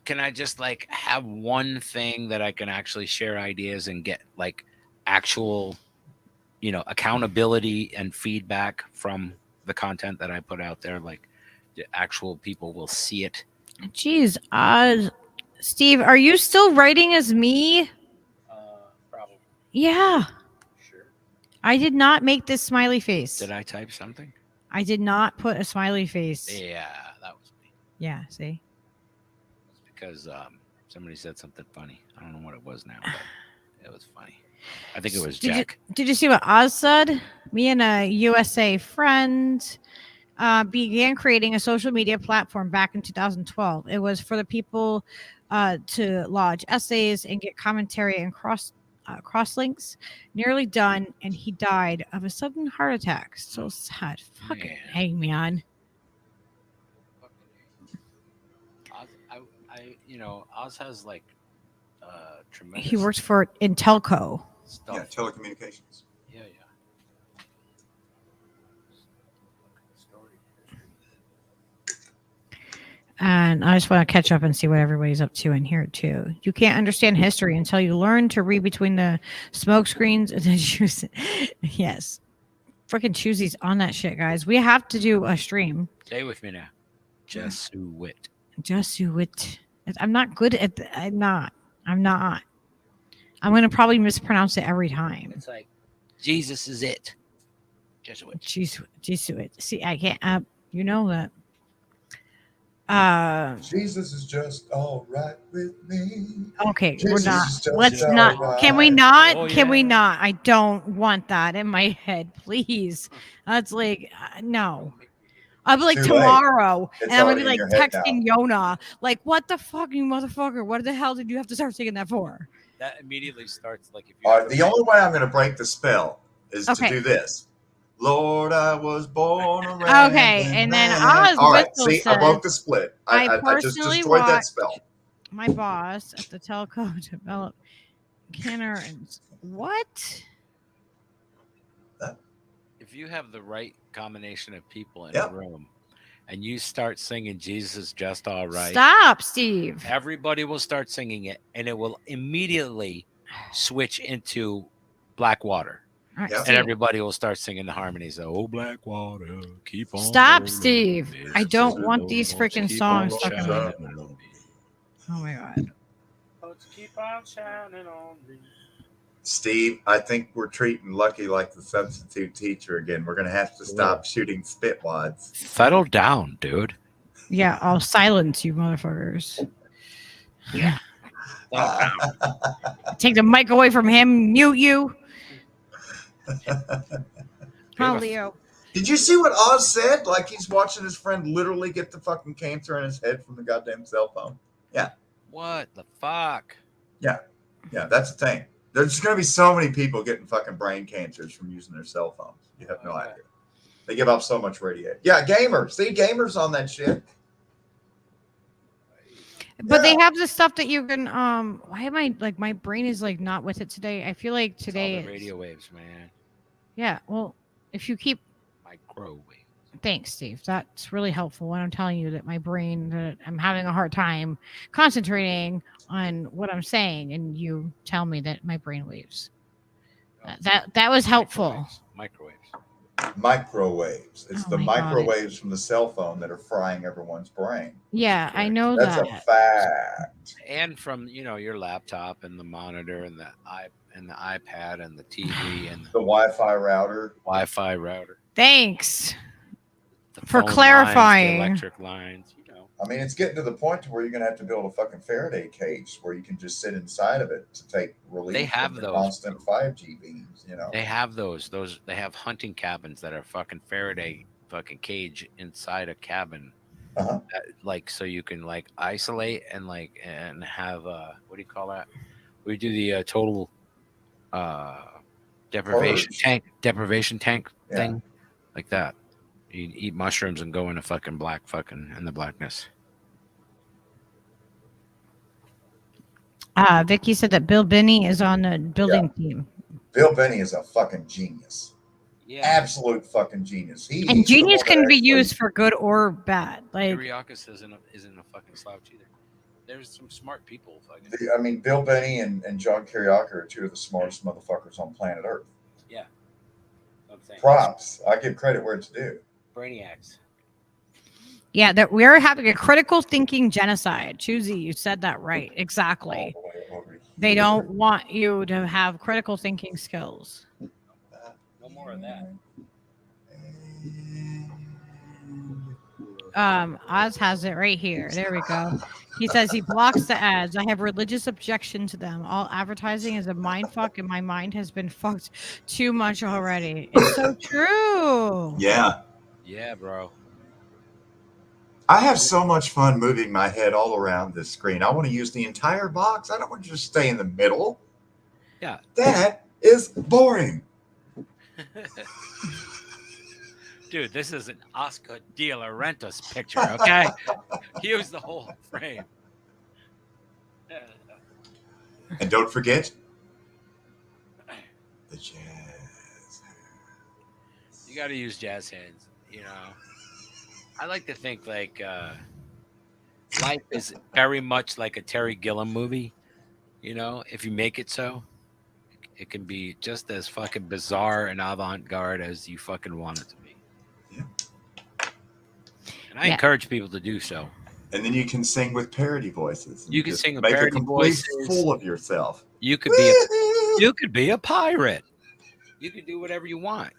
can I just like have one thing that I can actually share ideas and get like actual, you know, accountability and feedback from the content that I put out there? Like the actual people will see it. Jeez, Steve, are you still writing as me? Probably. Yeah. Sure. I did not make this smiley face. Did I type something? I did not put a smiley face. Yeah, that was me. Yeah, see? It's because somebody said something funny. I don't know what it was now, but it was funny. I think it was Jack. Did you see what Oz said? Me and a USA friend began creating a social media platform back in 2012. It was for the people to lodge essays and get commentary and cross links. Nearly done, and he died of a sudden heart attack. So sad. Fucking hang me on. Oz has like tremendous. He works for Intelco. Stuff. Yeah, telecommunications. Yeah. And I just want to catch up and see what everybody's up to in here too. You can't understand history until you learn to read between the smoke screens and the choose. Yes. Freaking choosies on that shit, guys. We have to do a stream. Stay with me now. Just do it. Just do it. I'm not good at I'm not. I'm going to probably mispronounce it every time. It's like, Jesus is it. Just do it. Jesuit. See, I can't, you know that. Jesus is just all right with me. Okay, Jesus we're not. is just Let's all not. right. Can we not? Oh, Can we yeah. not? I don't want that in my head, please. That's like no. I'll be like Too late. tomorrow, It's and I'm gonna already be like in your head texting Yona, like, "What the fuck, you motherfucker? What the hell did you have to start singing that for?" That immediately starts like if you. All right, the only way I'm going to break the spell is Okay. to do this. Lord, I was born around. Okay, and then Oz All right, Whistle see, I says, broke the split. I I just personally destroyed that watched spell. my boss at the telco develop Kenner and what? If you have the right combination of people in Yep. a room, and you start singing "Jesus is just all right," Stop, Steve. everybody will start singing it, and it will immediately switch into Blackwater. All right, Yep. And Steve. everybody will start singing the harmonies. Oh, Blackwater, keep on. Stop, rolling. Steve. I don't want these freaking Keep songs on stuck in my head. shining on me. Oh my god. Let's keep on shining on me. Steve, I think we're treating Lucky like the substitute teacher again. We're going to have to stop shooting spit wads. Settle down, dude. Yeah, I'll silence you motherfuckers. Yeah. Take the mic away from him, mute you. Oh, Leo. Did you see what Oz said? Like he's watching his friend literally get the fucking cancer in his head from the goddamn cell phone. Yeah. What the fuck? Yeah, that's the thing. There's going to be so many people getting fucking brain cancers from using their cell phones. You have no idea. They give off so much radiation. Yeah, gamers. See, gamers on that shit. But they have the stuff that you can why am I like my brain is like not with it today? I feel like today It's all the is- radio waves, man. Yeah, well, if you keep Microwave. Thanks, Steve. That's really helpful when I'm telling you that my brain, that I'm having a hard time concentrating on what I'm saying, and you tell me that my brain waves. That was helpful. Microwaves. Microwaves. It's Oh the my God. microwaves from the cell phone that are frying everyone's brain. Yeah, I know That's that. a fact. And from your laptop and the monitor and the iPad and the TV and The Wi-Fi router. Wi-Fi router. Thanks. The For phone clarifying. lines, the electric lines. I mean, it's getting to the point to where you're going to have to build a fucking Faraday cage where you can just sit inside of it to take relief They have from the those. constant 5G beams, They have those. They have hunting cabins that are fucking Faraday fucking cage inside a cabin. like so you can like isolate and like and have what do you call that? We do the total deprivation tank thing like that. You eat mushrooms and go into fucking in the blackness. Vicky said that Bill Binney is on the building team. Bill Binney is a fucking genius. Yeah, absolute fucking genius. And genius can be used for good or bad. Like Kyriakis isn't a fucking slouch either. There's some smart people. I mean, Bill Binney and John Kyriakis are two of the smartest motherfuckers on planet Earth. Yeah. I'm saying. Props. I give credit where it's due. Brainiacs. Yeah, that we're having a critical thinking genocide. Choosy, you said that right. Exactly. They don't want you to have critical thinking skills. No more of that. Oz has it right here. There we go. He says he blocks the ads. I have religious objection to them. All advertising is a mind fuck, and my mind has been fucked too much already. It's so true. Yeah. Yeah, bro. I have so much fun moving my head all around this screen. I want to use the entire box. I don't want to just stay in the middle. Yeah. That is boring. Dude, this is an Oscar de la Rentas picture, okay? Use the whole frame. And don't forget the jazz hands. You got to use jazz hands, you know. I like to think like life is very much like a Terry Gilliam movie, you know, if you make it so. It can be just as fucking bizarre and avant-garde as you fucking want it to be. Yeah. And I encourage people to do so. And then you can sing with parody voices. You can sing with make parody a complete voices. fool of yourself. You could be a pirate. You can do whatever you want.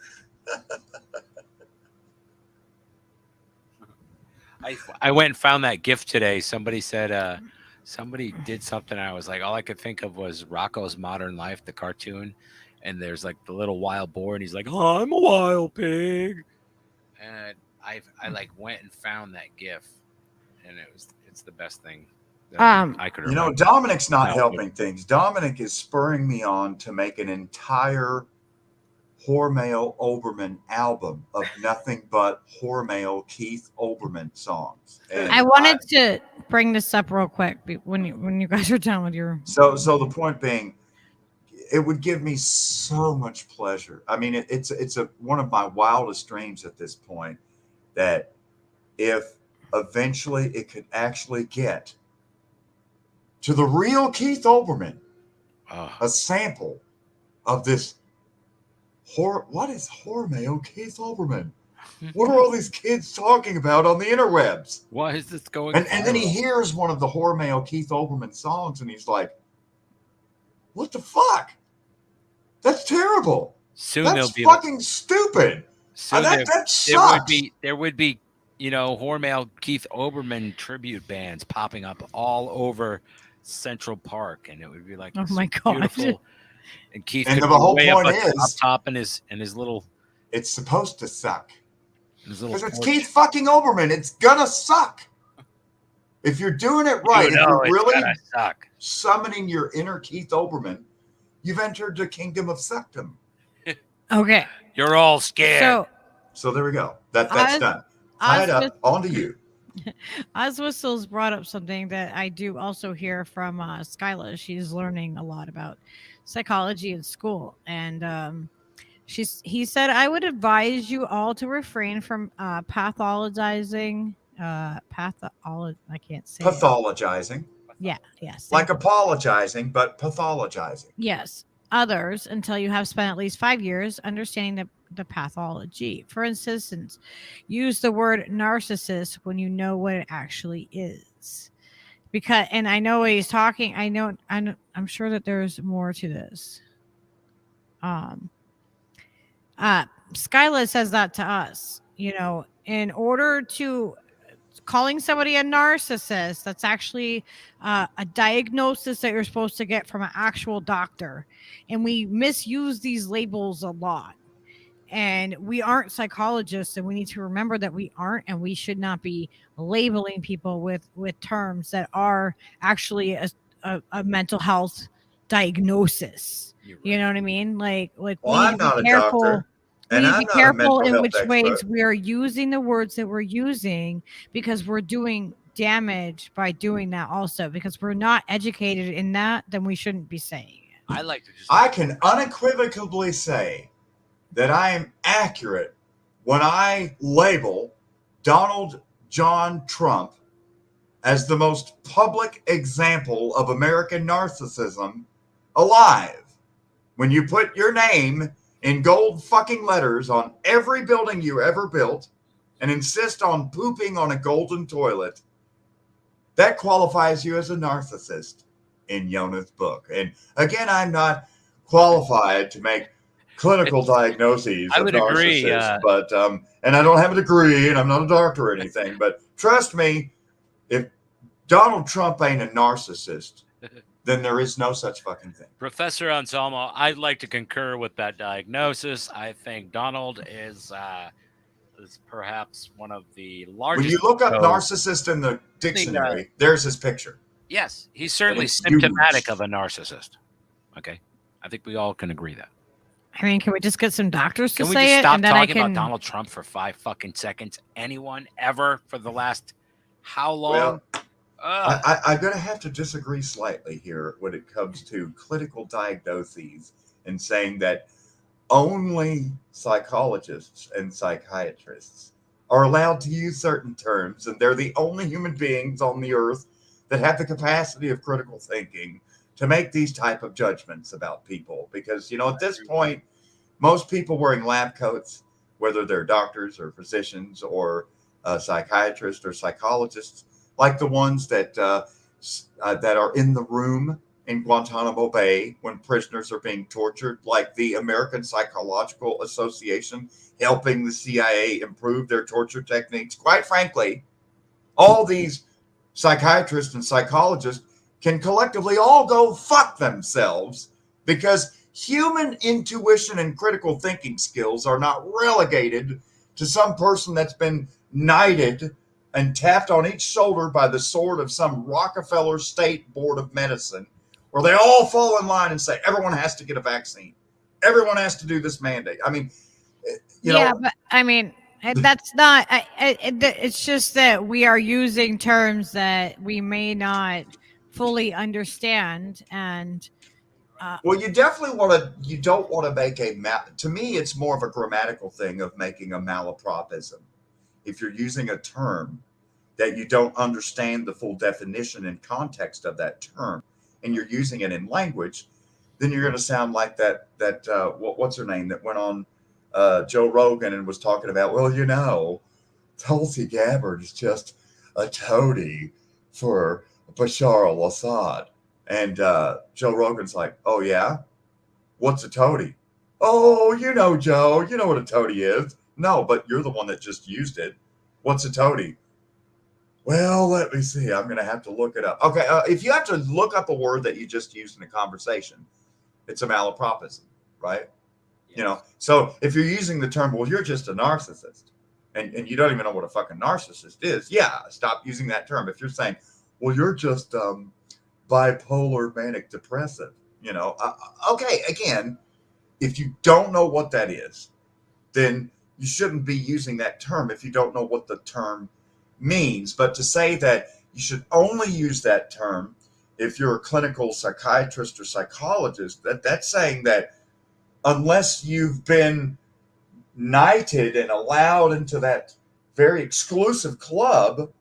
I went and found that gift today. Somebody said somebody did something. I was like, all I could think of was Rocco's Modern Life, the cartoon. And there's like the little wild boar, and he's like, "Oh, I'm a wild pig." And I like went and found that GIF, and it's the best thing that I could remember. You know, Dominic's not helping things. Dominic is spurring me on to make an entire Hormel Oberman album of nothing but Hormel Keith Oberman songs. And I wanted to bring this up real quick when you guys are done with your. So the point being, it would give me so much pleasure. I mean, it's one of my wildest dreams at this point, that if eventually it could actually get to the real Keith Oberman, a sample of this. What is Hormel Keith Oberman? What are all these kids talking about on the interwebs? Why is this going? And then he hears one of the Hormel Keith Oberman songs, and he's like, "What the fuck? That's terrible. Soon that's fucking stupid. That sucks." There would be, you know, Hormel Keith Oberman tribute bands popping up all over Central Park, and it would be like, oh my god, beautiful. And Keith, and the whole point is up top in his little. It's supposed to suck because it's Keith fucking Oberman. It's gonna suck if you're doing it right. If you're really summoning your inner Keith Oberman, you've entered the kingdom of suckdom. Okay, you're all scared. So there we go. That's done. Tie it up. On to you. Oz Whistles brought up something that I do also hear from Skyla. She's learning a lot about psychology in school, and he said, I would advise you all to refrain from pathologizing. I can't say pathologizing. Yes. Like apologizing, but pathologizing. Yes. Others until you have spent at least 5 years understanding the pathology. For instance, use the word narcissist when you know what it actually is. And I know what he's talking. I'm sure that there's more to this. Skyla says that to us, you know, in order to calling somebody a narcissist, that's actually a diagnosis that you're supposed to get from an actual doctor. And we misuse these labels a lot. and we aren't psychologists, and we need to remember that we aren't, and we should not be labeling people with terms that are actually a mental health diagnosis. You know what I mean? Like Well, we need I'm to be not a careful. doctor, We and need to I'm be not a careful mental in health which ways expert. we are using the words that we're using, because we're doing damage by doing that also. Because if we're not educated in that, then we shouldn't be saying it. I like to just. I can unequivocally say that I am accurate when I label Donald John Trump as the most public example of American narcissism alive. When you put your name in gold fucking letters on every building you ever built and insist on pooping on a golden toilet, that qualifies you as a narcissist in Yona's book. And again, I'm not qualified to make clinical diagnoses I of would agree, narcissists, but and I don't have a degree, and I'm not a doctor or anything. But trust me, if Donald Trump ain't a narcissist, then there is no such fucking thing. Professor Anselmo, I'd like to concur with that diagnosis. I think Donald is perhaps one of the largest. When you look up narcissist in the dictionary, there's his picture. Yes, he's certainly it's symptomatic huge. of a narcissist. Okay, I think we all can agree that. I mean, can we just get some doctors to Can we say just it, stop and then I talking can? about Donald Trump for 5 fucking seconds? Anyone ever for the last how long? Well, I'm going to have to disagree slightly here when it comes to clinical diagnoses and saying that only psychologists and psychiatrists are allowed to use certain terms, and they're the only human beings on the earth that have the capacity of critical thinking to make these type of judgments about people. Because, at this point, most people wearing lab coats, whether they're doctors or physicians or psychiatrists or psychologists, like the ones that are in the room in Guantanamo Bay when prisoners are being tortured, like the American Psychological Association helping the CIA improve their torture techniques. Quite frankly, all these psychiatrists and psychologists can collectively all go fuck themselves, because human intuition and critical thinking skills are not relegated to some person that's been knighted and tapped on each shoulder by the sword of some Rockefeller State Board of Medicine, where they all fall in line and say, everyone has to get a vaccine. Everyone has to do this mandate. I mean, but I mean, that's not, it's just that we are using terms that we may not fully understand. And well, you definitely you don't want to make to me, it's more of a grammatical thing of making a malapropism. If you're using a term that you don't understand the full definition and context of that term, and you're using it in language, then you're going to sound like that what's her name that went on Joe Rogan and was talking about, well, Tulsi Gabbard is just a toady for Bashar al-Assad. And Joe Rogan's like, oh, yeah? What's a toady? Oh, Joe, you know what a toady is. No, but you're the one that just used it. What's a toady? Well, let me see. I'm going to have to look it up. Okay, if you have to look up a word that you just used in a conversation, it's a malapropism, right? Yes. So if you're using the term, well, you're just a narcissist, and you don't even know what a fucking narcissist is, yeah, stop using that term. If you're saying, well, you're just bipolar manic depressive, okay, again, if you don't know what that is, then you shouldn't be using that term if you don't know what the term means. But to say that you should only use that term if you're a clinical psychiatrist or psychologist, that's saying that unless you've been knighted and allowed into that very exclusive club,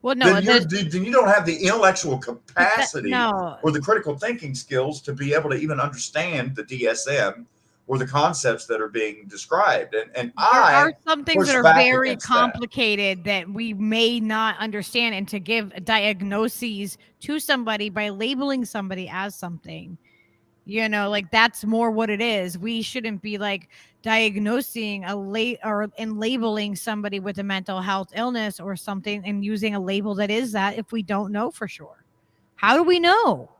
well, no, then you don't have the intellectual capacity no. or the critical thinking skills to be able to even understand the DSM or the concepts that are being described. And there are some things that are very against complicated that we may not understand, and to give diagnoses to somebody by labeling somebody as something, like that's more what it is. We shouldn't be like diagnosing and labeling somebody with a mental health illness or something and using a label that is that if we don't know for sure. How do we know?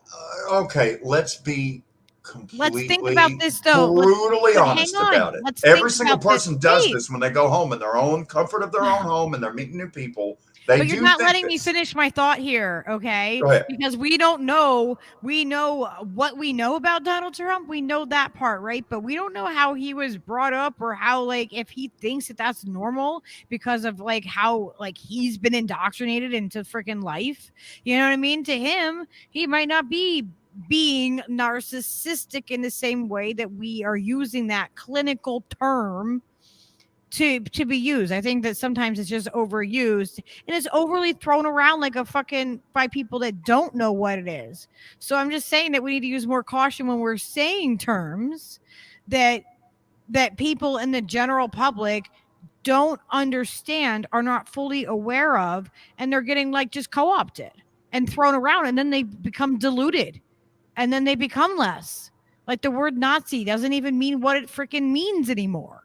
Okay, let's be completely, think about this, though. brutally But honest hang on. about it. Let's Every think single about this. person does Wait. this when they go home in their own comfort of their own home and they're meeting new people. They But do you're not think letting me this. finish my thought here, okay? Go ahead. Because we don't know. We know what we know about Donald Trump. We know that part, right? But we don't know how he was brought up or how, like, if he thinks that that's normal because of, like, how, like, he's been indoctrinated into freaking life. You know what I mean? To him, he might not be being narcissistic in the same way that we are using that clinical term to be used. I think that sometimes it's just overused and it's overly thrown around like a fucking by people that don't know what it is. So I'm just saying that we need to use more caution when we're saying terms that people in the general public don't understand, are not fully aware of, and they're getting like just co-opted and thrown around, and then they become diluted and then they become less. Like the word Nazi doesn't even mean what it freaking means anymore.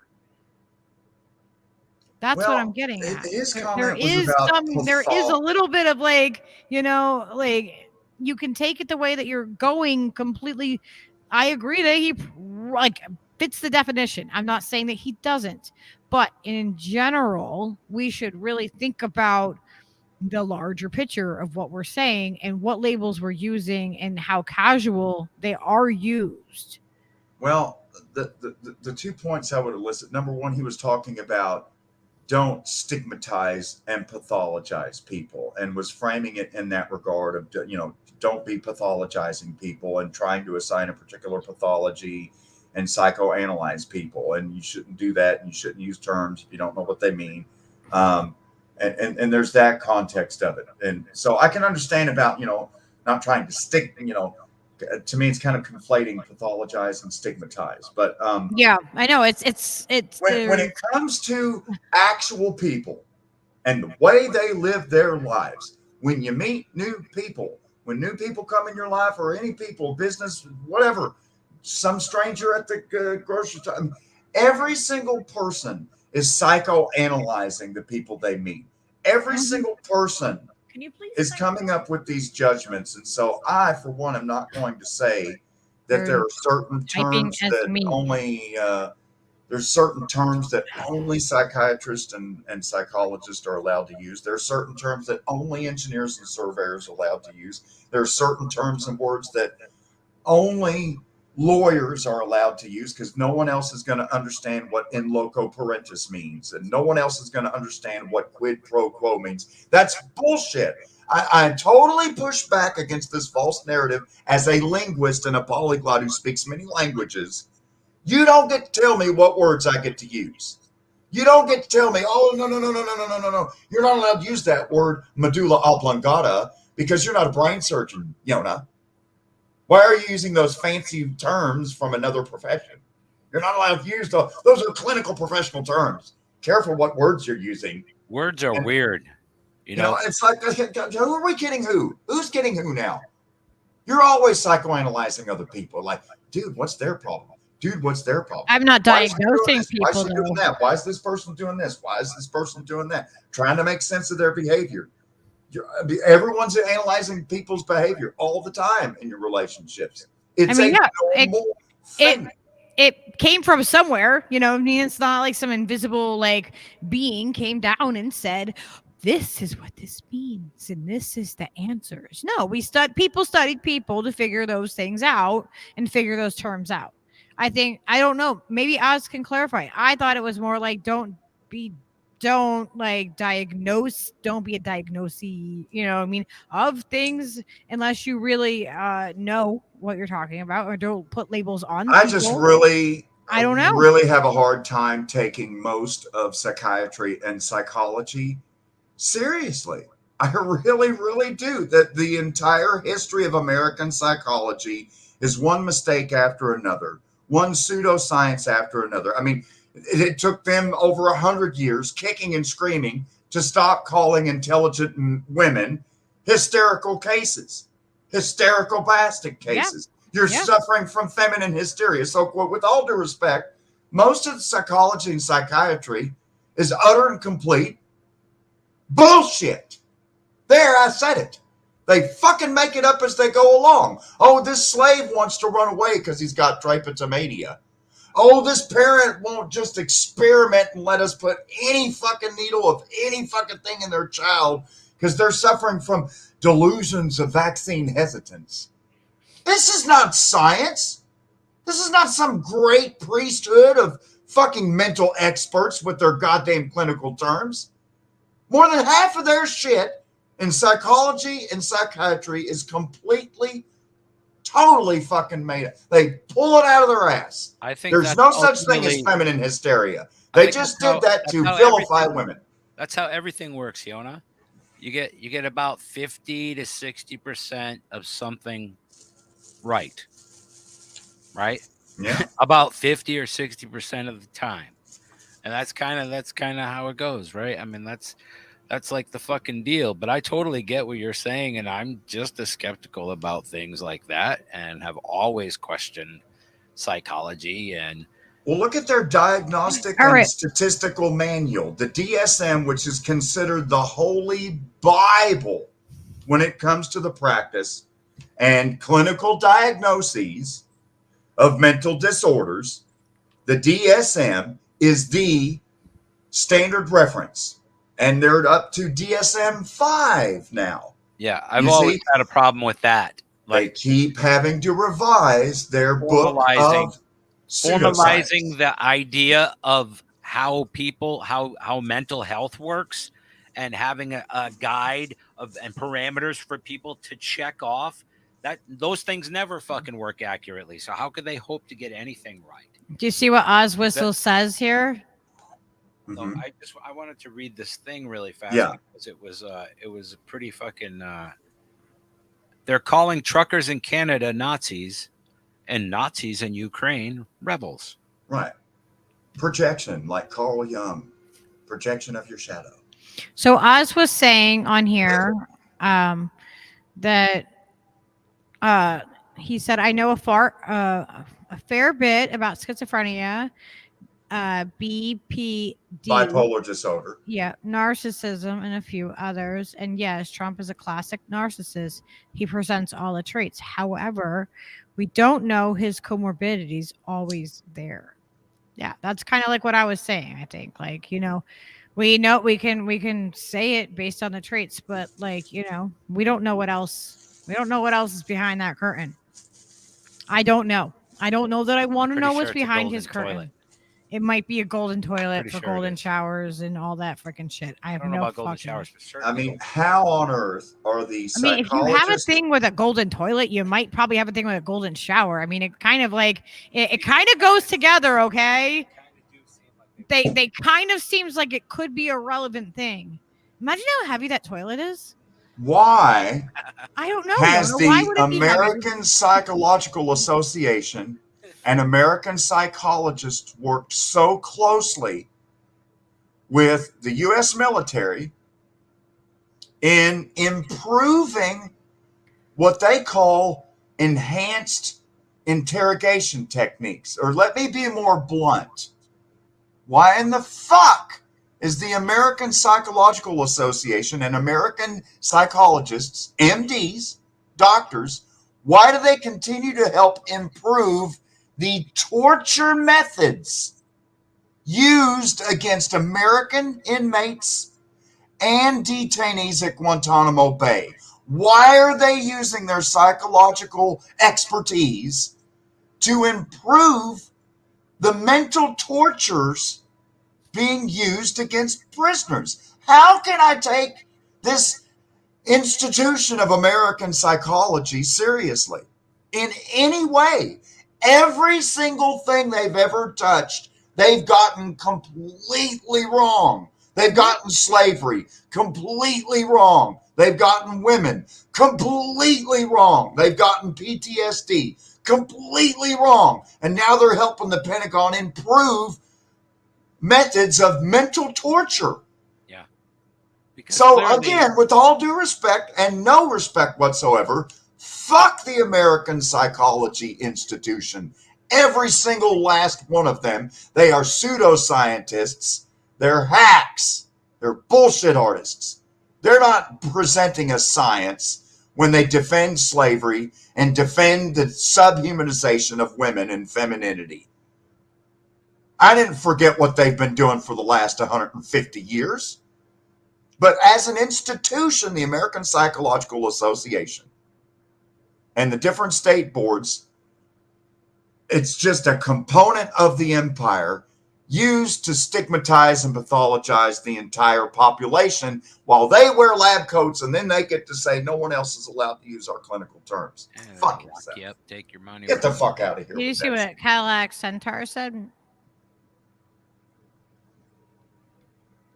That's what I'm getting at. His There comment was is about there is a little bit of like, you know, like you can take it the way that you're going completely. I agree that he like fits the definition. I'm not saying that he doesn't, but in general, we should really think about the larger picture of what we're saying and what labels we're using and how casual they are used. Well, the 2 points I would elicit. Number one, he was talking about don't stigmatize and pathologize people, and was framing it in that regard of, you know, don't be pathologizing people and trying to assign a particular pathology and psychoanalyze people. And you shouldn't do that. And you shouldn't use terms if you don't know what they mean. And there's that context of it. And so I can understand about, you know, not trying to stick, you know, to me, it's kind of conflating pathologize and stigmatize. But yeah, I know it's when it comes to actual people and the way they live their lives, when you meet new people, when new people come in your life, or any people, business, whatever, some stranger at the grocery store, every single person is psychoanalyzing the people they meet. Every single person Can you please is coming up with these judgments. And so I, for one, am not going to say that there are certain terms that only there's certain terms that only psychiatrists and psychologists are allowed to use. There are certain terms that only engineers and surveyors are allowed to use. There are certain terms and words that only lawyers are allowed to use, because no one else is going to understand what in loco parentis means, and no one else is going to understand what quid pro quo means. That's bullshit. I totally push back against this false narrative as a linguist and a polyglot who speaks many languages. You don't get to tell me what words I get to use. You don't get to tell me, oh, no. You're not allowed to use that word medulla oblongata because you're not a brain surgeon, Yona. Why are you using those fancy terms from another profession? You're not allowed to use those. Those are clinical professional terms. Careful what words you're using. Words are weird. You know, it's like, who are we kidding who? Who's kidding who now? You're always psychoanalyzing other people. Like, dude, what's their problem? Dude, what's their problem? I'm not diagnosing people. Why is she doing that? Why is this person doing this? Why is this person doing that? Trying to make sense of their behavior. Everyone's analyzing people's behavior all the time in your relationships. It's normal thing. It came from somewhere, you know. I mean, it's not like some invisible like being came down and said, "This is what this means, and this is the answers." No, studied people to figure those things out and figure those terms out. I don't know. Maybe Oz can clarify. I thought it was more like don't be a diagnosee, you know what I mean, of things unless you really know what you're talking about, or don't put labels on people. I just really really have a hard time taking most of psychiatry and psychology seriously. I really do. That the entire history of American psychology is one mistake after another, one pseudoscience after another. I mean, it took them over 100 years kicking and screaming to stop calling intelligent women hysterical cases, hysterical plastic cases. Yeah. You're suffering from feminine hysteria. So with all due respect, most of the psychology and psychiatry is utter and complete bullshit. There, I said it. They fucking make it up as they go along. Oh, this slave wants to run away because he's got drapetomania. Oh, this parent won't just experiment and let us put any fucking needle of any fucking thing in their child because they're suffering from delusions of vaccine hesitance. This is not science. This is not some great priesthood of fucking mental experts with their goddamn clinical terms. More than half of their shit in psychology and psychiatry is completely, totally fucking made up. They pull it out of their ass. I think There's no such thing as feminine hysteria. They just did that to vilify women. That's how everything works, Yona. You get about 50 to 60% of something right. Yeah. About 50 or 60% of the time. And that's kind of how it goes, right? I mean, that's like the fucking deal. But I totally get what you're saying, and I'm just as skeptical about things like that and have always questioned psychology. And well, look at their diagnostic and statistical manual, the DSM, which is considered the holy Bible when it comes to the practice and clinical diagnoses of mental disorders. The DSM is the standard reference, and they're up to DSM-5 now. Yeah, I've always had a problem with that. They keep having to revise their book of formalizing the idea of how mental health works and having a guide and parameters for people to check off. That those things never fucking work accurately. So how could they hope to get anything right? Do you see what Oswhistle says here? Mm-hmm. I wanted to read this thing really fast because it was a pretty fucking. They're calling truckers in Canada Nazis, and Nazis in Ukraine rebels. Right. Projection, like Carl Jung. Projection of your shadow. So Oz was saying on here that he said, I know a fair bit about schizophrenia, BPD, bipolar disorder, narcissism, and a few others. And yes, Trump is a classic narcissist. He presents all the traits. However, we don't know his comorbidities always there. Yeah, that's kind of like what I was saying. I think, like, we know we can say it based on the traits, but we don't know what else. We don't know what else is behind that curtain. I don't know. I don't know that I want to know what's behind his curtain. Toilet. It might be a golden toilet for golden showers and all that freaking shit. I don't know about golden showers. I mean, how on earth are these? I mean, if you have a thing with a golden toilet, you might probably have a thing with a golden shower. I mean, it kind of it kind of goes together, okay? They kind of seems like it could be a relevant thing. Imagine how heavy that toilet is. Why? I don't know. Has the American Psychological Association and American psychologists worked so closely with the U.S. military in improving what they call enhanced interrogation techniques? Or let me be more blunt. Why in the fuck is the American Psychological Association and American psychologists, MDs, doctors, why do they continue to help improve the torture methods used against American inmates and detainees at Guantanamo Bay? Why are they using their psychological expertise to improve the mental tortures being used against prisoners? How can I take this institution of American psychology seriously in any way? Every single thing they've ever touched, they've gotten completely wrong. They've gotten slavery completely wrong. They've gotten women completely wrong. They've gotten PTSD completely wrong. And now they're helping the Pentagon improve methods of mental torture. Yeah. So again, with all due respect and no respect whatsoever, fuck the American Psychology Institution. Every single last one of them. They are pseudoscientists. They're hacks. They're bullshit artists. They're not presenting a science. when they defend slavery and defend the subhumanization of women and femininity. I didn't forget what they've been doing for the last 150 years. But as an institution, the American Psychological Association and the different state boards, it's just a component of the empire used to stigmatize and pathologize the entire population while they wear lab coats, and then they get to say no one else is allowed to use our clinical terms. Fuck yourself. Yep, take your money. Get the fuck out of here. Did you with see that what Cadillac Centaur said?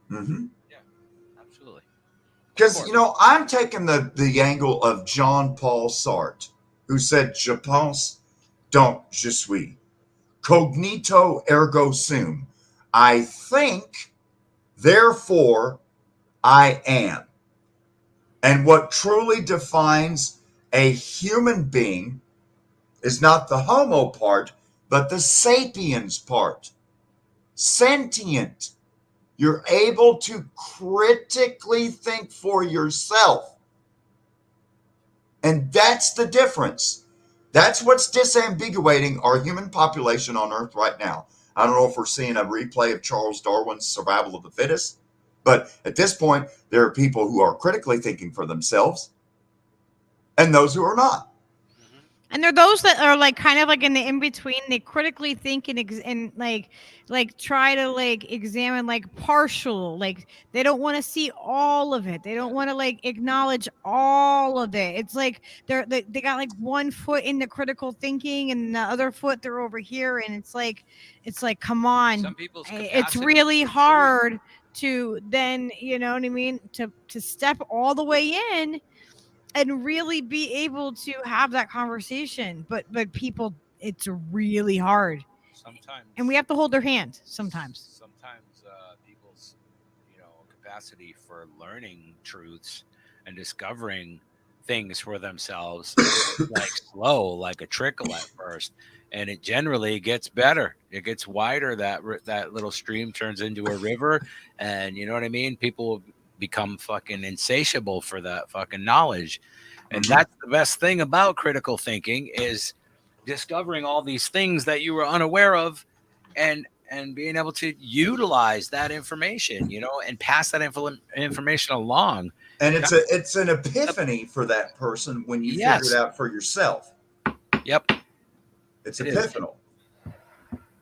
Mm-hmm. Yeah, absolutely. Because, I'm taking the angle of Jean Paul Sartre, who said, Je pense, donc je suis. Cognito ergo sum. I think, therefore I am. And what truly defines a human being is not the homo part, but the sapiens part. Sentient. You're able to critically think for yourself. And that's the difference. That's what's disambiguating our human population on Earth right now. I don't know if we're seeing a replay of Charles Darwin's survival of the fittest, but at this point, there are people who are critically thinking for themselves and those who are not. And they're those that are like kind of like in the in between. They critically think and like try to like examine like partial. Like they don't want to see all of it. They don't want to like acknowledge all of it. It's like they got like one foot in the critical thinking and the other foot they're over here. And it's like come on. Some people's It's capacity really for truth. hard to then, you know what I mean, to step all the way in and really be able to have that conversation. But people, it's really hard. Sometimes. And we have to hold their hand sometimes. Sometimes people's, capacity for learning truths and discovering things for themselves like slow, like a trickle at first. And it generally gets better. It gets wider. That little stream turns into a river. And you know what I mean? People become fucking insatiable for that fucking knowledge. And that's the best thing about critical thinking is discovering all these things that you were unaware of and being able to utilize that information, and pass that information along. And it's an epiphany for that person when you figure it out for yourself. Yep. It's epiphanal.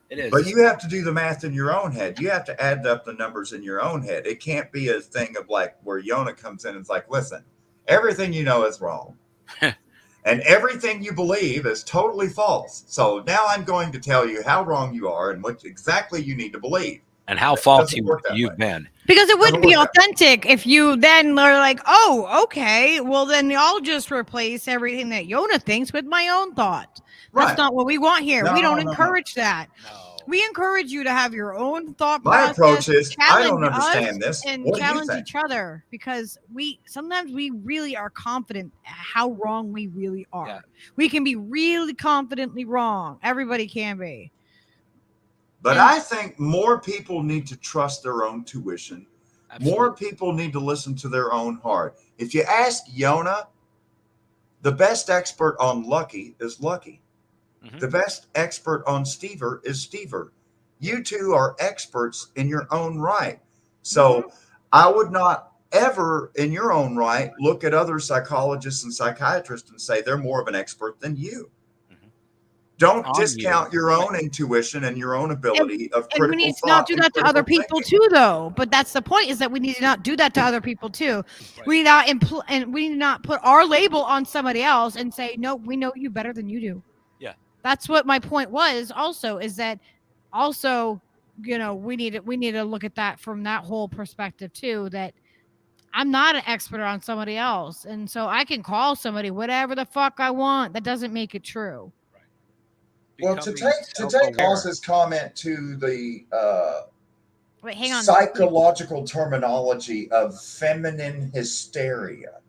It is. But you have to do the math in your own head. You have to add up the numbers in your own head. It can't be a thing of like where Yona comes in and it's like, listen, everything you know is wrong. And everything you believe is totally false. So now I'm going to tell you how wrong you are and what exactly you need to believe. And how faulty you've been. Because it wouldn't be authentic if you then are like, oh, okay, well, then I'll just replace everything that Yona thinks with my own thought. That's not what we want here. We don't encourage that. No. We encourage you to have your own thought process. My approach is, I don't understand this. And what challenge each other because sometimes we really are confident how wrong we really are. Yeah. We can be really confidently wrong. Everybody can be. But I think more people need to trust their own tuition. Absolutely. More people need to listen to their own heart. If you ask Yona, the best expert on Lucky is Lucky. Mm-hmm. The best expert on Stever is Stever. You two are experts in your own right. So I would not ever, in your own right, look at other psychologists and psychiatrists and say they're more of an expert than you. Don't discount your own intuition and your own ability of critical thought. And we need to not do that to other people too, though. But that's the point: is that we need to not do that to other people too. Right. We need not put our label on somebody else and say, "No, we know you better than you do." Yeah, that's what my point was. Also, is that also, we need to look at that from that whole perspective too. That I'm not an expert on somebody else, and so I can call somebody whatever the fuck I want. That doesn't make it true. Well, to take Ross's comment to the psychological terminology of feminine hysteria,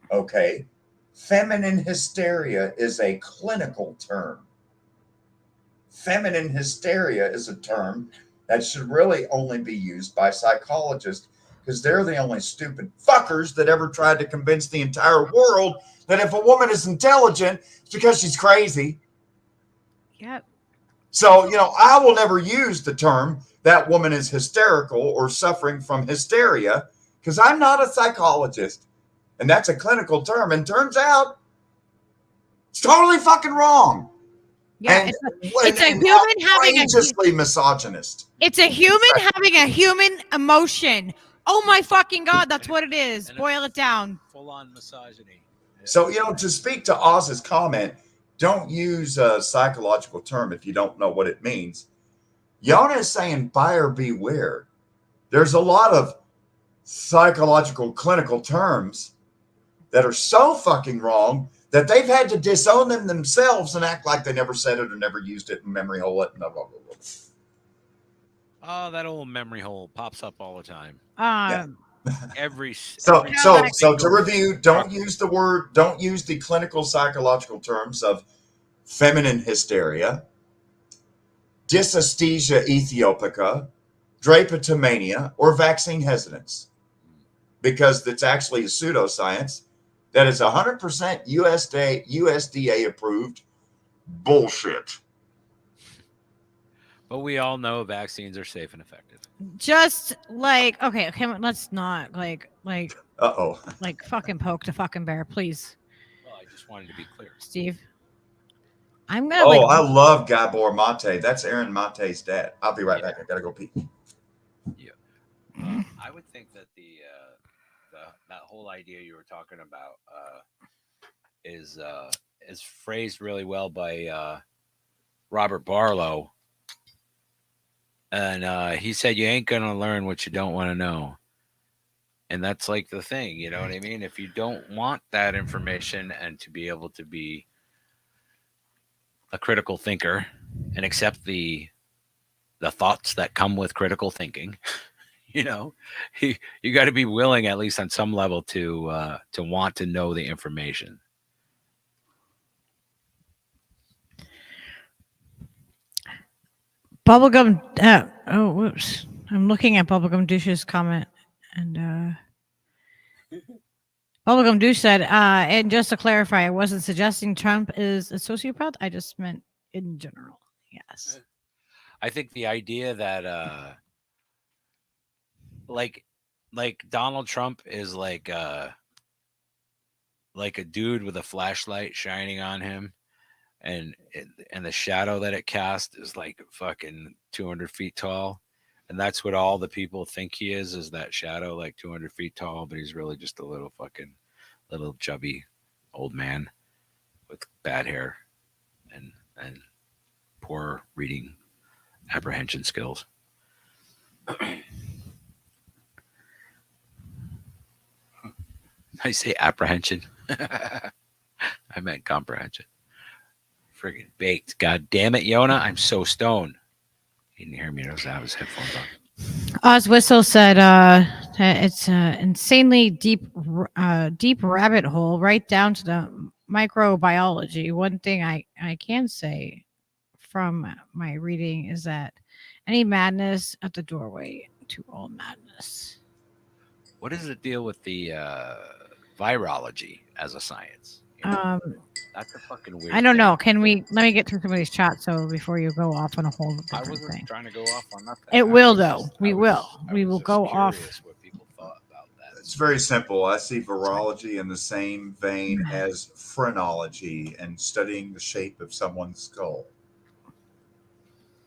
okay? Feminine hysteria is a clinical term. Feminine hysteria is a term that should really only be used by psychologists because they're the only stupid fuckers that ever tried to convince the entire world that if a woman is intelligent, it's because she's crazy. Yep. So, I will never use the term that woman is hysterical or suffering from hysteria because I'm not a psychologist. And that's a clinical term. And turns out it's totally fucking wrong. Yeah, and, it's a human having outrageously misogynist. It's a human having a human emotion. Oh my fucking God, that's what it is. Boil it down. Full on misogyny. So, to speak to Oz's comment, don't use a psychological term if you don't know what it means. Yana is saying buyer beware. There's a lot of psychological clinical terms that are so fucking wrong that they've had to disown them themselves and act like they never said it or never used it and memory hole it and blah, blah, blah, blah. Oh, that old memory hole pops up all the time. So to review, don't use the clinical psychological terms of feminine hysteria, dysesthesia ethiopica, drapetomania, or vaccine hesitance, because it's actually a pseudoscience that is 100% USDA approved bullshit. But we all know vaccines are safe and effective. Just like, okay, let's not like fucking poke the fucking bear, please. Well, I just wanted to be clear. Steve, I'm gonna. I love Gabor Mate. That's Aaron Mate's dad. I'll be right back. I gotta go pee. Yeah, I would think that that whole idea you were talking about is phrased really well by Robert Barlow. And he said, you ain't going to learn what you don't want to know. And that's like the thing, you know what I mean? If you don't want that information and to be able to be a critical thinker and accept the thoughts that come with critical thinking, you got to be willing, at least on some level, to want to know the information. Bubblegum. Whoops. I'm looking at Bubblegum Douche's comment, and Bubblegum Douche said, and just to clarify, I wasn't suggesting Trump is a sociopath. I just meant in general. Yes. I think the idea that like Donald Trump is like a dude with a flashlight shining on him. And the shadow that it casts is like fucking 200 feet tall. And that's what all the people think he is that shadow, like 200 feet tall, but he's really just a little chubby old man with bad hair and poor reading apprehension skills. I say apprehension. I meant comprehension. Friggin' baked. God damn it, Yona. I'm so stoned. He didn't hear me. I have his headphones on. Oz Whistle said it's an insanely deep rabbit hole right down to the microbiology. One thing I can say from my reading is that any madness at the doorway to all madness. What is the deal with the virology as a science? That's a fucking weird. I don't know. Let me get through somebody's chat so before you go off on a whole different I wasn't thing. trying to go off on nothing. It will though. We will go off. What people thought about that. It's very simple. I see virology in the same vein as phrenology and studying the shape of someone's skull.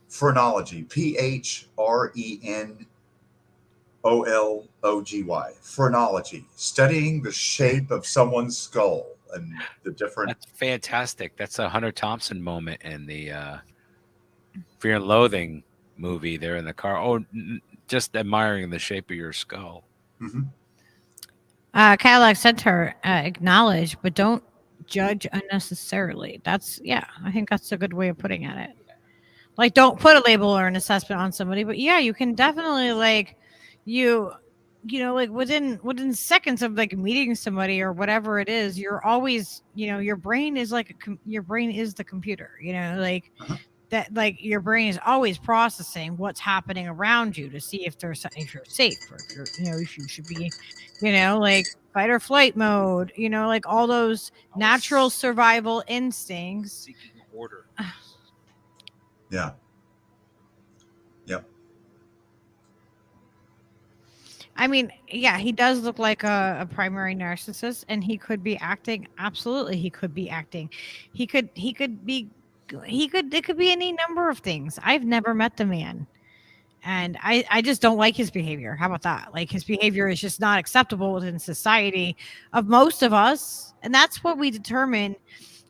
Phrenology, PHRENOLOGY. Phrenology, studying the shape of someone's skull and the different. That's fantastic. That's a Hunter Thompson moment in the Fear and Loathing movie. They're in the car. Oh, just admiring the shape of your skull. Mm-hmm. Cadillac Center, acknowledge, but don't judge unnecessarily. I think that's a good way of putting it. Like, don't put a label or an assessment on somebody, but yeah, you can definitely like within seconds of like meeting somebody or whatever it is, you're always, your brain is like your brain is the computer, that like your brain is always processing what's happening around you to see if you're safe or if you're, if you should be, fight or flight mode, you know, like all those natural survival instincts. Seeking order. Yeah. Yep. I mean, yeah, he does look like a primary narcissist, and he could be acting. Absolutely, he could be acting. It could be any number of things. I've never met the man, and I just don't like his behavior. How about that? Like, his behavior is just not acceptable within society of most of us, and that's what we determine.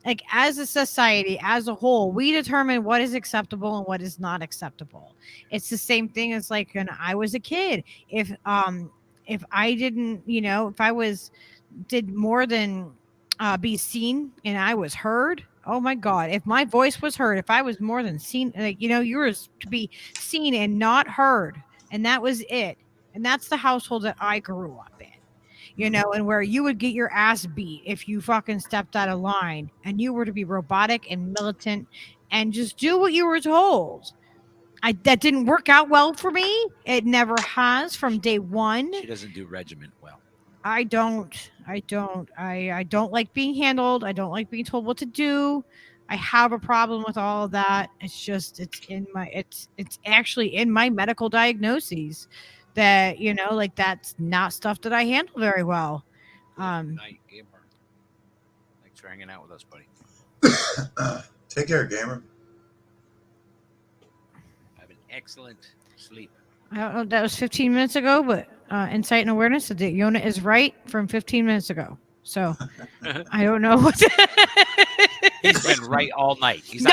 Like, as a society as a whole, we determine what is acceptable and what is not acceptable. It's the same thing as like when I was a kid. If I didn't, you know, if I did more than be seen and I was heard, oh my God, if my voice was heard, if I was more than seen, like, you know, you were to be seen and not heard, and that was it. And that's the household that I grew up in. You know, and where you would get your ass beat if you fucking stepped out of line, and you were to be robotic and militant and just do what you were told. That didn't work out well for me. It never has from day one. She doesn't do regiment well. I don't like being handled. I don't like being told what to do. I have a problem with all of that. It's actually in my medical diagnoses. That, you know, like, that's not stuff that I handle very well. Night, gamer. Thanks for hanging out with us, buddy. Take care, gamer. Have an excellent sleep. I don't know, that was 15 minutes ago, but insight and awareness that Yona is right from 15 minutes ago. So I don't know what. He's been right all night. He's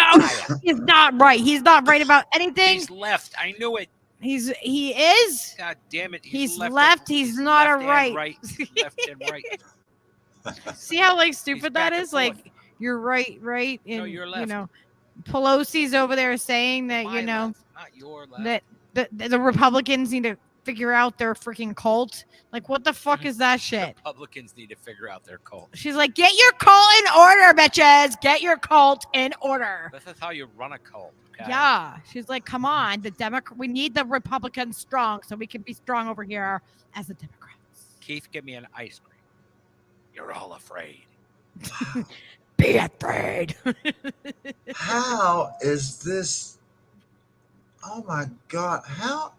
he's not right. He's not right about anything. He's left. I knew it. He is. God damn it. He's left. He's not a right. Left and right. See how like stupid that is? Like, you're right, and No, you're left. you know, Pelosi's over there saying that, My you know, left, not your left. that the Republicans need to figure out their freaking cult. Like, what the fuck is that shit? Republicans need to figure out their cult. She's like, get your cult in order, bitches. Get your cult in order. That's how you run a cult. Okay? Yeah. She's like, come on. We need the Republicans strong so we can be strong over here as the Democrats. Keith, give me an ice cream. You're all afraid. Be afraid. How is this? Oh my God! How?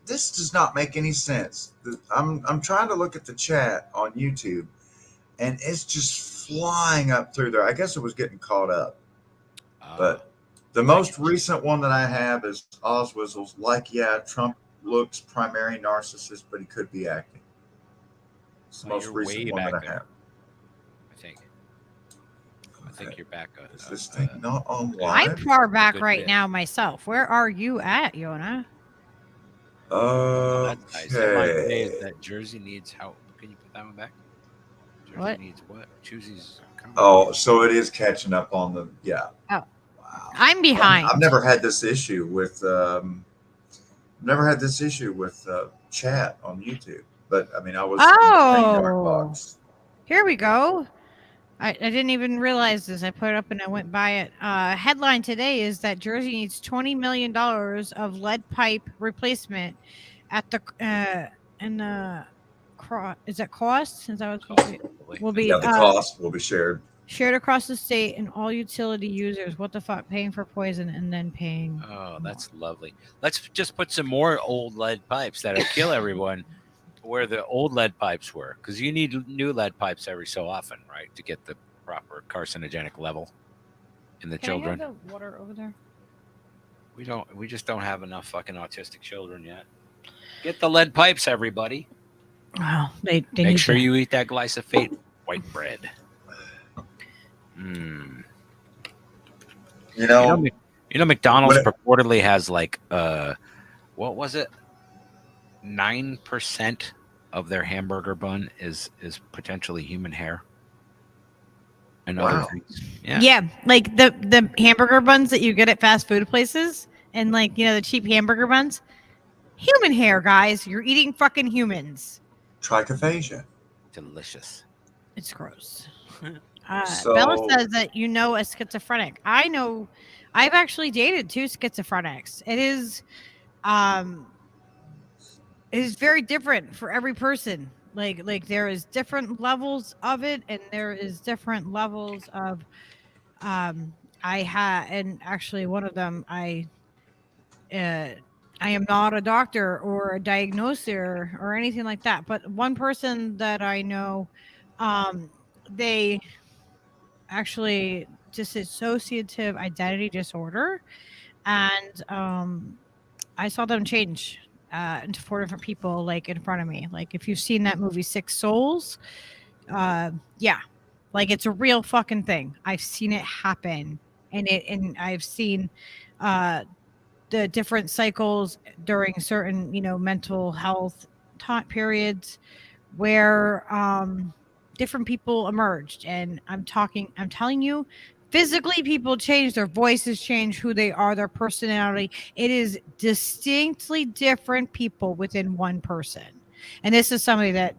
This does not make any sense. I'm trying to look at the chat on YouTube, and it's just flying up through there. I guess it was getting caught up. But the most recent one that I have is Oswizzle's. Like, yeah, Trump looks primary narcissist, but he could be acting. It's the most recent one that I have. I think you're back. Is this thing not online? I'm far back right now myself. Where are you at, Yona? That's nice. Headline today is that Jersey needs help. Can you put that one back? Jersey What? needs what? Choosey's. Oh, so it is catching up on the Oh. Wow. I'm behind. I've never had this issue with chat on YouTube, but I mean, I was in the dark box. Here we go. I didn't even realize this. I put it up and I went by it. Headline today is that Jersey needs $20 million of lead pipe replacement at the is that cost? Is that what it's supposed to be? Will be Yeah, the cost will be shared across the state and all utility users. What the fuck? Paying for poison and then paying. Oh, that's lovely. Let's just put some more old lead pipes that'll kill everyone where the old lead pipes were, because you need new lead pipes every so often, right, to get the proper carcinogenic level in the children. I have the water over there? We just don't have enough fucking autistic children yet. Get the lead pipes, everybody. Wow, they Make sure you eat that glyphosate white bread. You know, McDonald's purportedly has like what was it? 9% of their hamburger bun is potentially human hair. And other things. Yeah, like the hamburger buns that you get at fast food places, and like, you know, the cheap hamburger buns. Human hair, guys. You're eating fucking humans. Trichophagia. Delicious. It's gross. So- Bella says that you know a schizophrenic. I know. I've actually dated 2 schizophrenics. It is very different for every person. like there is different levels of it, and there is different levels of I had, and actually one of them uh I am not a doctor or a diagnoser or anything like that, but one person that I know, they actually dissociative identity disorder, and I saw them change into 4 different people, like in front of me. Like if you've seen that movie Six Souls, yeah, like it's a real fucking thing. I've seen it happen, and I've seen the different cycles during certain, mental health time periods where different people emerged. And I'm telling you, physically people change, their voices change, who they are, their personality. It is distinctly different people within one person. And this is somebody that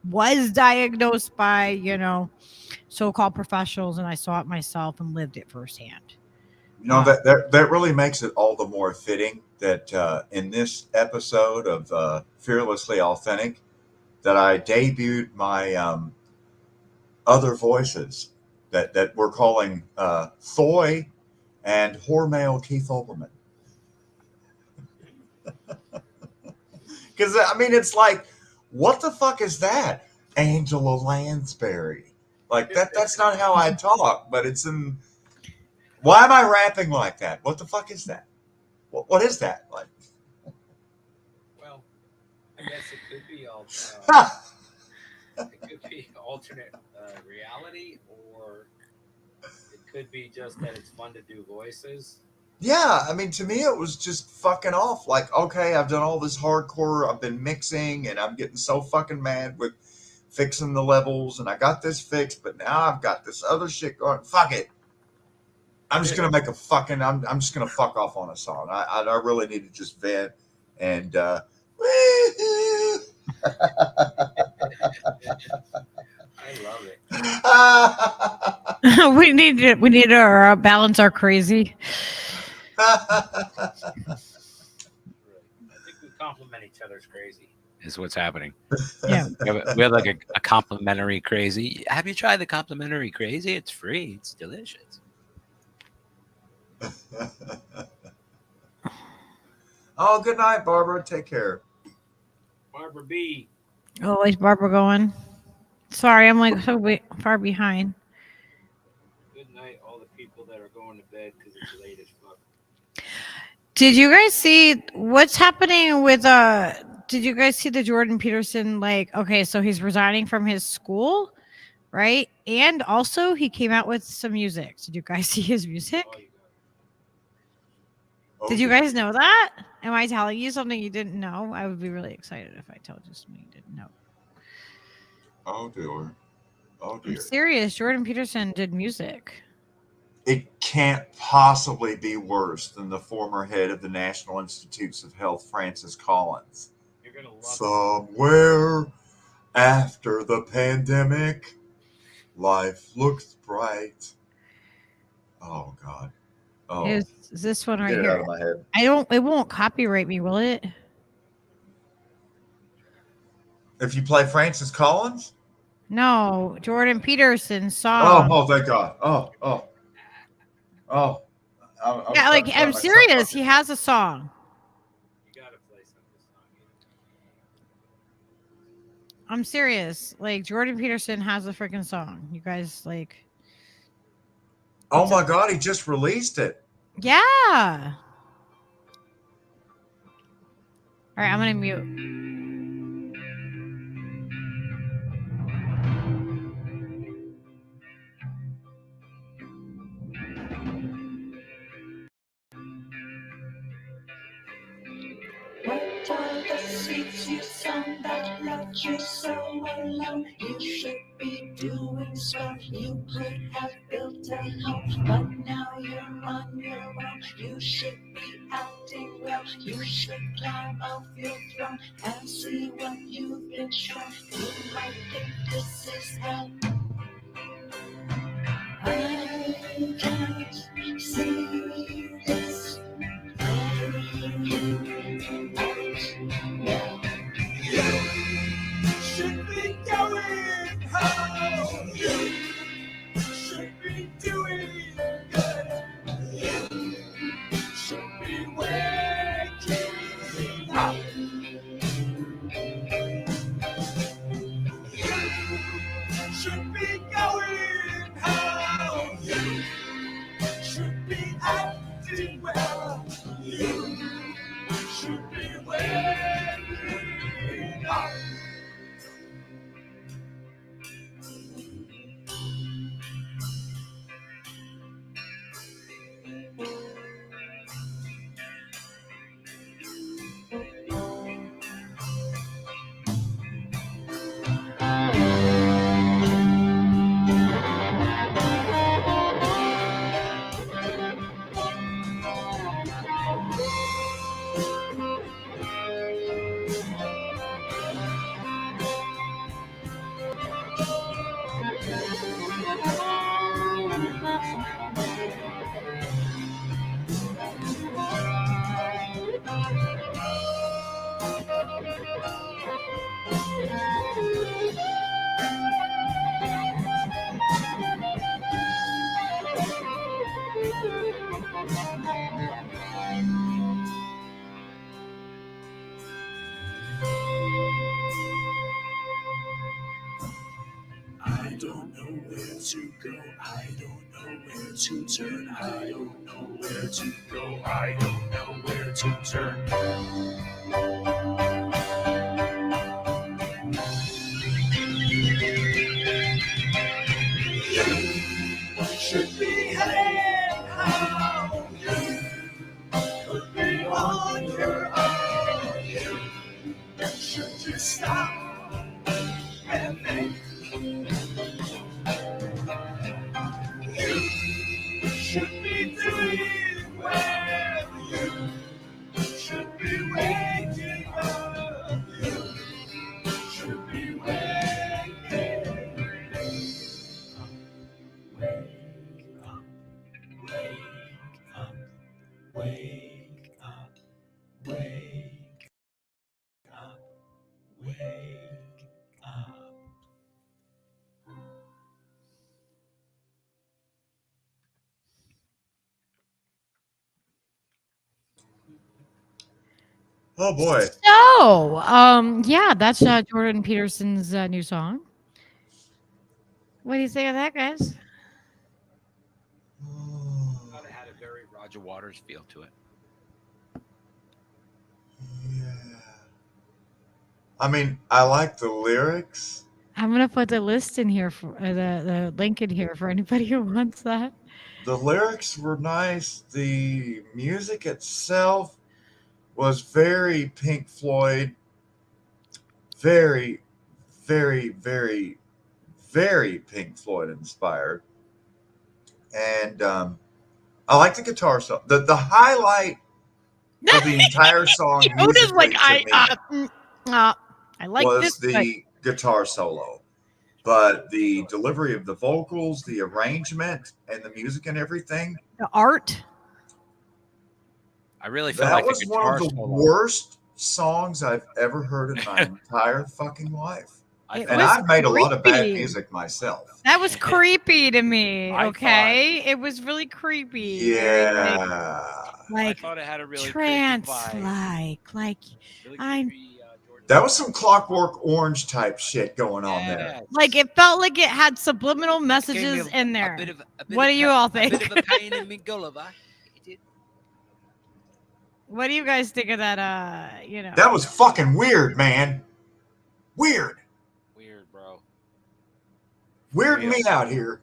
was diagnosed by, so-called professionals, and I saw it myself and lived it firsthand. That really makes it all the more fitting that in this episode of Fearlessly Authentic, that I debuted my other voices that we're calling Thoy and Hormel Keith Olbermann. Because, I mean, it's like, what the fuck is that? Angela Lansbury. Like, that's not how I talk, but it's in... Why am I rapping like that? What the fuck is that? What is that? Like? Well, I guess it could be it could be alternate reality, or it could be just that it's fun to do voices. Yeah, I mean, to me, it was just fucking off. Like, okay, I've done all this hardcore, I've been mixing, and I'm getting so fucking mad with fixing the levels, and I got this fixed, but now I've got this other shit going. Fuck it. I'm just going to make a fucking, I'm just going to fuck off on a song. I really need to just vent and, I love it. we need to balance our crazy. I think we complement each other's crazy is what's happening. Yeah. We have like a complimentary crazy. Have you tried the complimentary crazy? It's free. It's delicious. Oh, good night, Barbara. Take care. Barbara B. Oh, is Barbara going? Sorry, I'm like so far behind. Good night, all the people that are going to bed because it's late as fuck. Did you guys see what's happening with did you guys see the Jordan Peterson, like, okay, so he's resigning from his school, right? And also he came out with some music. Did you guys see his music? Did you guys know that? Am I telling you something you didn't know? I would be really excited if I told you something you didn't know. Oh, dear. Oh, I'm dear. serious. Jordan Peterson did music. It can't possibly be worse than the former head of the National Institutes of Health, Francis Collins. You're gonna love Somewhere after the pandemic, life looks bright. Oh, God. Oh, Is this one right get it here? out of my head. It won't copyright me, will it? If you play Francis Collins? No, Jordan Peterson's song. Oh, thank God. Oh. Yeah, like I'm serious. He has a song. You gotta play some of this song. I'm serious. Like Jordan Peterson has a freaking song. You guys like? Oh my God, he just released it. Yeah. All right, I'm gonna mute. What are the seeds you sown that left you so alone? You should be doing swell. You could have built a home, but now you're on your own. You should be acting well. You should climb off your throne and see what you've been shown. You might think this is hell. I can't see this. You should be waiting well. You should be waiting up. I don't know where to go. I don't know where to turn. I don't know where to go. I don't know where to turn. You should be heading home. You could be on your own. You should just stop and think. You should be doing well. You should be waking up. You should be waking up. Wake up. Wake up. Wake up. Wake up. Wake up. Oh boy. So, yeah, that's Jordan Peterson's new song. What do you think of that, guys? Thought it had a very Roger Waters feel to it. Yeah. I mean, I like the lyrics. I'm gonna put the list in here for the link in here for anybody who wants that. The lyrics were nice. The music itself was very Pink Floyd. Very, very, very, very Pink Floyd inspired. And I like the guitar song. The highlight of the entire song Yoda's like, musically to me I like was this. the guitar solo. But the delivery of the vocals, the arrangement, and the music and everything, The art. I really feel that like was the one guitar of the solo. worst songs I've ever heard in my entire fucking life. I It And was I've made a lot of bad creepy. music myself. That was creepy to me. I Okay, it was really creepy. Yeah. I like thought it had a really trance, creepy vibe. like Really I'm- creepy, Jordan That was some Clockwork Orange type shit going on there. Yes. like it felt like it had subliminal Gave me messages in there. A bit What of do you all A think? bit of a pain in me Gulliver. It did. What do you guys think of that? That was fucking weird, man. Weird. Weird, bro. Weirding Real. me out here.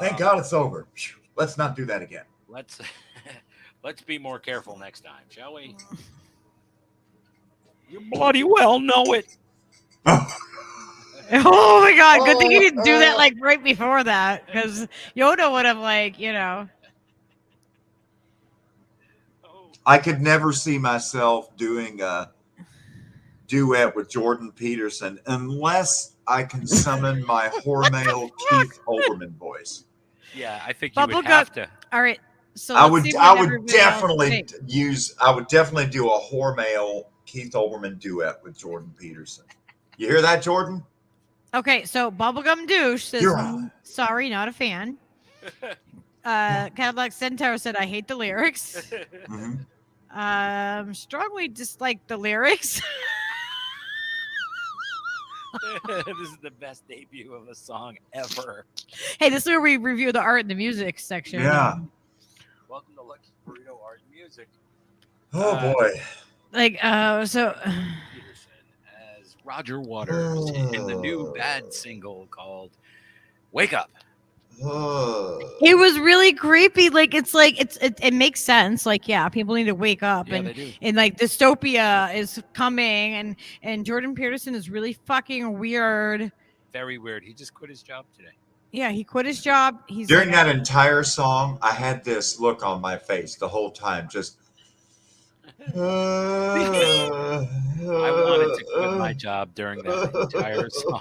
Thank God it's over. Phew. Let's not do that again. Let's be more careful next time, shall we? You bloody well know it. Oh my god! Good thing you didn't do that like right before that, because Yoda would have I could never see myself doing a duet with Jordan Peterson unless I can summon my Hormel Keith Olbermann voice. Yeah, I think you would Bubblegum. have to. All right. So I let's would see what everybody else definitely thinks. I would definitely do a Hormel Keith Olbermann duet with Jordan Peterson. You hear that, Jordan? Okay, so Bubblegum Douche says, You're on. sorry, not a fan. Cadillac Centaur said, I hate the lyrics. Mhm. Strongly dislike the lyrics. This is the best debut of a song ever. Hey, this is where we review the art and the music section. Yeah. Welcome to Lucky Burrito Art Music. Oh boy. Like, so Peterson as Roger Waters in the new Bad single called "Wake Up." it was really creepy. Like, it makes sense. Like, yeah, people need to wake up, Yeah, they do. and like dystopia is coming, and Jordan Peterson is really fucking weird. Very weird. He just quit his job today. Yeah, he quit his job. He's During like, that entire song, I had this look on my face the whole time, just. I wanted to quit my job during that entire song.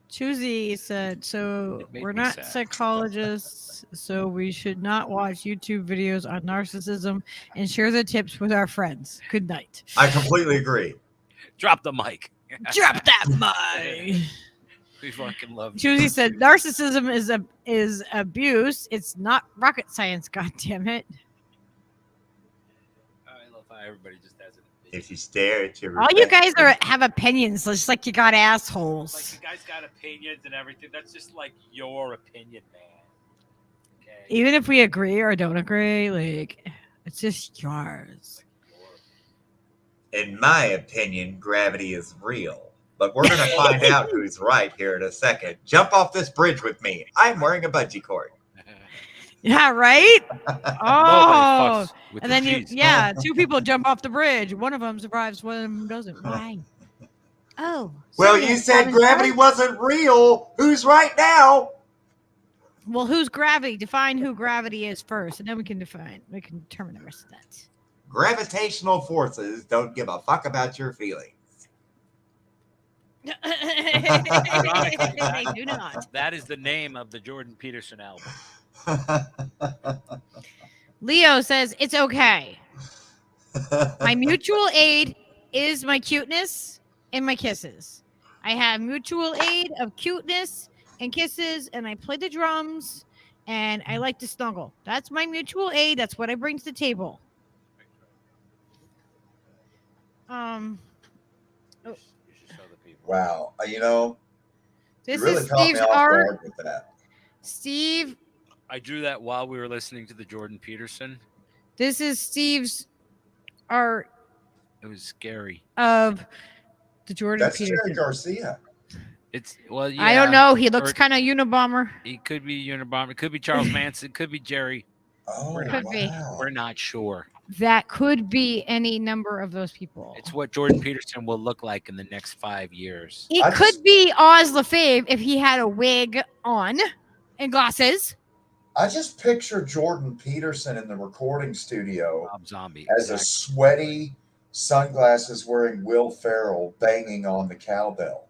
Choosy said, so It made we're me not sad. psychologists, so we should not watch YouTube videos on narcissism and share the tips with our friends. Good night. I completely agree. Drop the mic. Drop that mic. We fucking love you. Choosy said, narcissism is abuse. It's not rocket science. God damn it. I love how everybody just has an opinion. If you stare at your All you guys have opinions, just like you got assholes. Like you guys got opinions and everything. That's just like your opinion, man. Okay. Even if we agree or don't agree, like it's just yours. In my opinion, gravity is real. But we're going to find out who's right here in a second. Jump off this bridge with me. I'm wearing a bungee cord. Yeah, right? Oh, fucks with and the then G's. two people jump off the bridge. One of them survives, one of them doesn't. Why? Oh. Well, so you then said common gravity sense? wasn't real. Who's right now? Well, who's gravity? Define who gravity is first, and then we can determine the rest of that. Gravitational forces don't give a fuck about your feelings. They do not. That is the name of the Jordan Peterson album. Leo says it's okay. My mutual aid is my cuteness and my kisses. I have mutual aid of cuteness and kisses, and I play the drums, and I like to snuggle. That's my mutual aid. That's what I bring to the table. Wow. You know, This you really is caught me Steve's off art. guard with that. Steve, I drew that while we were listening to the Jordan Peterson. this is Steve's art It was scary. of the Jordan That's Jerry Peterson. Garcia. It's well, yeah. I don't know. He looks Or- kind of Unabomber. He could be Unabomber. It could be Charles Manson. It could be Jerry. Oh, Could be. wow. We're not sure. That could be any number of those people. It's what Jordan Peterson will look like in the next 5 years. It I could just- be Oz LaFave if he had a wig on and glasses. I just picture Jordan Peterson in the recording studio Rob Zombie. as a sweaty, sunglasses wearing Will Ferrell banging on the cowbell.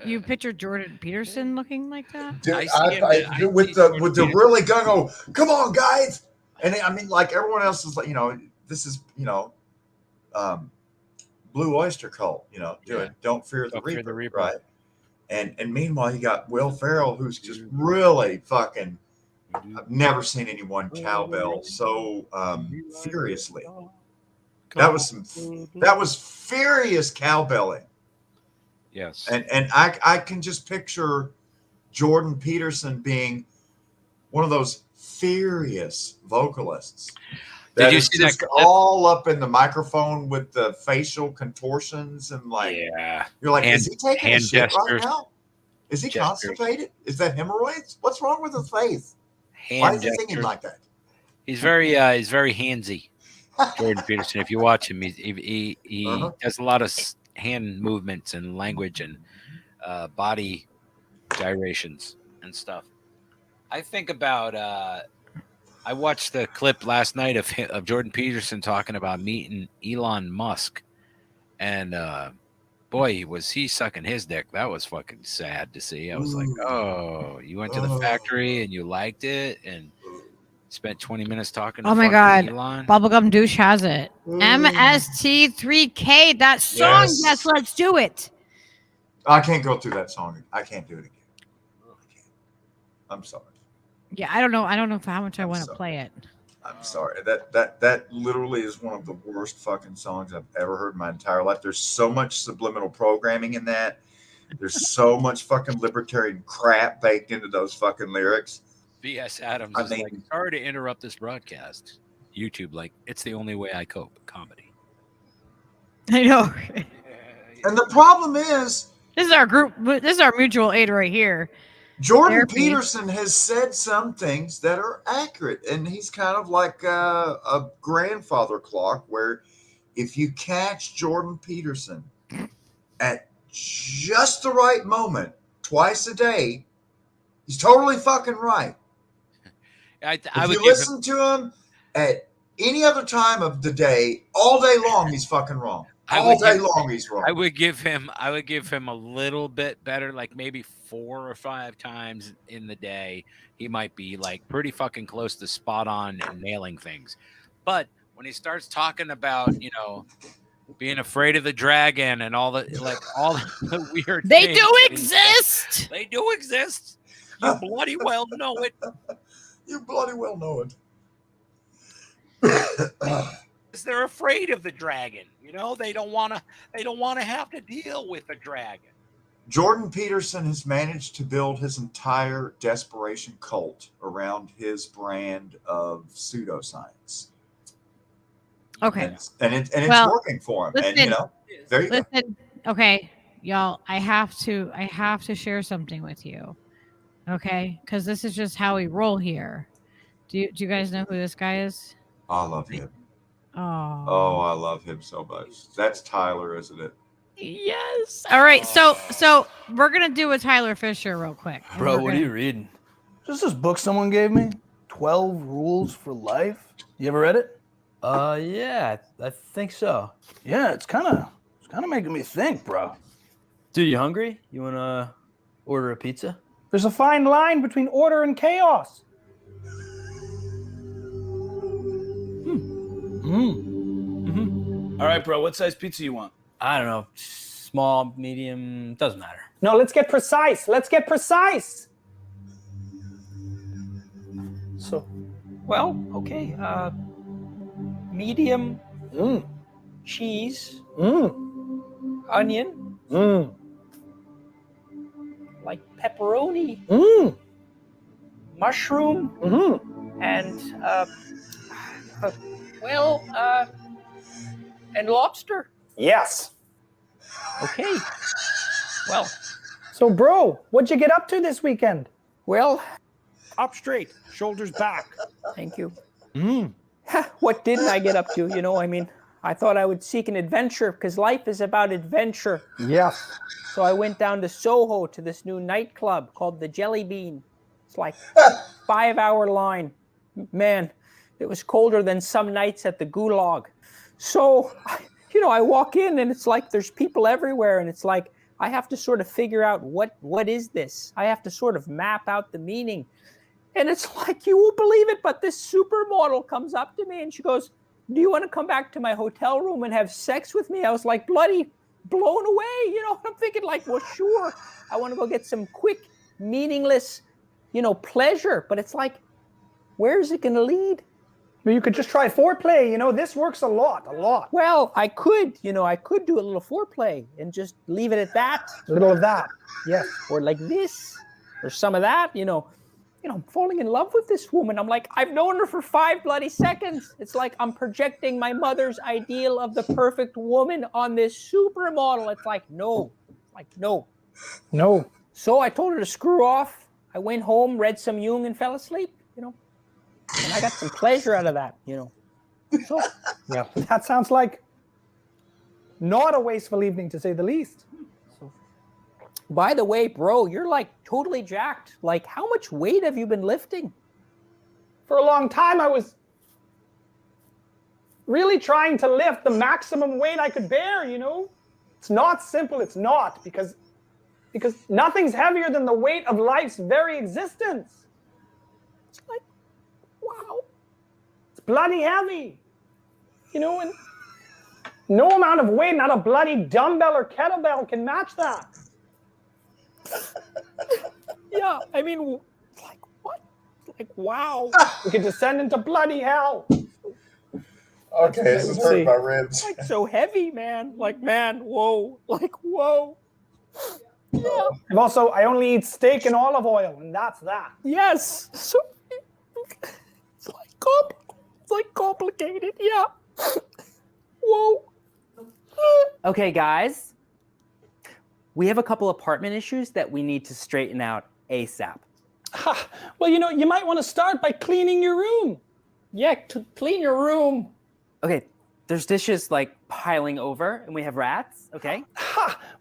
You picture Jordan Peterson looking like that? Dude, I see him- I with see the Jordan with the Peterson. really gung ho, come on guys, and I mean like everyone else is like, you know, this is, you know, Blue Oyster Cult, you know, doing Yeah. Don't Fear the Don't Fear Reaper, the Reaper. right? And meanwhile you got Will Ferrell, who's just really fucking. I've never seen anyone cowbell so furiously. That was furious cowbelling. Yes. And I can just picture Jordan Peterson being one of those furious vocalists. Did you is see that just clip? all up in the microphone with the facial contortions and like Yeah. you're like, Hand- is he taking a hand shit right gestures. now? Is he Gestures. constipated? Is that hemorrhoids? What's wrong with his face? Why Hand is he singing gestures. like that? He's very handsy. Jordan Peterson. If you watch him, he Uh-huh. does a lot of hand movements and language and body gyrations and stuff. I think about. I watched the clip last night of Jordan Peterson talking about meeting Elon Musk, and boy, was he sucking his dick. That was fucking sad to see. I was like, Ooh. oh, you went to the Oh. factory and you liked it and spent 20 minutes talking to Oh my fucking God. Elon. Bubblegum Douche has it. MST3K, that song. Yes. Yes, let's do it. I can't go through that song. I can't do it again. I can't. I'm sorry. Yeah, I don't know how much I I'm want to sorry. play it. I'm sorry. That literally is one of the worst fucking songs I've ever heard in my entire life. There's so much subliminal programming in that. There's so much fucking libertarian crap baked into those fucking lyrics. B.S. Adams I is mean- like, sorry to interrupt this broadcast. YouTube, like, it's the only way I cope. Comedy. I know. And the problem is, This is our group. This is our mutual aid right here. Jordan Therapy. Peterson has said some things that are accurate, and he's kind of like a grandfather clock, where if you catch Jordan Peterson at just the right moment, twice a day, he's totally fucking right. I If would you give listen to him at any other time of the day, all day long, he's fucking wrong. All day long, he's wrong. I would give him a little bit better, like maybe 4 or 5 times in the day. He might be like pretty fucking close to spot on and nailing things. But when he starts talking about, being afraid of the dragon and all the weird They things do that he says, exist. They do exist. You bloody well know it. You bloody well know it. They're afraid of the dragon. They don't want to have to deal with the dragon. Jordan Peterson has managed to build his entire desperation cult around his brand of pseudoscience. Okay. And it's Well, working for him. listen, And there you go. Listen, okay, y'all. I have to share something with you. Okay, because this is just how we roll here. Do you guys know who this guy is? I love him. Oh, I love him so much. That's Tyler, isn't it? yes. All right, so we're gonna do a Tyler Fisher real quick. and Bro, we're what are gonna- you reading? Is this book someone gave me? 12 Rules for Life. You ever read it? Yeah, I think so. Yeah, it's kind of making me think, bro. Dude, you hungry? You wanna order a pizza? There's a fine line between order and chaos. All right, bro. What size pizza you want? I don't know. Small, medium, doesn't matter. No, let's get precise. Let's get precise. So, well, okay. Medium cheese, onion, like pepperoni, mushroom, and and lobster. Yes. Okay. Well, So, bro, what'd you get up to this weekend? well, Up straight, shoulders back. thank you. What didn't I get up to? I thought I would seek an adventure because life is about adventure. Yes. So I went down to Soho to this new nightclub called the Jelly Bean. It's like 5-hour line. Man, it was colder than some nights at the Gulag. So, I walk in and it's like there's people everywhere and it's like I have to sort of figure out what is this? I have to sort of map out the meaning. And it's like, you won't believe it, but this supermodel comes up to me and she goes, "Do you want to come back to my hotel room and have sex with me?" I was like bloody blown away, I'm thinking like, well, sure. I want to go get some quick, meaningless, pleasure. But it's like, where is it going to lead? Well, you could just try foreplay. This works a lot. Well, I could do a little foreplay and just leave it at that. A little of that. Yes. Or like this, or some of that, I'm falling in love with this woman. I'm like, I've known her for 5 bloody seconds. It's like I'm projecting my mother's ideal of the perfect woman on this supermodel. It's like, no. No. So I told her to screw off. I went home, read some Jung, and fell asleep, And I got some pleasure out of that, So, Yeah. That sounds like not a wasteful evening, to say the least. by the way, bro, you're like totally jacked. Like, how much weight have you been lifting? For a long time, I was really trying to lift the maximum weight I could bear, It's not simple. It's not, because nothing's heavier than the weight of life's very existence. It's like, wow. It's bloody heavy, and no amount of weight, not a bloody dumbbell or kettlebell can match that. Yeah, it's like, what? Like, wow. We could descend into bloody hell. Okay, this is hurting my ribs. Like, so heavy, man. Like, man, whoa. Like, whoa. Yeah. I only eat steak and olive oil, and that's that. Yes. So It's like complicated, yeah. Whoa. Okay, guys. We have a couple apartment issues that we need to straighten out ASAP. Well, you might want to start by cleaning your room. Yeah, to clean your room. Okay, there's dishes like piling over and we have rats, okay?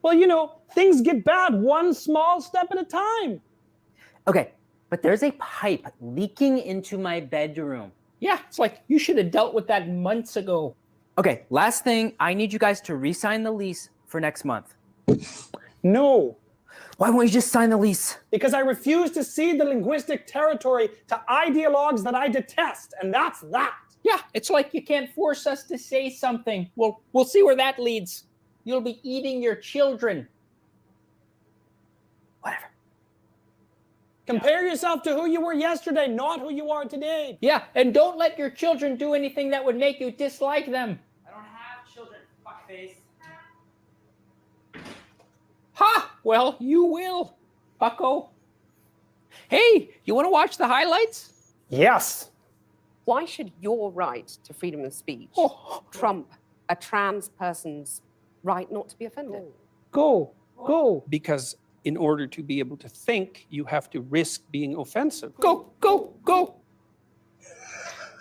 Well, things get bad one small step at a time. Okay, but there's a pipe leaking into my bedroom. Yeah, it's like you should have dealt with that months ago. Okay, last thing, I need you guys to re-sign the lease for next month. No. Why won't you just sign the lease? Because I refuse to cede the linguistic territory to ideologues that I detest, and that's that. Yeah, it's like you can't force us to say something. We'll see where that leads. You'll be eating your children. Whatever. Compare yourself to who you were yesterday, not who you are today. Yeah, and don't let your children do anything that would make you dislike them. I don't have children, fuckface. Ha! Well, you will, bucko. Hey, you want to watch the highlights? Yes. Why should your right to freedom of speech trump a trans person's right not to be offended? Go. Because in order to be able to think, you have to risk being offensive. Go.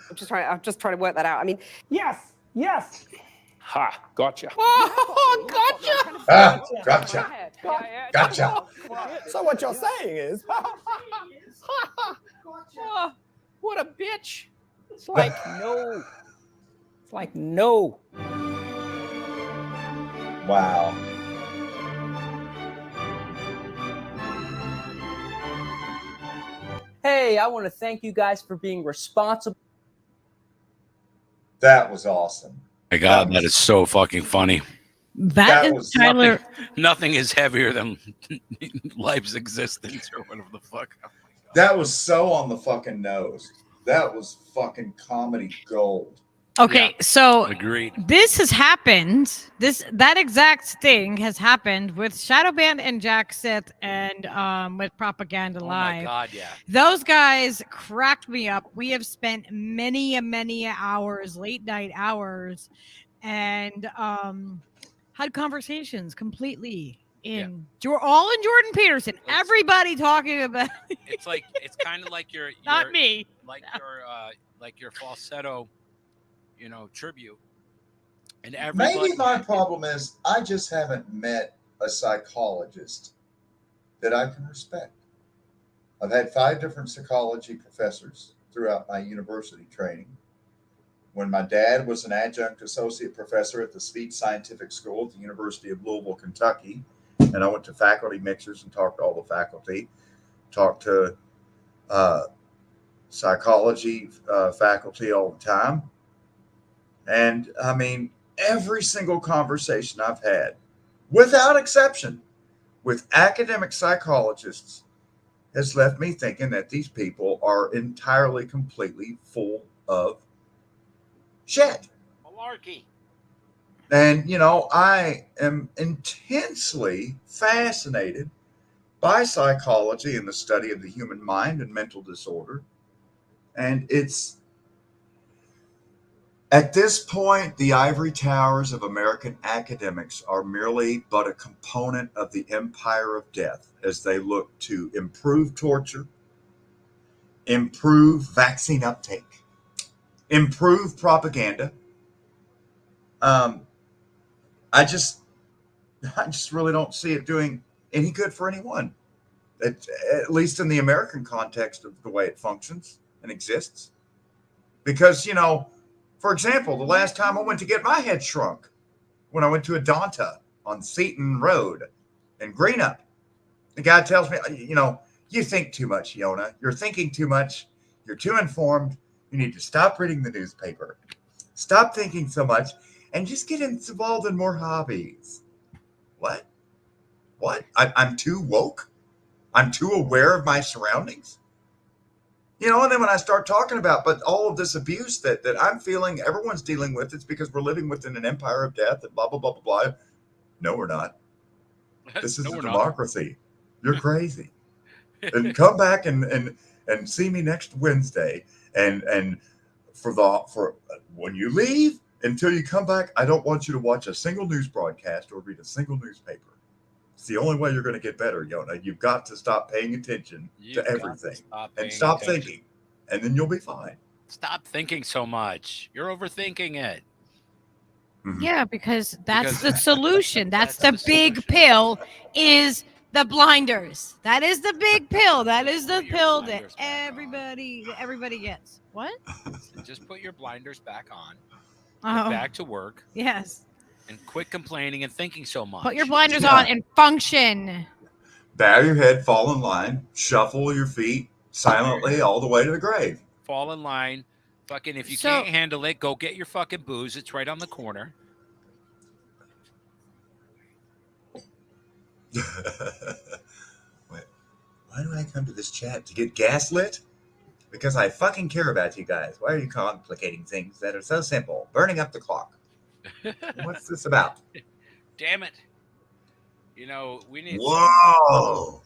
I'm just trying to work that out. I mean, yes. Ha, gotcha. Oh, gotcha. Gotcha. So what you're saying is... What a bitch. It's like no. Wow. Hey, I want to thank you guys for being responsible. That was awesome. My God, that is so fucking funny. That is Tyler. Nothing is heavier than life's existence or whatever the fuck. Oh that was so on the fucking nose. That was fucking comedy gold. Okay, so agreed. This has happened. That exact thing has happened with Shadowband and Jack Sith and with Propaganda Live. Oh my God, yeah. Those guys cracked me up. We have spent many hours, late night hours, and had conversations completely all in Jordan Peterson. Everybody talking about it's kind of like your not me. Like your falsetto, tribute. And everybody, maybe my problem is I just haven't met a psychologist that I can respect. I've had 5 different psychology professors throughout my university training. When my dad was an adjunct associate professor at the Speech Scientific School at the University of Louisville, Kentucky, and I went to faculty mixers and talked to all the faculty, talked to psychology faculty all the time. And I mean, every single conversation I've had, without exception, with academic psychologists has left me thinking that these people are entirely, completely full of shit. Malarkey. And, I am intensely fascinated by psychology and the study of the human mind and mental disorder. And it's, at this point, the ivory towers of American academics are merely but a component of the empire of death as they look to improve torture, improve vaccine uptake, improve propaganda. I just really don't see it doing any good for anyone, at least in the American context of the way it functions and exists. Because, for example, the last time I went to get my head shrunk, when I went to Adonta on Seton Road in Greenup, the guy tells me, you think too much, Yona. You're thinking too much. You're too informed. You need to stop reading the newspaper. Stop thinking so much and just get involved in more hobbies. What? I'm too woke? I'm too aware of my surroundings? And then when I start talking about, but all of this abuse that I'm feeling everyone's dealing with, it's because we're living within an empire of death and blah, blah, blah, blah, blah. No, we're not. This is a democracy. You're crazy. And come back and and see me next Wednesday. And for when you leave until you come back, I don't want you to watch a single news broadcast or read a single newspaper. It's the only way you're going to get better, Yona. You've got to stop paying attention to everything and stop thinking, and then you'll be fine. Stop thinking so much. You're overthinking it. Yeah, because that's the solution. That's the big pill is the blinders. That is the big pill. That is the pill that everybody gets. What? Just put your blinders back on. Oh. Get back to work. Yes. And quit complaining and thinking so much. Put your blinders on and function. Bow your head, fall in line, shuffle your feet silently all the way to the grave. Fall in line. Fucking, if you can't handle it, go get your fucking booze. It's right on the corner. Wait, why do I come to this chat? To get gaslit? Because I fucking care about you guys. Why are you complicating things that are so simple? Burning up the clock. What's this about? Damn it. You know, we need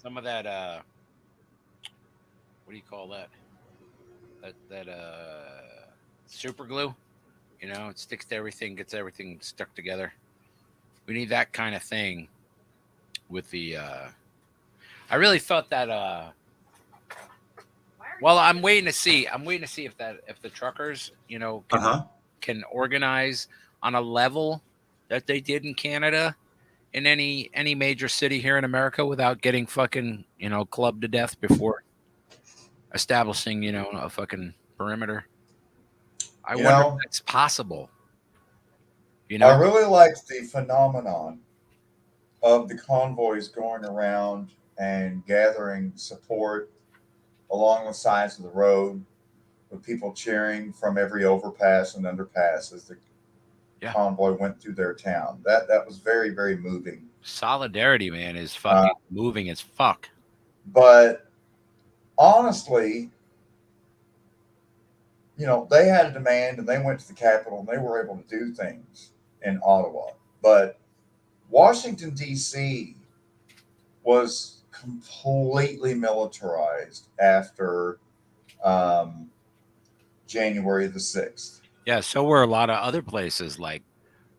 some of that, what do you call that? That super glue, you know, it sticks to everything, gets everything stuck together. We need that kind of thing with the I really thought that well, I'm waiting to see if the truckers, you know, can organize on a level that they did in Canada in any major city here in America without getting fucking, you know, clubbed to death before establishing, you know, a fucking perimeter. I wonder if that's possible. You know, I really liked the phenomenon of the convoys going around and gathering support along the sides of the road with people cheering from every overpass and underpass as the convoy went through their town. That was very, very moving. Solidarity, man, is fucking moving as fuck. But honestly, you know, they had a demand and they went to the Capitol and they were able to do things in Ottawa. But Washington, D.C. was completely militarized after January the 6th. Yeah, so were a lot of other places like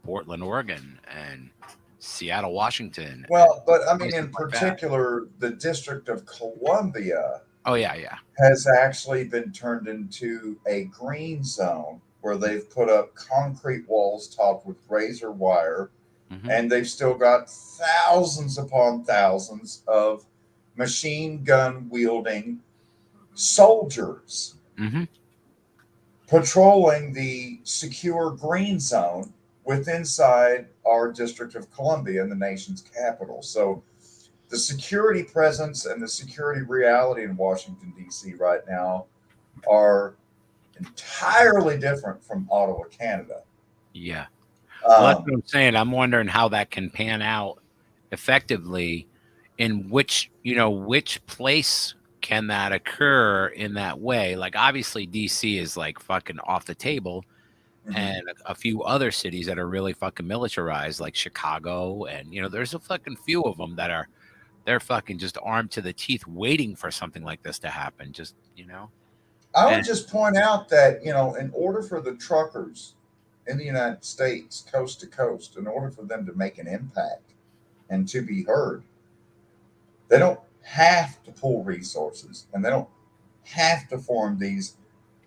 Portland, Oregon, and Seattle, Washington. Well, but I mean, in particular, the District of Columbia. Oh, yeah. Has actually been turned into a green zone where they've put up concrete walls topped with razor wire. And they've still got thousands upon thousands of machine gun wielding soldiers patrolling the secure green zone inside our District of Columbia in the nation's capital. So the security presence and the security reality in Washington, D.C. right now are entirely different from Ottawa, Canada. Yeah. Well, that's what I'm saying. I'm wondering how that can pan out effectively in which place can that occur in that way? Like, obviously, DC is like fucking off the table, and a few other cities that are really fucking militarized, like Chicago, and you know, there's a fucking few of them that they're fucking just armed to the teeth, waiting for something like this to happen. Just, you know, I would just point out that, you know, in order for the truckers in the United States, coast to coast, in order for them to make an impact and to be heard, they don't have to pull resources and they don't have to form these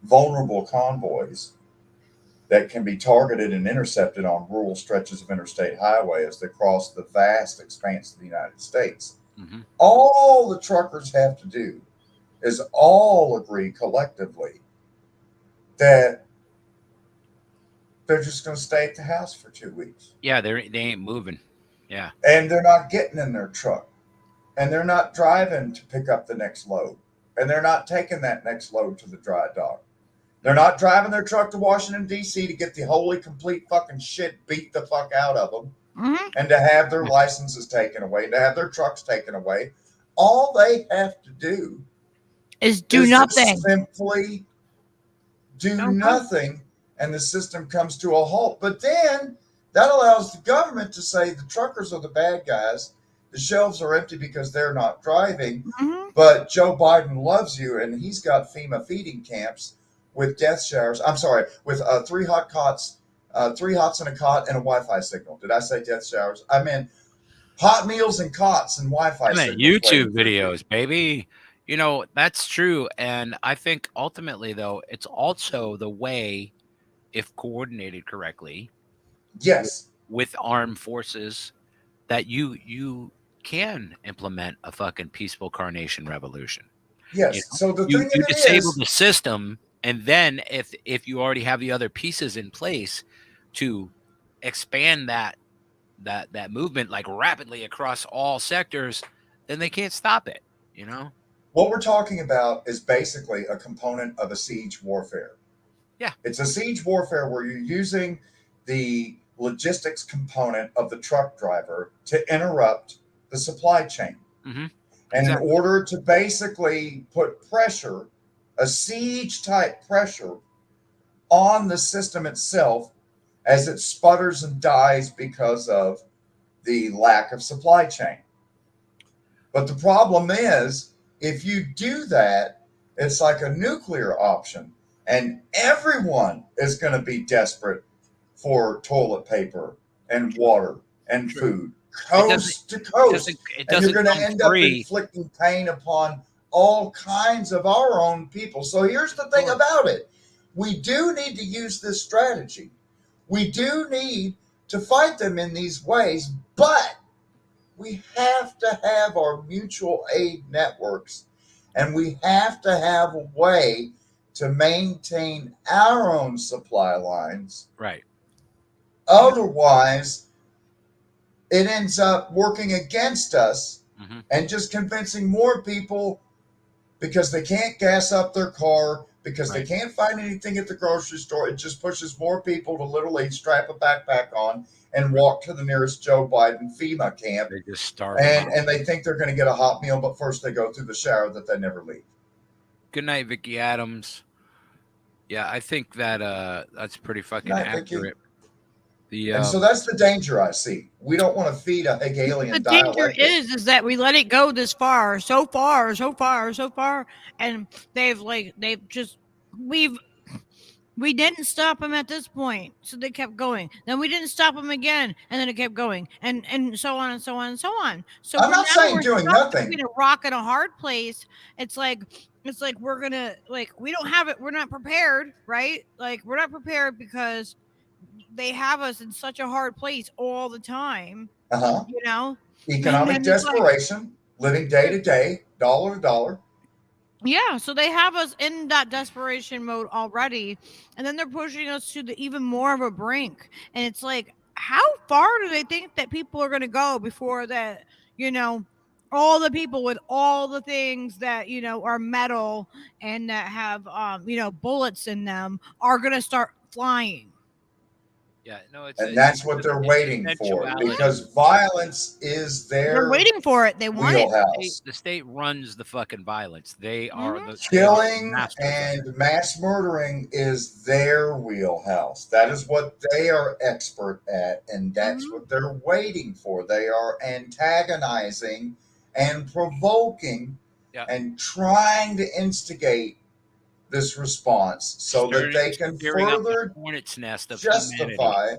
vulnerable convoys that can be targeted and intercepted on rural stretches of interstate highway as they cross the vast expanse of the United States. All the truckers have to do is all agree collectively that they're just going to stay at the house for 2 weeks. Yeah, they ain't moving. Yeah. And they're not getting in their truck. And they're not driving to pick up the next load. And they're not taking that next load to the dry dock. They're not driving their truck to Washington, D.C. to get the wholly complete fucking shit beat the fuck out of them. And to have their licenses taken away, to have their trucks taken away. All they have to do is do nothing. Simply do nothing. And the system comes to a halt. But then that allows the government to say the truckers are the bad guys The shelves are empty because they're not driving. Mhm. But Joe Biden loves you, and he's got FEMA feeding camps with death showers. I'm sorry, with 3 hot cots, 3 hots in a cot and a Wi-Fi signal. Did I say death showers? I meant hot meals and cots and Wi-Fi And then signals. YouTube videos, baby. You know, that's true. And I think ultimately, though, it's also the way, if coordinated correctly, Yes, with armed forces, that you can implement a fucking peaceful carnation revolution. yes. You know? So the You thing of it disable is, the system, and then if you already have the other pieces in place to expand that movement like rapidly across all sectors, then they can't stop it. You know? what we're talking about is basically a component of a siege warfare. Yeah. It's a siege warfare where you're using the logistics component of the truck driver to interrupt the supply chain. Mm-hmm. And Exactly. in order to basically put pressure, a siege type pressure on the system itself as it sputters and dies because of the lack of supply chain. But the problem is, if you do that, it's like a nuclear option, and everyone is going to be desperate for toilet paper and water and food, coast to coast. And you're going to end up inflicting pain upon all kinds of our own people. So here's the thing about it. We do need to use this strategy. We do need to fight them in these ways, but we have to have our mutual aid networks, and we have to have a way to maintain our own supply lines. Right. Otherwise, it ends up working against us and just convincing more people, because they can't gas up their car, because they can't find anything at the grocery store. It just pushes more people to literally strap a backpack on and walk to the nearest Joe Biden FEMA camp. They just starve and they think they're going to get a hot meal, but first they go through the shower that they never leave. Good night, Vicky Adams. Yeah, I think that that's pretty fucking accurate. And so that's the danger I see. We don't want to feed a Hegelian The danger dialectic. is that we let it go this far, so far, and we didn't stop them at this point, so they kept going. Then we didn't stop them again, and then it kept going, and so on and so on and so on. So I'm not saying doing nothing. Between a rock and a hard place. It's like we're gonna we don't have it. We're not prepared, right? Like we're not prepared because they have us in such a hard place all the time. You know, Economic desperation, living day to day, dollar to dollar. Yeah, so they have us in that desperation mode already, and then they're pushing us to the even more of a brink. And it's like, how far do they think that people are going to go before that? All the people with all the things that are metal and that have bullets in them are going to start flying. Yeah, no, And that's what they're waiting for, because violence is They're waiting for it. They want wheelhouse. The state runs the fucking violence. They are the Killing and mass murdering is their wheelhouse. That is what they are expert at, and that's what they're waiting for. They are antagonizing and provoking and trying to instigate this response so that they can further hornet's nest of justify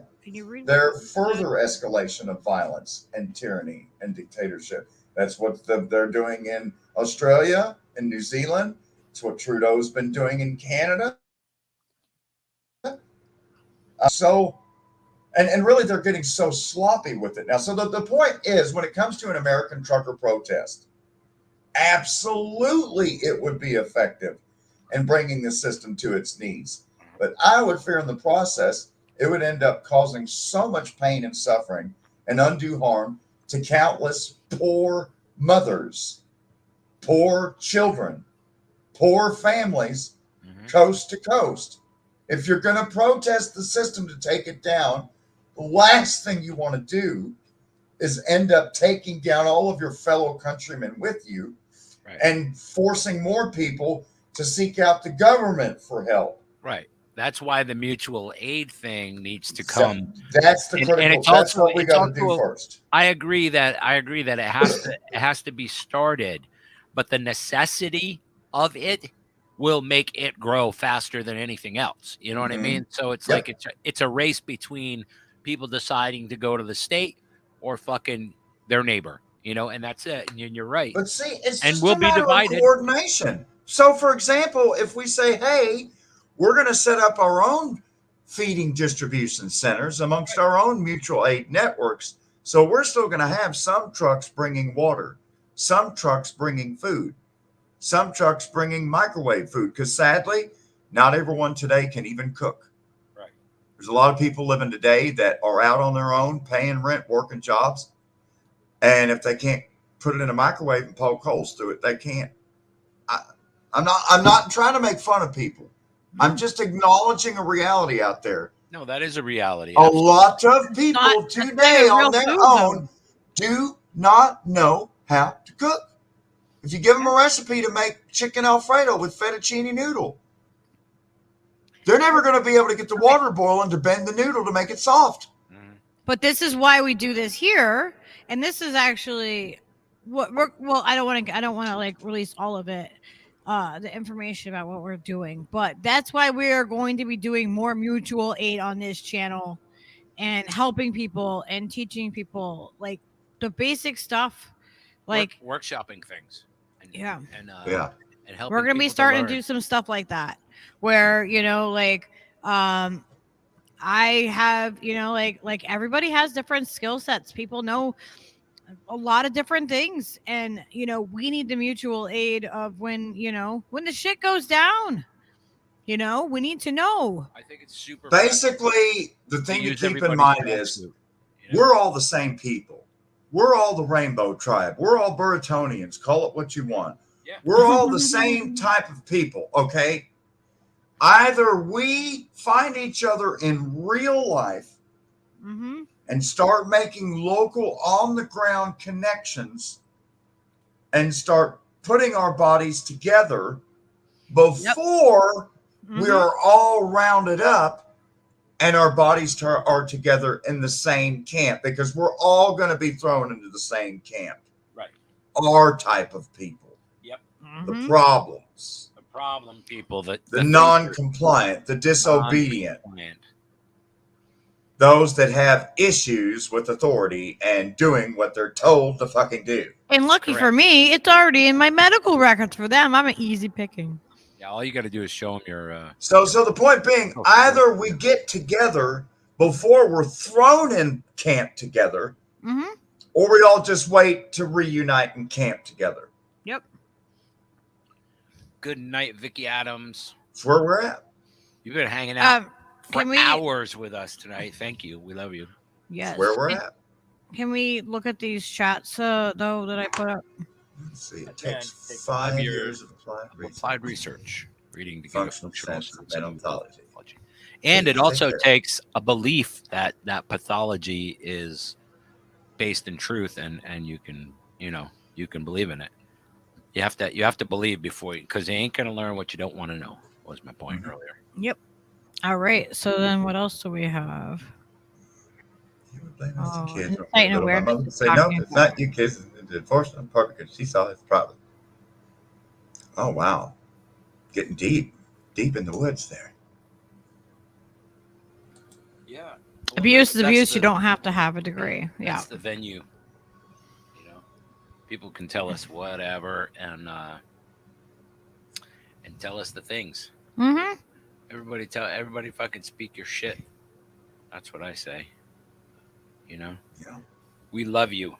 their further escalation of violence and tyranny and dictatorship. That's what they're doing in Australia and New Zealand. It's what Trudeau's been doing in Canada. And really they're getting so sloppy with it now. So the point is, when it comes to an American trucker protest, absolutely it would be effective and bringing the system to its knees. But I would fear in the process, it would end up causing so much pain and suffering and undue harm to countless poor mothers, poor children, poor families, coast to coast. If you're going to protest the system to take it down, the last thing you want to do is end up taking down all of your fellow countrymen with you and forcing more people to seek out the government for help. Right. That's why the mutual aid thing needs to come. That's the critical. And it's that's also, what we it's got to do also- first. I agree that it has to be started, but the necessity of it will make it grow faster than anything else. You know what I mean? So it's like it's a race between people deciding to go to the state or fucking their neighbor. You know, and that's it. And you're right. But see, it's and just we'll a be matter divided. of coordination. So, for example, if we say, hey, we're going to set up our own feeding distribution centers amongst our own mutual aid networks. So we're still going to have some trucks bringing water, some trucks bringing food, some trucks bringing microwave food, because sadly, not everyone today can even cook. Right. There's a lot of people living today that are out on their own, paying rent, working jobs. And if they can't put it in a microwave and poke holes through it, they can't. I'm not trying to make fun of people. I'm just acknowledging a reality out there. No, that is a reality. A lot of people today on their own do not know how to cook. If you give them a recipe to make chicken Alfredo with fettuccine noodle, they're never going to be able to get the water boiling to bend the noodle to make it soft. But this is why we do this here, and this is actually what we're. Well, I don't want to like release all of it, the information about what we're doing. But that's why we are going to be doing more mutual aid on this channel, and helping people and teaching people like the basic stuff, like workshopping things. And helping we're gonna be people starting to learn. do some stuff like that, where I have, like everybody has different skill sets. People know a lot of different things. And, we need the mutual aid of when the shit goes down, we need to know. I think it's super. Basically, the thing to keep in mind is we're all the same people. We're all the rainbow tribe. We're all Burritonians. Call it what you want. Yeah. We're all the same type of people, okay? Either we find each other in real life and start making local on-the-ground connections and start putting our bodies together before we are all rounded up and our bodies are together in the same camp, because we're all going to be thrown into the same camp. Right. Our type of people. Yep. The problems. Problem people, the non-compliant, the disobedient, those that have issues with authority and doing what they're told to fucking do. And lucky for me, it's already in my medical records for them. I'm an easy picking. Yeah, all you got to do is show them your. So the point being, either we get together before we're thrown in camp together, or we all just wait to reunite and camp together. Yep. Good night, Vicky Adams. That's where we're at. You've been hanging out for hours with us tonight. Thank you. We love you. Yes. That's where we're at. Can we look at these chats though that I put up? Let's see. It takes 5 years of applied research, reading to functional sense of pathology. And it also takes a belief that pathology is based in truth, and you can believe in it. You have to believe before, because you ain't gonna learn what you don't want to know. Was my point earlier. Yep. All right. So then, what else do we have? Kids. My mother would say, no, it's not you kids. It's enforcement part because she saw his problem. Oh wow, getting deep in the woods there. Yeah. Well, Abuse is abuse. You don't have to have a degree. Yeah. That's the venue. People can tell us whatever and tell us the things. Everybody fucking speak your shit. That's what I say. Yeah. We love you.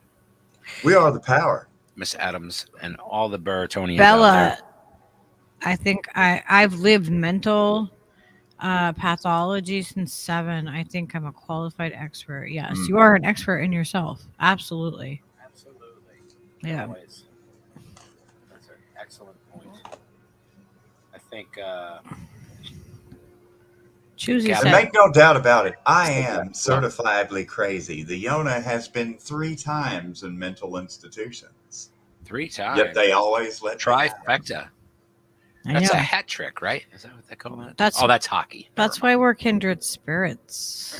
We are the power. Miss Adams and all the Burritonians. Bella, I think I've lived mental pathology since 7. I think I'm a qualified expert. Yes, you are an expert in yourself. Absolutely. Yeah. Always. That's an excellent point. I think and make no doubt about it, I am certifiably crazy. The Yona has been 3 times in mental institutions. 3 times. Yet they always let trifecta. I That's know. a hat trick, right? Is that what they call it? That's that's hockey. That's why we're kindred spirits.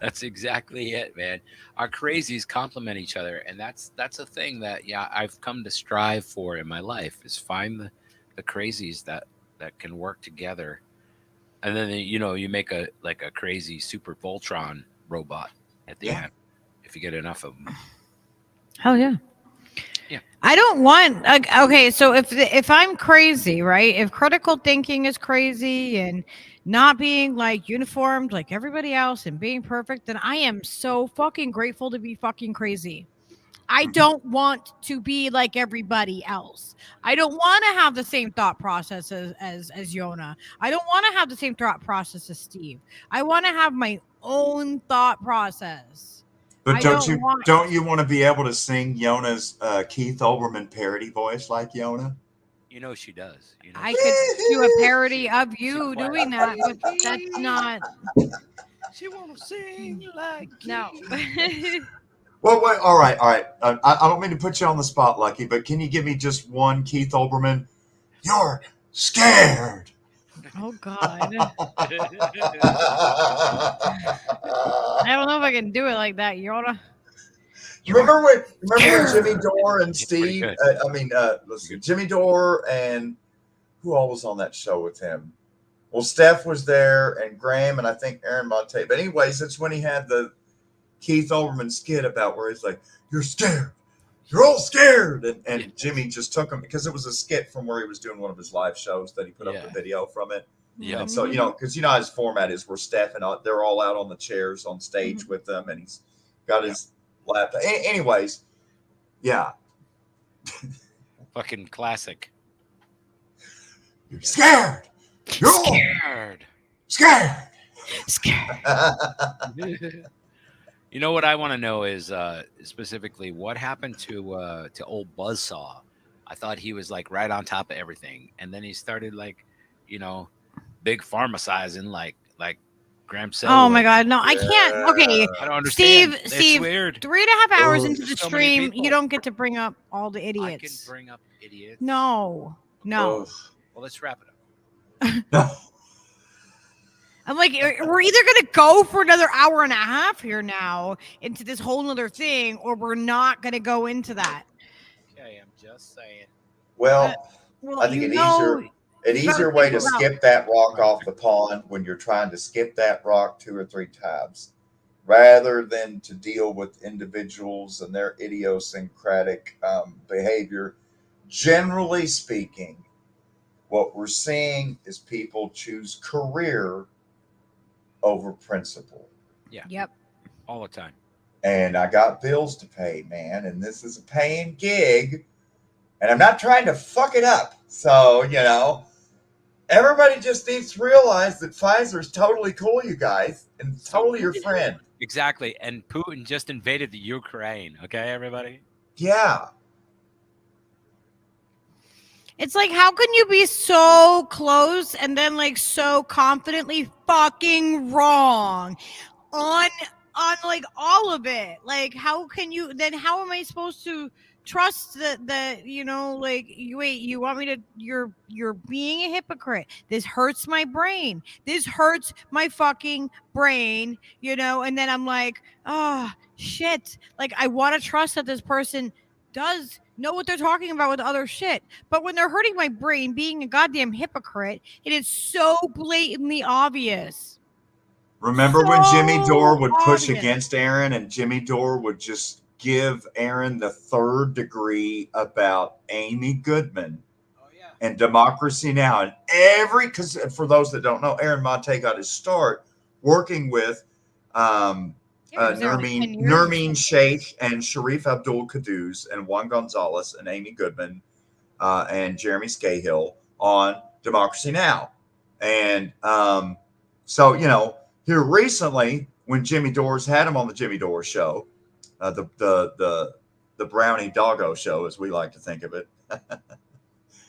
That's exactly it, man. Our crazies complement each other, and that's a thing that I've come to strive for in my life, is find the crazies that can work together, and then you make a crazy super Voltron robot at the end if you get enough of them. Hell yeah. Yeah. I don't want okay, so if I'm crazy, right? If critical thinking is crazy and not being like uniformed like everybody else and being perfect, then I am so fucking grateful to be fucking crazy. I don't want to be like everybody else. I don't want to have the same thought process as Yona. I don't want to have the same thought process as Steve. I want to have my own thought process. But don't you want to be able to sing Yona's Keith Olbermann parody voice like Yona? You know she does. I could do a parody of you doing that, but that's not. She want to sing like no. Well, wait, all right. I don't mean to put you on the spot, Lucky, but can you give me just one Keith Olbermann? You're scared. Oh God. I don't know if I can do it like that, Yona. Remember when Jimmy Dore and Steve? Jimmy Dore and who all was on that show with him? Well, Steph was there, and Graham, and I think Aaron Monte. But anyway, since when he had the Keith Olbermann skit about where he's like, "You're scared, you're all scared," and Jimmy just took him because it was a skit from where he was doing one of his live shows that he put up the video from it. Yeah. And so because how his format is, where Steph and they're all out on the chairs on stage with them, and he's got his laptop. Anyways, yeah. Fucking classic. You're scared. You're scared. Scared. You know what I want to know is specifically what happened to old Buzzsaw. I thought he was like right on top of everything, and then he started big pharmacizing like Graham said. Oh my God, no, I can't. Okay, I don't understand. Steve, weird. 3.5 hours into the so many stream, people. you don't get to bring up all the idiots. I can bring up idiots. No. Oh. Well, let's wrap it up. I'm like, we're either gonna go for another hour and a half here now into this whole nother thing, or we're not gonna go into that. Okay, I'm just saying. Well, I think an easier way to skip that rock off the pond when you're trying to skip that rock 2 or 3 times, rather than to deal with individuals and their idiosyncratic behavior. Generally speaking, what we're seeing is people choose career over principle. Yeah. Yep. All the time. And I got bills to pay, man, and this is a paying gig, and I'm not trying to fuck it up. So, everybody just needs to realize that Pfizer's totally cool, you guys, and totally your friend. Exactly. And Putin just invaded the Ukraine. Okay, everybody? Yeah. It's like, how can you be so close and then like so confidently fucking wrong on like all of it? Like, how can you then? How am I supposed to trust that you want me to? You're being a hypocrite. This hurts my brain. This hurts my fucking brain. And then I'm like, oh shit. Like, I want to trust that this person does know what they're talking about with other shit, but when they're hurting my brain, being a goddamn hypocrite, it is so blatantly obvious. Remember when Jimmy Dore would push against Aaron, and Jimmy Dore would just give Aaron the 3rd degree about Amy Goodman and Democracy Now! And because for those that don't know, Aaron Monte got his start working with Nermeen Sheikh and Sharif Abdul Qaddus and Juan Gonzalez and Amy Goodman and Jeremy Scahill on Democracy Now! And so, here recently, when Jimmy Dore's had him on the Jimmy Dore show, the Brownie Doggo show, as we like to think of it,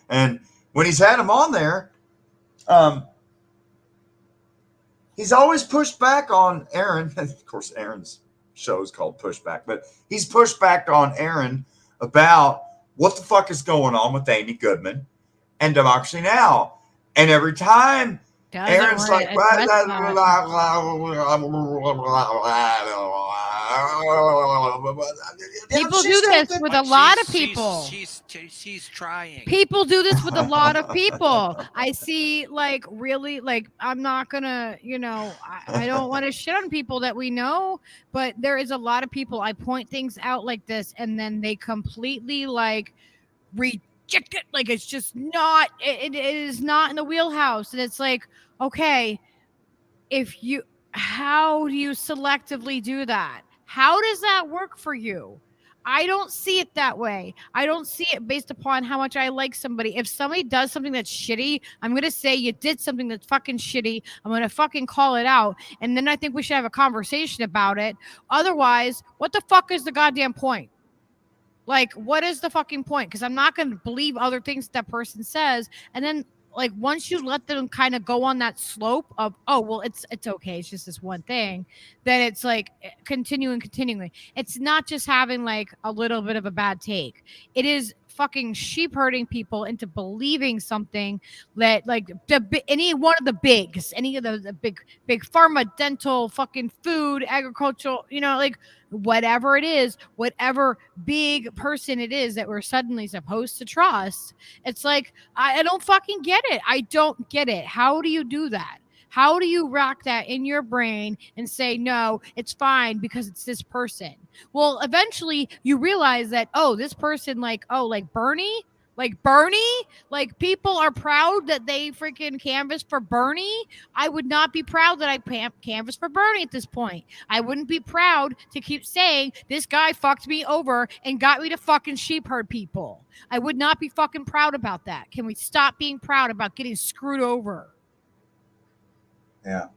and when he's had him on there, he's always pushed back on Aaron. Of course, Aaron's show is called Pushback, but he's pushed back on Aaron about what the fuck is going on with Amy Goodman and Democracy Now! And every time Doesn't Aaron's wanna like, address that. People do this with a lot of people. She's trying. People do this with a lot of people. I see, like, really, like, I'm not gonna, I don't want to shit on people that we know, but there is a lot of people. I point things out like this, and then they completely, like, reject it. Like, it's just not, it is not in the wheelhouse. And it's like, okay, how do you selectively do that? How does that work for you? I don't see it that way. I don't see it based upon how much I like somebody. If somebody does something that's shitty, I'm going to say you did something that's fucking shitty. I'm going to fucking call it out. And then I think we should have a conversation about it. Otherwise, what the fuck is the goddamn point? Like, what is the fucking point? Because I'm not going to believe other things that person says. And then, like, once you let them kind of go on that slope of, oh, well, it's okay, it's just this one thing, then it's like continuing. It's not just having like a little bit of a bad take. It is fucking sheep herding people into believing something that, like, any one of the bigs, any of the big pharma, dental, fucking food, agricultural, like, whatever it is, whatever big person it is that we're suddenly supposed to trust. It's like, I don't fucking get it. I don't get it. How do you do that? How do you rack that in your brain and say, no, it's fine because it's this person? Well, eventually you realize that, this person, like Bernie, like people are proud that they freaking canvassed for Bernie. I would not be proud that I canvassed for Bernie at this point. I wouldn't be proud to keep saying this guy fucked me over and got me to fucking sheep herd people. I would not be fucking proud about that. Can we stop being proud about getting screwed over? Yeah.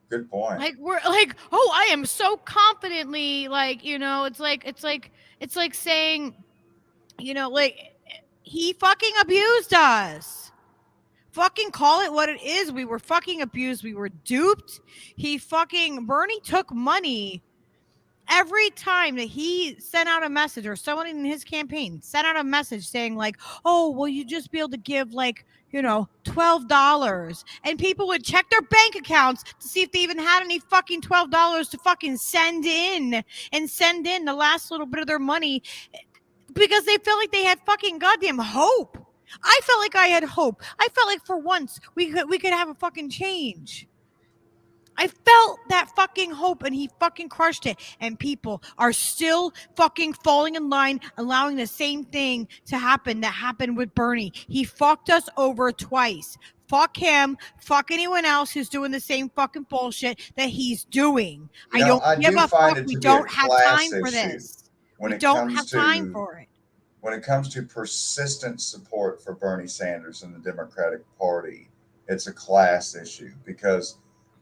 Good point. Like, we're like, I am so confidently, like, it's like saying, like, he fucking abused us. Fucking call it what it is. We were fucking abused. We were duped. Bernie took money every time that he sent out a message, or someone in his campaign sent out a message saying, like, oh, well, you just be able to give, like, $12, and people would check their bank accounts to see if they even had any fucking $12 to fucking send in the last little bit of their money, because they felt like they had fucking goddamn hope. I felt like I had hope. I felt like for once we could have a fucking change. I felt that fucking hope, and he fucking crushed it. And people are still fucking falling in line, allowing the same thing to happen that happened with Bernie. He fucked us over twice. Fuck him. Fuck anyone else who's doing the same fucking bullshit that he's doing. I don't give a fuck. We don't have time for this. We don't have time for it. When it comes to persistent support for Bernie Sanders and the Democratic Party, it's a class issue, because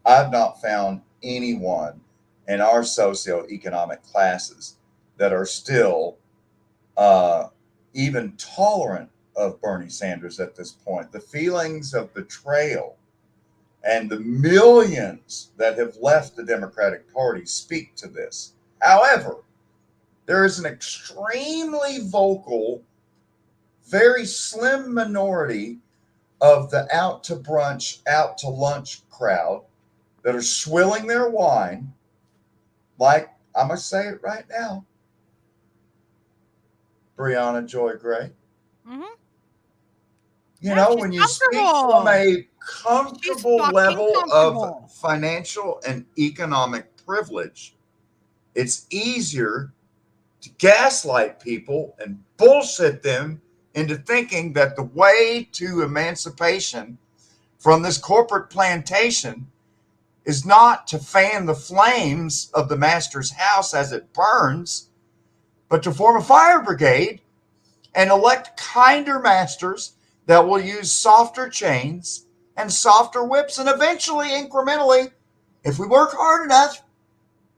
I've not found anyone in our socioeconomic classes that are still even tolerant of Bernie Sanders at this point. The feelings of betrayal and the millions that have left the Democratic Party speak to this. However, there is an extremely vocal, very slim minority of the out to brunch, out to lunch crowd that are swilling their wine, like, I'm going to say it right now, Brianna Joy Gray. Mm-hmm. When you speak from a comfortable level of financial and economic privilege, it's easier to gaslight people and bullshit them into thinking that the way to emancipation from this corporate plantation is not to fan the flames of the master's house as it burns, but to form a fire brigade and elect kinder masters that will use softer chains and softer whips. And eventually, incrementally, if we work hard enough,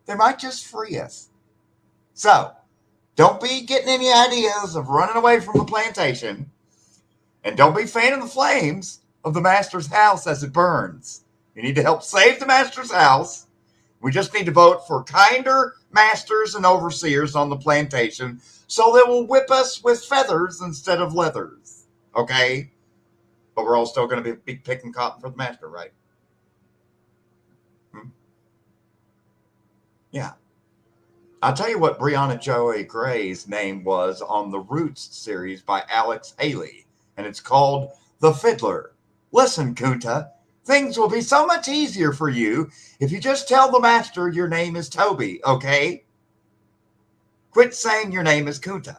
they might just free us. So, don't be getting any ideas of running away from the plantation, and don't be fanning the flames of the master's house as it burns. You need to help save the master's house. We just need to vote for kinder masters and overseers on the plantation, so they will whip us with feathers instead of leathers. okay? But we're all still going to be picking cotton for the master, right? Yeah. I'll tell you what Brianna Joy Gray's name was on the Roots series by Alex Haley, and it's called The Fiddler. Listen, Kunta, things will be so much easier for you if you just tell the master your name is Toby, okay? Quit saying your name is Kunta.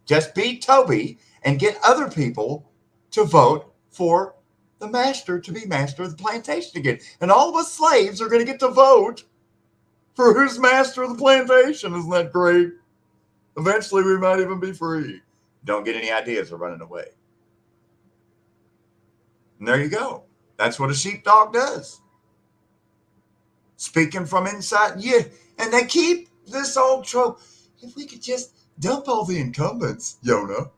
Just be Toby and get other people to vote for the master to be master of the plantation again. And all the slaves are going to get to vote for who's master of the plantation. Isn't that great? Eventually, we might even be free. Don't get any ideas of running away. And there you go. That's what a sheepdog does. Speaking from inside. Yeah, and they keep this old trope. If we could just dump all the incumbents, Yona.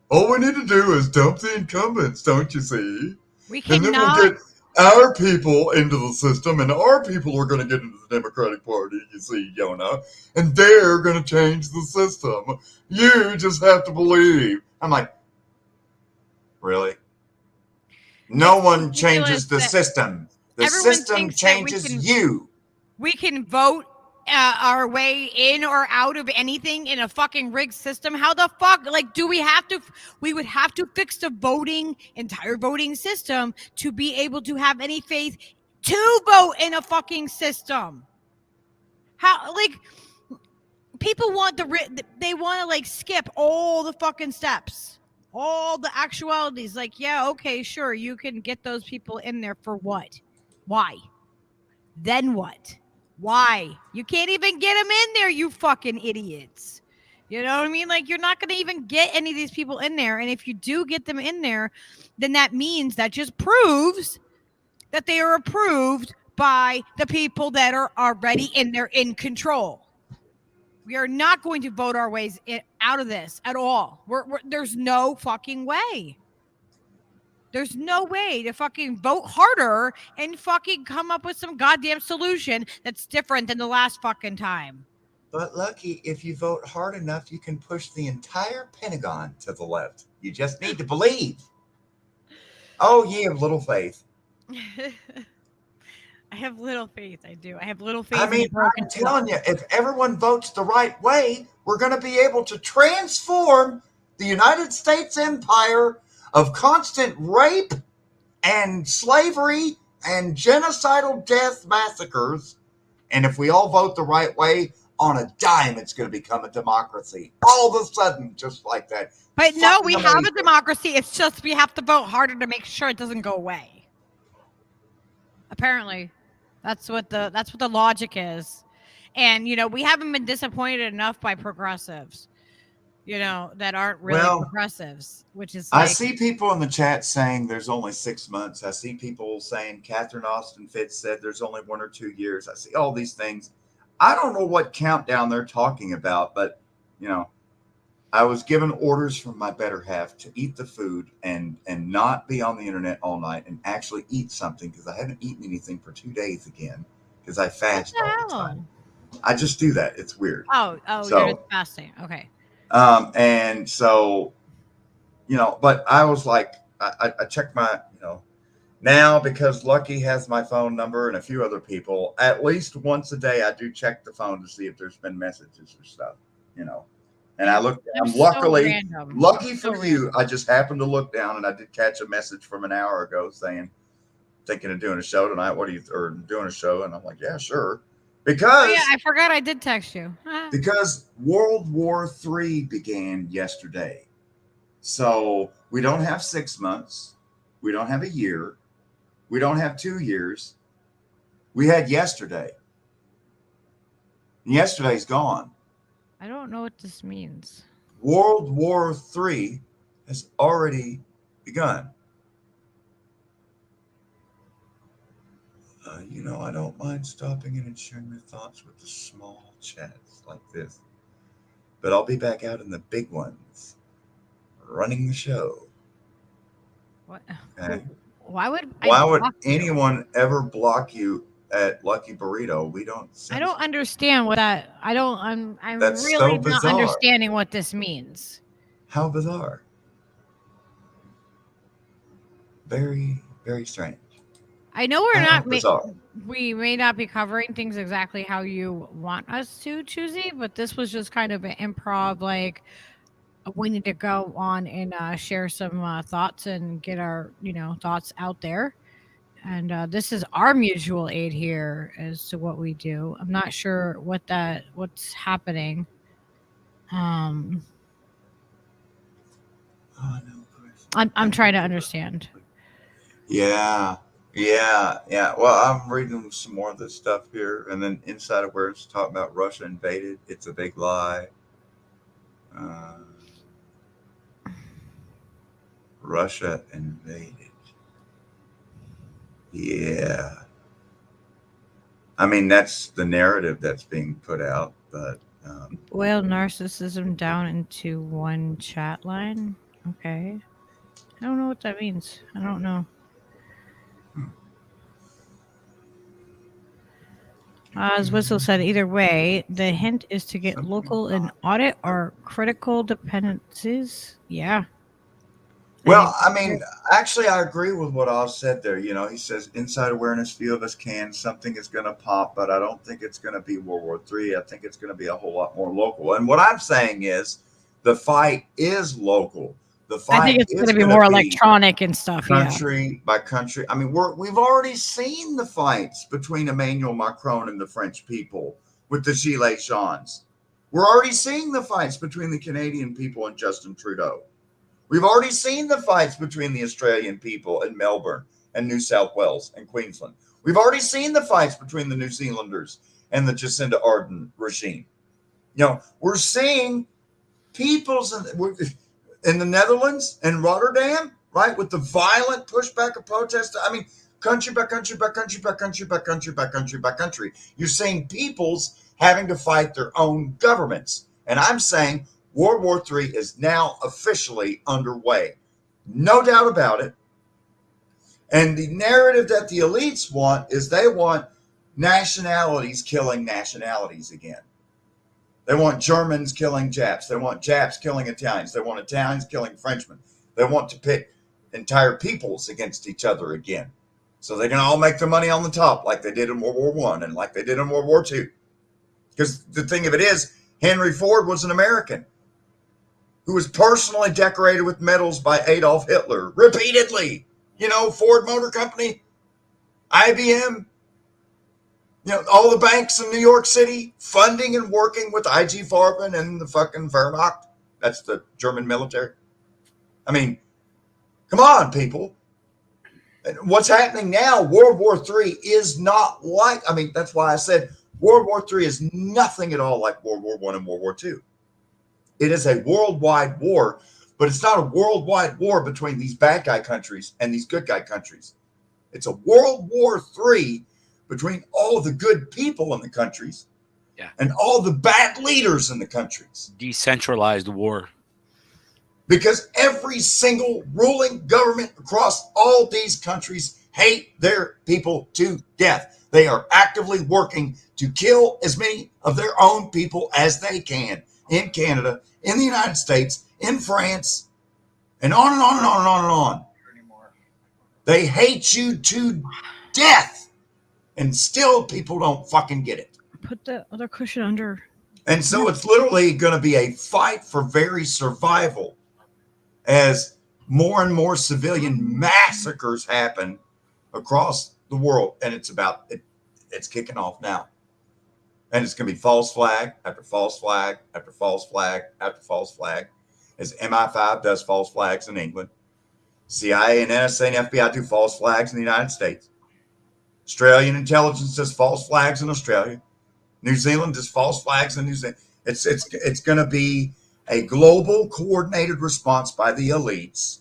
All we need to do is dump the incumbents, don't you see? We And then we'll get our people into the system, and our people are going to get into the Democratic Party, you see, Yona, and they're going to change the system. You just have to believe. I'm like, really? No one changes the system. The system changes you. We can vote our way in or out of anything in a fucking rigged system. How the fuck, like, do we have to, we would have to fix the entire voting system to be able to have any faith to vote in a fucking system. How, like, people want they want to, like, skip all the fucking steps, all the actualities. Like, yeah, okay, sure, you can get those people in there for what? Why? Then what? Why? You can't even get them in there, you fucking idiots. You know what I mean? Like, you're not going to even get any of these people in there. And if you do get them in there, then that just proves that they are approved by the people that are already in control. We are not going to vote our ways out of this at all. There's no fucking way. There's no way to fucking vote harder and fucking come up with some goddamn solution that's different than the last fucking time. But Lucky, if you vote hard enough, you can push the entire Pentagon to the left. You just need to believe. Oh, ye of little faith. I have little faith. I do. I have little faith. I mean, I'm telling you, if everyone votes the right way, we're going to be able to transform the United States empire of constant rape and slavery and genocidal death massacres. And if we all vote the right way, on a dime, it's going to become a democracy. All of a sudden, just like that. But no, we have a democracy. It's just we have to vote harder to make sure it doesn't go away. Apparently, that's what the logic is. And, you know, we haven't been disappointed enough by progressives, you know, that aren't really progressives, which is I see people in the chat saying there's only 6 months. I see people saying Catherine Austin Fitz said there's only 1 or 2 years. I see all these things. I don't know what countdown they're talking about, but, you know, I was given orders from my better half to eat the food and not be on the internet all night and actually eat something, because I haven't eaten anything for 2 days again because I fast all the time. I just do that. It's weird. So, you're just fasting. Okay. And so, you know, but I was like, I checked my, you know, now because Lucky has my phone number and a few other people, at least once a day, I do check the phone to see if there's been messages or stuff, you know. And I looked, I'm lucky for you. I just happened to look down and I did catch a message from an hour ago saying, thinking of doing a show tonight. Or doing a show? And I'm like, yeah, sure. Because I forgot I did text you. Because World War III began yesterday. So we don't have 6 months. We don't have a year. We don't have 2 years. We had yesterday. And yesterday's gone. I don't know what this means. World War III has already begun. You know, I don't mind stopping in and sharing my thoughts with the small chats like this. But I'll be back out in the big ones, running the show. What? Okay? Why would anyone ever block you at Lucky Burrito? We don't. I don't understand what that. I'm That's really so not bizarre. understanding what this means. How bizarre. Very, very strange. I know we're How not bizarre. we may not be covering things exactly how you want us to, Choosy, but this was just kind of an improv, like we need to go on and share some thoughts and get our thoughts out there. And this is our mutual aid here as to what we do. I'm not sure what's happening. I'm trying to understand. Yeah. Well, I'm reading some more of this stuff here, and then inside of where it's talking about Russia invaded, it's a big lie. Russia invaded. Yeah. I mean, that's the narrative that's being put out, but Boil narcissism down into one chat line. Okay. I don't know what that means. I don't know. As Whistle said, either way, the hint is to get local and audit our critical dependencies. Yeah. well, I mean, actually, I agree with what Oz said there. You know, he says inside awareness, few of us can. Something is going to pop, but I don't think it's going to be World War III. I think it's going to be a whole lot more local. And what I'm saying is, the fight is local. The fight I think it's is going to be more electronic and stuff. country by country. I mean, we've already seen the fights between Emmanuel Macron and the French people with the Gilets Jaunes. We're already seeing the fights between the Canadian people and Justin Trudeau. We've already seen the fights between the Australian people in Melbourne and New South Wales and Queensland. We've already seen the fights between the New Zealanders and the Jacinda Ardern regime. You know, we're seeing peoples in the Netherlands and Rotterdam, right, with the violent pushback of protest. I mean, country by country by country by country by country by country by country. You're seeing peoples having to fight their own governments. And I'm saying World War III is now officially underway. No doubt about it. And the narrative that the elites want is they want nationalities killing nationalities again. They want Germans killing Japs. They want Japs killing Italians. They want Italians killing Frenchmen. They want to pit entire peoples against each other again. So they can all make their money on the top like they did in World War I and like they did in World War II. Because the thing of it is, Henry Ford was an American who was personally decorated with medals by Adolf Hitler repeatedly. You know, Ford Motor Company, IBM, you know, all the banks in New York City funding and working with IG Farben and the fucking Wehrmacht. That's the German military. I mean, come on, people. What's happening now, World War III is not like, I mean, that's why I said World War III is nothing at all like World War I and World War II. It is a worldwide war, but it's not a worldwide war between these bad guy countries and these good guy countries. It's a World War III between all the good people in the countries and all the bad leaders in the countries. Decentralized war. Because every single ruling government across all these countries hate their people to death. They are actively working to kill as many of their own people as they can in Canada, in the United States, in France, and on and on and on and on and on. They hate you to death. And still people don't fucking get it. Put the other cushion under. And so it's literally going to be a fight for very survival as more and more civilian massacres happen across the world. And it's kicking off now. And it's going to be false flag after false flag after false flag after false flag, as MI5 does false flags in England. CIA and NSA and FBI do false flags in the United States. Australian intelligence does false flags in Australia. New Zealand does false flags in New Zealand. It's going to be a global coordinated response by the elites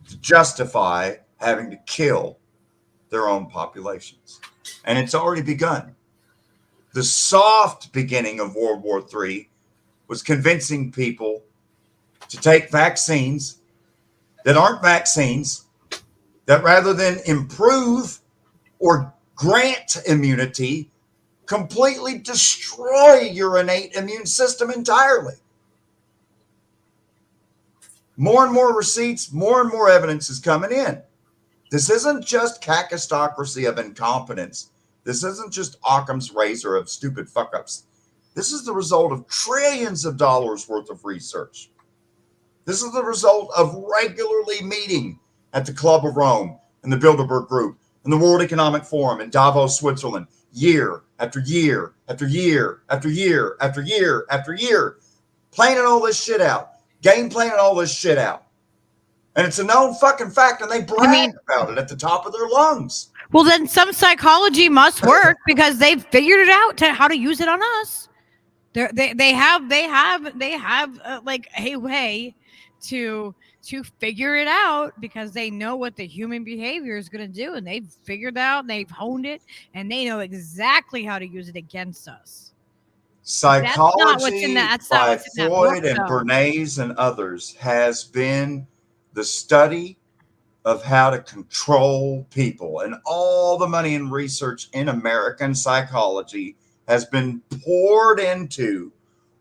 to justify having to kill their own populations. And it's already begun. The soft beginning of World War III was convincing people to take vaccines that aren't vaccines, that rather than improve or grant immunity, completely destroy your innate immune system entirely. More and more receipts, more and more evidence is coming in. This isn't just kakistocracy of incompetence. This isn't just Occam's razor of stupid fuck-ups. This is the result of trillions of dollars worth of research. This is the result of regularly meeting at the Club of Rome and the Bilderberg Group and the World Economic Forum in Davos, Switzerland, year after year after year after year after year after year, planning all this shit out, game planning all this shit out. And it's a known fucking fact, and they brag about it at the top of their lungs. Well, then some psychology must work because they've figured it out how to use it on us. They have like a way to figure it out because they know what the human behavior is going to do, and they've figured out, they've honed it, and they know exactly how to use it against us. Psychology by Freud and Bernays and others has been the study of how to control people, and all the money and research in American psychology has been poured into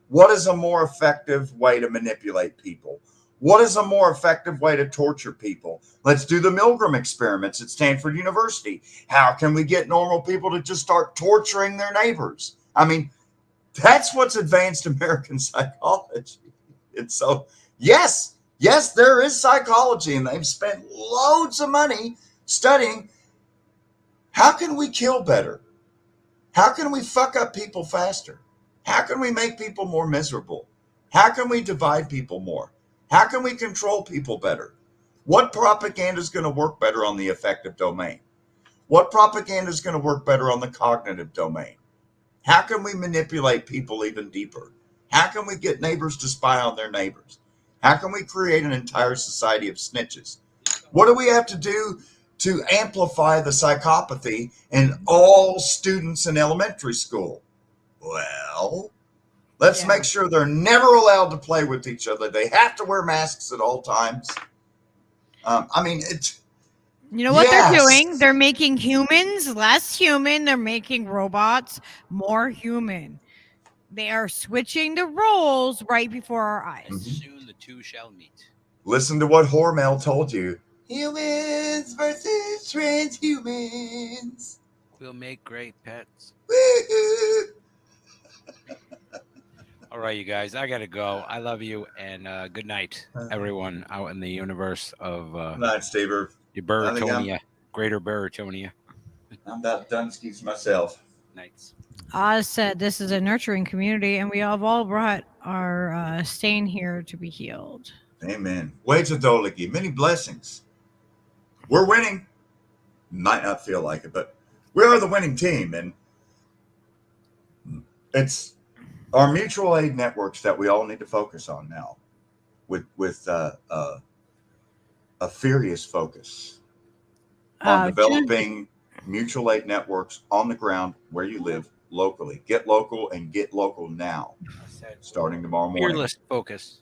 what is a more effective way to manipulate people. What is a more effective way to torture people? Let's do the Milgram experiments at Stanford University. How can we get normal people to just start torturing their neighbors? I mean, that's what's advanced American psychology. And so, yes, there is psychology, and they've spent loads of money studying how can we kill better? How can we fuck up people faster? How can we make people more miserable? How can we divide people more? How can we control people better? What propaganda is going to work better on the affective domain? What propaganda is going to work better on the cognitive domain? How can we manipulate people even deeper? How can we get neighbors to spy on their neighbors? How can we create an entire society of snitches? What do we have to do to amplify the psychopathy in all students in elementary school? Well, let's make sure they're never allowed to play with each other. They have to wear masks at all times. I mean, it's... You know what they're doing? They're making humans less human. They're making robots more human. They are switching the roles right before our eyes. Soon the two shall meet. Listen to what Hormel told you. Humans versus transhumans. We'll make great pets. All right, you guys, I gotta go. I love you, and good night, everyone out in the universe of night, Steve. Burritonia, Greater Burritonia. I'm about Dunskies myself. Nights. Oz said this is a nurturing community, and we have all brought our stain here to be healed. Amen. Wage Adoliki, many blessings. We're winning. Might not feel like it, but we are the winning team, and it's our mutual aid networks that we all need to focus on now, with a furious focus on developing mutual aid networks on the ground where you live locally. Get local and get local now, starting tomorrow morning. Fearless focus.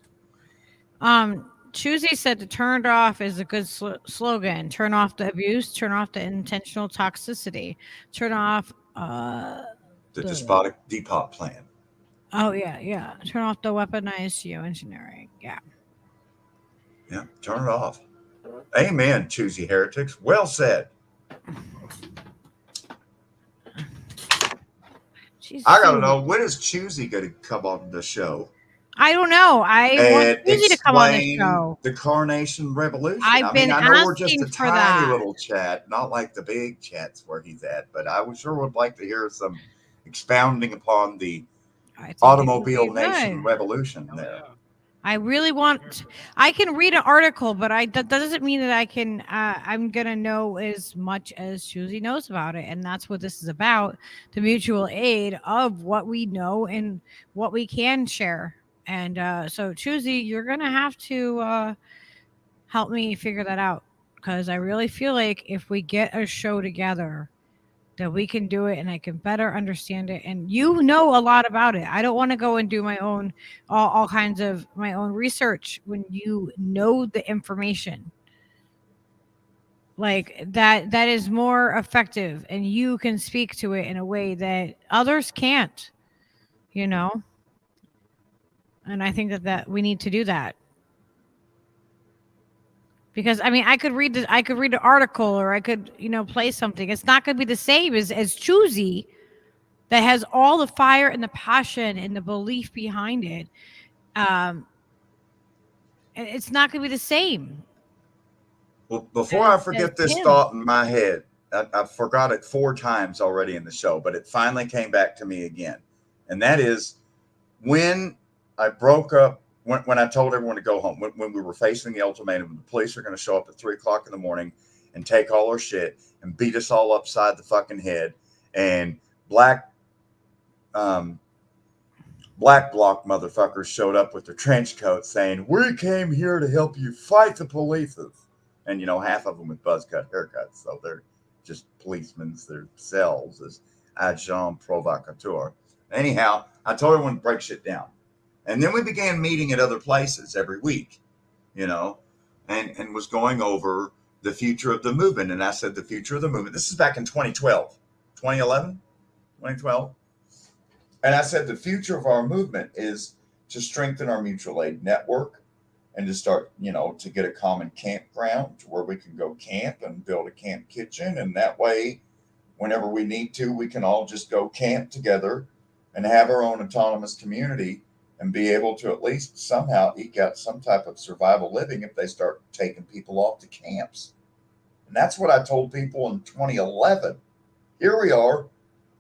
Choosy said to turn it off is a good slogan. Turn off the abuse, turn off the intentional toxicity, turn off the despotic depop plan. Oh yeah. Turn off the weaponized geoengineering. Yeah, turn it off. Amen, choosy heretics. Well said. Jesus. I gotta know, when is Choosy gonna come on the show? I don't know. I want Choosy to come on the show. The Carnation Revolution. I know we're just a tiny little chat, not like the big chats where he's at, but I sure would like to hear some expounding upon the automobile nation revolution there. I really want. I can read an article, but that doesn't mean that I can. I'm gonna know as much as Choosy knows about it, and that's what this is about: the mutual aid of what we know and what we can share. And so, Choosy, you're gonna have to help me figure that out, because I really feel like if we get a show together, that we can do it and I can better understand it. And you know a lot about it. I don't want to go and do my own, all kinds of my own research when you know the information. Like that is more effective, and you can speak to it in a way that others can't, And I think that we need to do that. Because I mean, I could read an article, or I could, play something. It's not going to be the same as Choosy, that has all the fire and the passion and the belief behind it. It's not going to be the same. Well, before I forget this thought in my head, I've forgot it 4 times already in the show, but it finally came back to me again. And that is when I broke up, when I told everyone to go home, when we were facing the ultimatum, the police are going to show up at 3:00 in the morning and take all our shit and beat us all upside the fucking head. And black bloc motherfuckers showed up with their trench coats saying, "We came here to help you fight the police." And, half of them with buzz cut haircuts. So they're just policemen themselves as agents provocateurs. Anyhow, I told everyone to break shit down. And then we began meeting at other places every week, and was going over the future of the movement. And I said, the future of the movement, this is back in 2012. And I said, the future of our movement is to strengthen our mutual aid network and to start, to get a common campground where we can go camp and build a camp kitchen. And that way, whenever we need to, we can all just go camp together and have our own autonomous community and be able to at least somehow eke out some type of survival living if they start taking people off to camps. And that's what I told people in 2011. Here we are,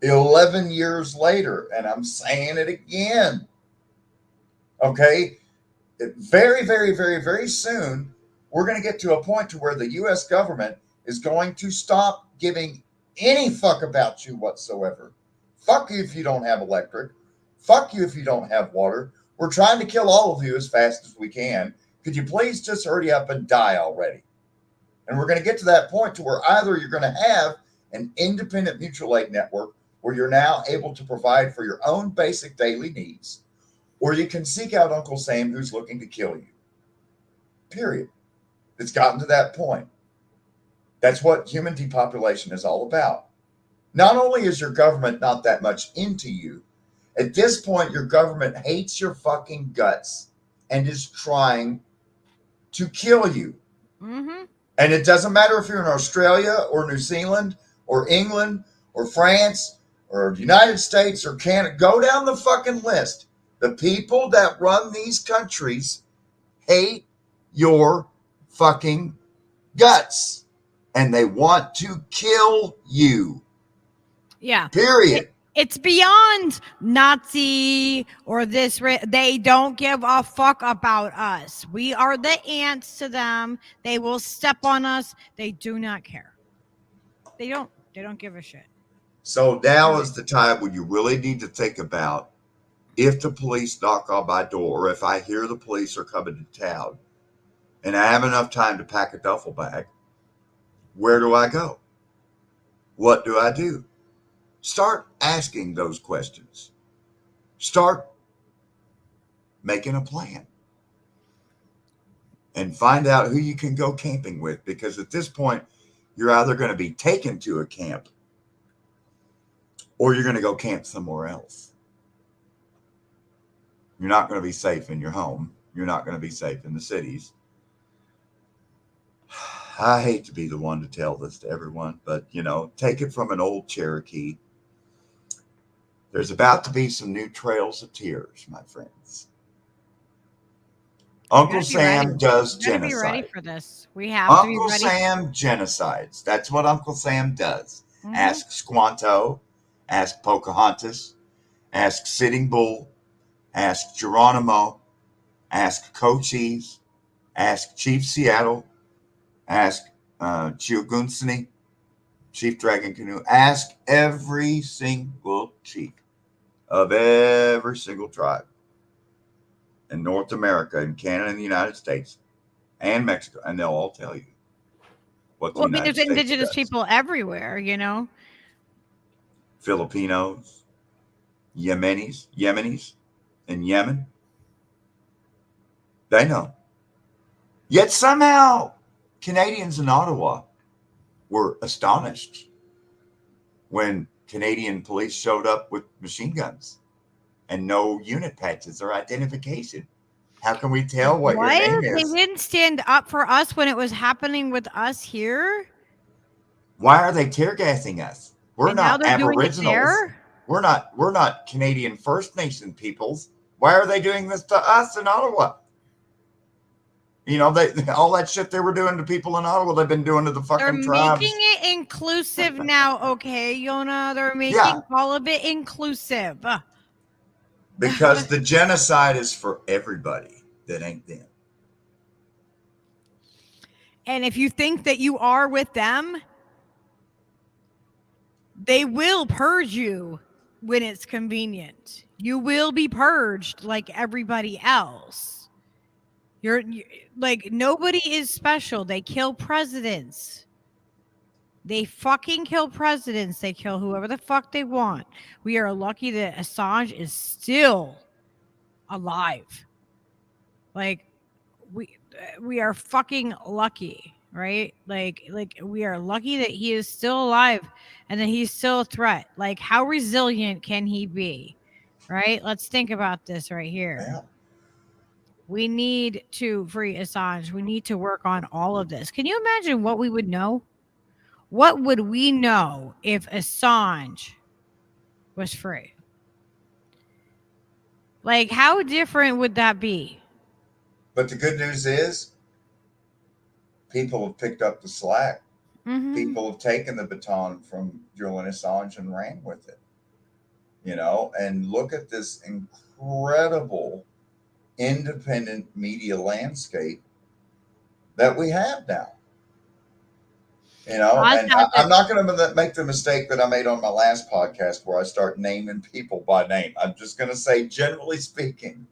11 years later, and I'm saying it again. Okay? Very, very, very, very soon, we're going to get to a point to where the U.S. government is going to stop giving any fuck about you whatsoever. Fuck you if you don't have electric. Fuck you if you don't have water. We're trying to kill all of you as fast as we can. Could you please just hurry up and die already? And we're going to get to that point to where either you're going to have an independent mutual aid network where you're now able to provide for your own basic daily needs, or you can seek out Uncle Sam who's looking to kill you. Period. It's gotten to that point. That's what human depopulation is all about. Not only is your government not that much into you, at this point, your government hates your fucking guts and is trying to kill you. Mm-hmm. And it doesn't matter if you're in Australia or New Zealand or England or France or the United States or Canada. Go down the fucking list. The people that run these countries hate your fucking guts. And they want to kill you. Yeah. Period. It's beyond Nazi or this. They don't give a fuck about us. We are the ants to them. They will step on us. They do not care. They don't give a shit. So now is the time when you really need to think about, if the police knock on my door, or if I hear the police are coming to town and I have enough time to pack a duffel bag, where do I go? What do I do? Start asking those questions. Start making a plan. And find out who you can go camping with, because at this point, you're either going to be taken to a camp or you're going to go camp somewhere else. You're not going to be safe in your home. You're not going to be safe in the cities. I hate to be the one to tell this to everyone, but, take it from an old Cherokee. There's about to be some new trails of tears, my friends. Uncle Sam does genocide. Be ready for this. We have to be ready. Uncle Sam genocides. That's what Uncle Sam does. Mm-hmm. Ask Squanto. Ask Pocahontas. Ask Sitting Bull. Ask Geronimo. Ask Cochise. Ask Chief Seattle. Ask Chiogunsini, Chief Dragon Canoe. Ask every single chief of every single tribe in North America, in Canada, and the United States, and Mexico, and they'll all tell you what the United there's States indigenous does. people everywhere, Filipinos, Yemenis in Yemen. They know. Yet somehow Canadians in Ottawa were astonished when Canadian police showed up with machine guns and no unit patches or identification. How can we tell what your name They is? didn't stand up for us when it was happening with us here. Why are they tear gassing us? We're And now not they're doing it Aboriginals. there? We're not Canadian First Nation peoples. Why are they doing this to us in Ottawa? You know, they all that shit they were doing to people in Ottawa, they've been doing to the They're fucking tribes. making it inclusive now, okay, Yona? They're making all of it inclusive. Because the genocide is for everybody that ain't them. And if you think that you are with them, they will purge you when it's convenient. You will be purged like everybody else. You're like, nobody is special. They kill presidents. They fucking kill presidents. They kill whoever the fuck they want. We are lucky that Assange is still alive. Like, we are fucking lucky, right? Like we are lucky that he is still alive and that he's still a threat. Like, how resilient can he be? Right? Let's think about this right here. Yeah. We need to free Assange. We need to work on all of this. Can you imagine what we would know? What would we know if Assange was free? Like, how different would that be? But the good news is people have picked up the slack. Mm-hmm. People have taken the baton from Julian Assange and ran with it. You know, and look at this incredible independent media landscape that we have now. You know, and I'm not going to make the mistake that I made on my last podcast where I start naming people by name. I'm just going to say, generally speaking,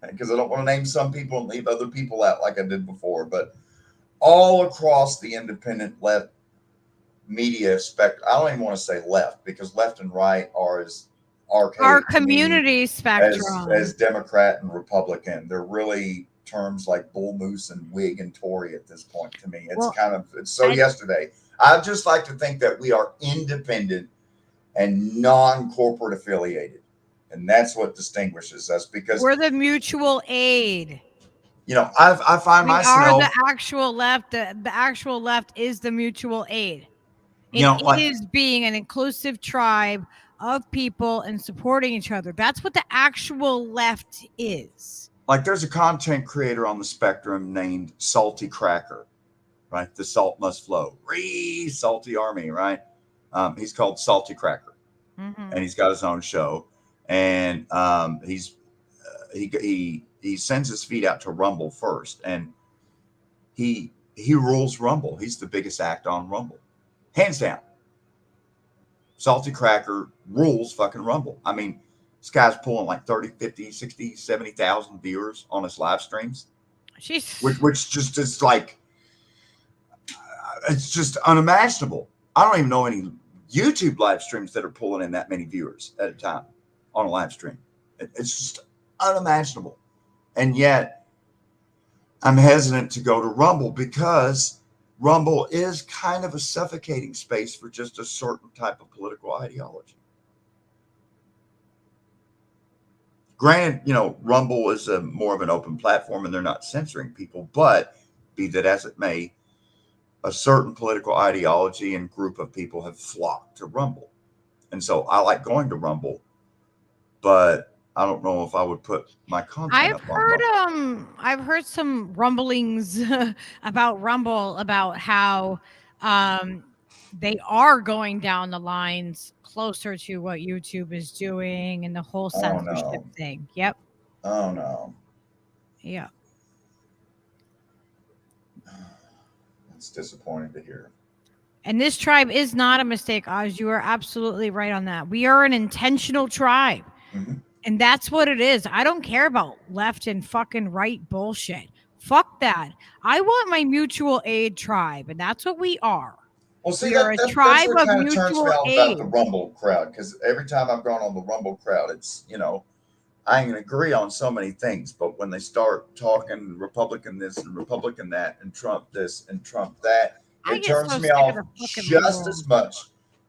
because I don't want to name some people and leave other people out like I did before, but all across the independent left media spectrum, I don't even want to say left, because left and right are as archaic our community spectrum as Democrat and Republican. They're really terms like bull moose and Whig and Tory at this point to me. It's yesterday. I'd just like to think that we are independent and non-corporate affiliated. And that's what distinguishes us, because we're the mutual aid. You know, I find myself. We are the actual left. The actual left is the mutual aid. It is being an inclusive tribe of people and supporting each other. That's what the actual left is. Like, there's a content creator on the spectrum named Salty Cracker, right? The salt must flow. Salty army, right? He's called Salty Cracker, and he's got his own show. And he sends his feed out to Rumble first, and he rules Rumble. He's the biggest act on Rumble, hands down. Salty Cracker rules fucking Rumble. I mean, this guy's pulling like 30, 50, 60, 70,000 viewers on his live streams. Which just is like, it's just unimaginable. I don't even know any YouTube live streams that are pulling in that many viewers at a time on a live stream. It's just unimaginable. And yet I'm hesitant to go to Rumble, because Rumble is kind of a suffocating space for just a certain type of political ideology. Granted, you know, Rumble is more of an open platform and they're not censoring people, but be that as it may, a certain political ideology and group of people have flocked to Rumble. And so I like going to Rumble, but I don't know if I would put my content up on Rumble. I've heard some rumblings about Rumble, about how they are going down the lines closer to what YouTube is doing and the whole censorship thing. Yep. Oh no. Yeah. It's disappointing to hear. And this tribe is not a mistake, Oz. You are absolutely right on that. We are an intentional tribe. Mm-hmm. And that's what it is. I don't care about left and fucking right bullshit. Fuck that. I want my mutual aid tribe, and that's what we are. Well, see, we are a tribe that's what of kind of turns me mutual off aid. about the Rumble crowd, because every time I've gone on the Rumble crowd, it's, you know, I can agree on so many things, but when they start talking Republican this and Republican that and Trump this and Trump that, it turns me off just as much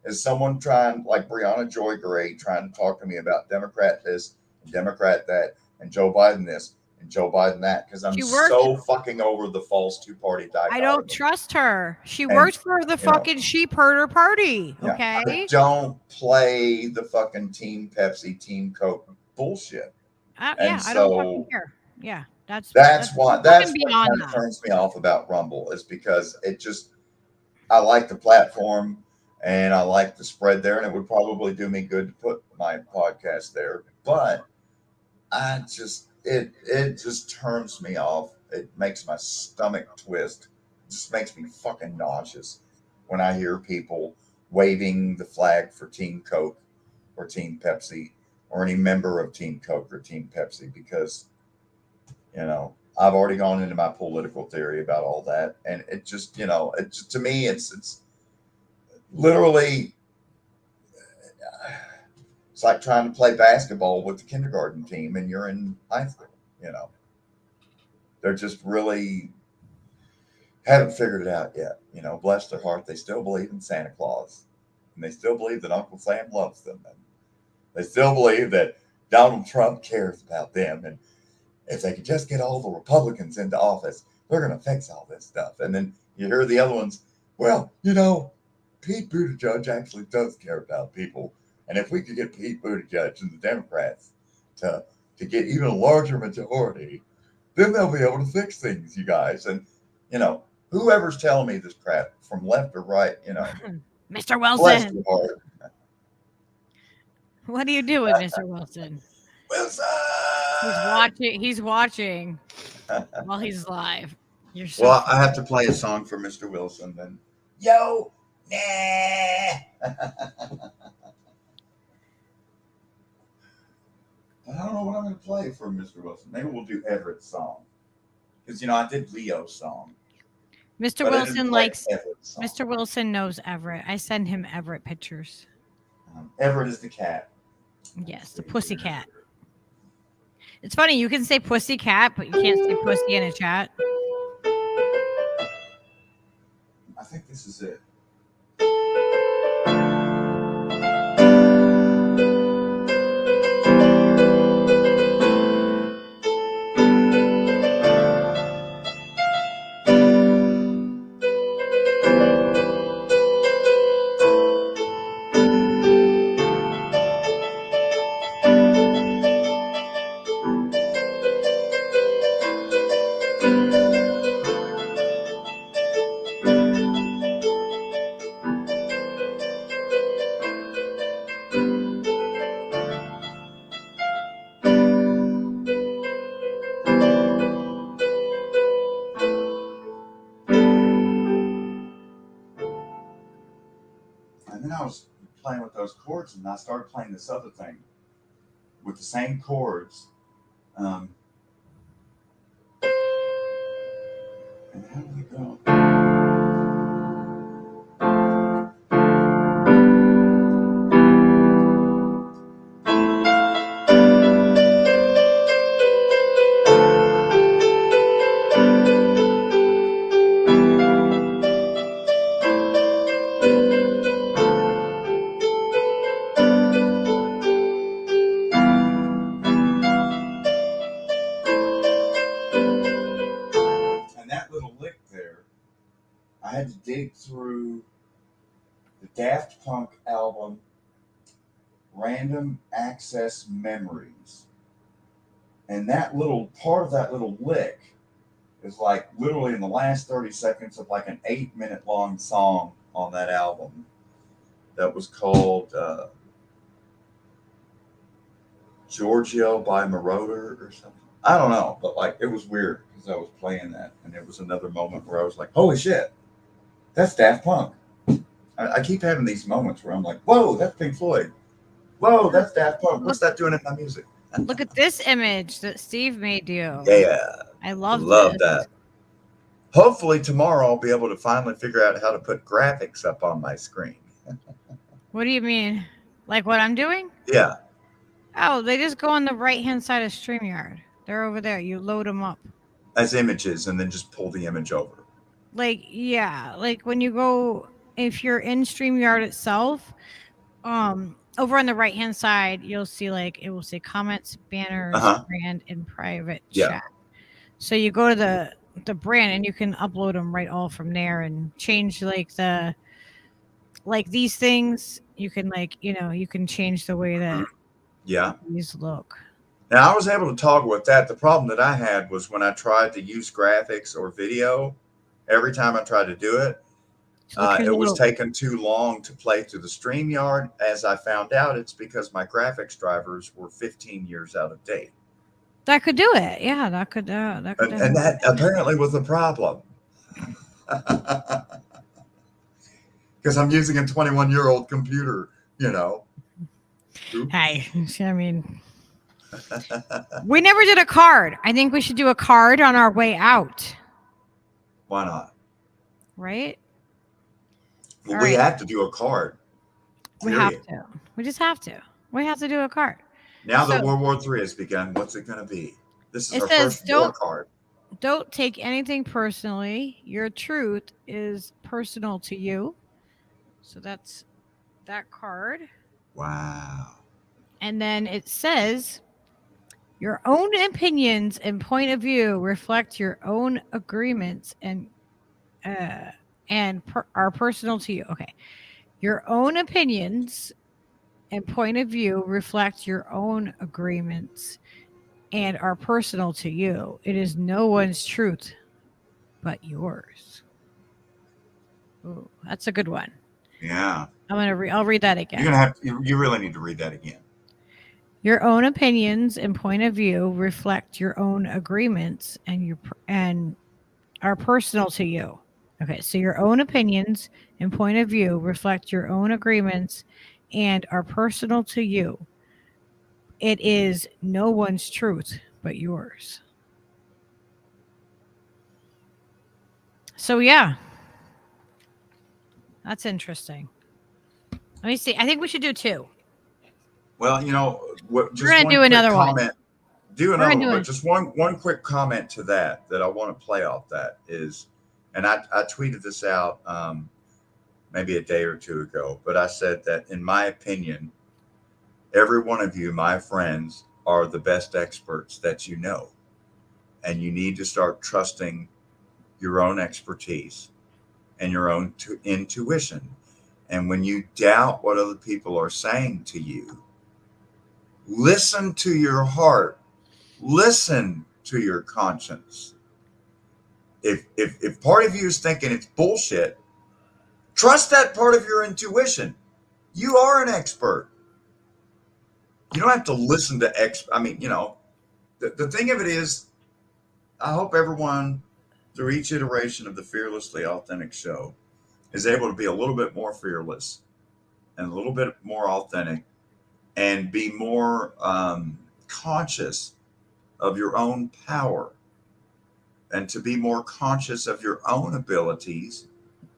as someone trying, like Brianna Joy Gray, trying to talk to me about Democrat this and Democrat that and Joe Biden this. and Joe Biden that, because I'm She worked- so fucking over the false two-party dichotomy. I don't trust her. She And, works for the you know, fucking sheep herder party. Yeah, Okay. but don't play the fucking Team Pepsi, Team Coke bullshit. Yeah, And I don't fucking so care. Yeah, that's what beyond kind of that. turns me off about Rumble, is because I like the platform and I like the spread there, and it would probably do me good to put my podcast there, but it just turns me off. It makes my stomach twist. It just makes me fucking nauseous when I hear people waving the flag for Team Coke or Team Pepsi or any member of Team Coke or Team Pepsi, because, I've already gone into my political theory about all that. And it just, to me, it's literally, it's like trying to play basketball with the kindergarten team and you're in high school, They're just really haven't figured it out yet. Bless their heart. They still believe in Santa Claus, and they still believe that Uncle Sam loves them. And they still believe that Donald Trump cares about them. And if they could just get all the Republicans into office, they're going to fix all this stuff. And then you hear the other ones, well, Pete Buttigieg actually does care about people. And if we could get Pete Buttigieg and the Democrats to get even a larger majority, then they'll be able to fix things, you guys. And, whoever's telling me this crap from left or right, Mr. bless Wilson. your heart. What are you doing, Mr. Wilson? Wilson! He's watching while he's live. You're so Well, I have to play a song for Mr. Wilson then. Yo, nah. I don't know what I'm going to play for Mr. Wilson. Maybe we'll do Everett's song. Because, I did Leo's song. Mr. Wilson likes Mr. Wilson knows Everett. I send him Everett pictures. Everett is the cat. Yes, the pussy cat. It's funny, you can say pussy cat, but you can't say pussy in a chat. I think this is it. And then I was playing with those chords, and I started playing this other thing with the same chords. And how did it go? I had to dig through the Daft Punk album, Random Access Memories. And that little part of that little lick is like literally in the last 30 seconds of like an 8-minute long song on that album that was called Giorgio by Moroder or something. I don't know, but like it was weird because I was playing that, and it was another moment where I was like, holy shit, that's Daft Punk. I keep having these moments where I'm like, whoa, that's Pink Floyd. Whoa, that's Daft Punk. What's that doing in my music? Look at this image that Steve made you. Yeah. I love that. Hopefully tomorrow I'll be able to finally figure out how to put graphics up on my screen. What do you mean? Like what I'm doing? Yeah. Oh, they just go on the right-hand side of StreamYard. They're over there. You load them up. As images and then just pull the image over. Like, yeah. Like when you go, if you're in StreamYard itself, over on the right hand side, you'll see like it will say comments, banners, brand, and private chat. So you go to the brand and you can upload them right all from there and change like these things. You can you can change the way that these look. Now I was able to toggle with that. The problem that I had was when I tried to use graphics or video, every time I tried to do it, it was taking too long to play through the StreamYard. As I found out, it's because my graphics drivers were 15 years out of date. That could do it. Yeah, that could. And that apparently was a problem. Because I'm using a 21-year-old computer, you know. Hey, I mean, we never did a card. I think we should do a card on our way out. Why not? Right? Well, we have to do a card. We have to. We just have to. We have to do a card. Now that World War III has begun, what's it going to be? This is our first war card. Don't take anything personally. Your truth is personal to you. So that's that card. Wow. And then it says, your own opinions and point of view reflect your own agreements and are personal to you. Okay. Your own opinions and point of view reflect your own agreements and are personal to you. It is no one's truth but yours. Ooh, that's a good one. Yeah. I'll read that again. You really need to read that again. Your own opinions and point of view reflect your own agreements and are personal to you. Okay, so your own opinions and point of view reflect your own agreements and are personal to you. It is no one's truth but yours. So yeah, that's interesting. Let me see. I think we should do two. Well, you know, we're gonna do another one. Do another one, but just one quick comment to that I want to play off that is, and I tweeted this out maybe a day or two ago, but I said that in my opinion, every one of you, my friends, are the best experts that you know, and you need to start trusting your own expertise and your own intuition. And when you doubt what other people are saying to you, listen to your heart. Listen to your conscience. If part of you is thinking it's bullshit, trust that part of your intuition. You are an expert. You don't have to listen to I mean, you know, the thing of it is, I hope everyone through each iteration of the Fearlessly Authentic show is able to be a little bit more fearless and a little bit more authentic and be more conscious of your own power and to be more conscious of your own abilities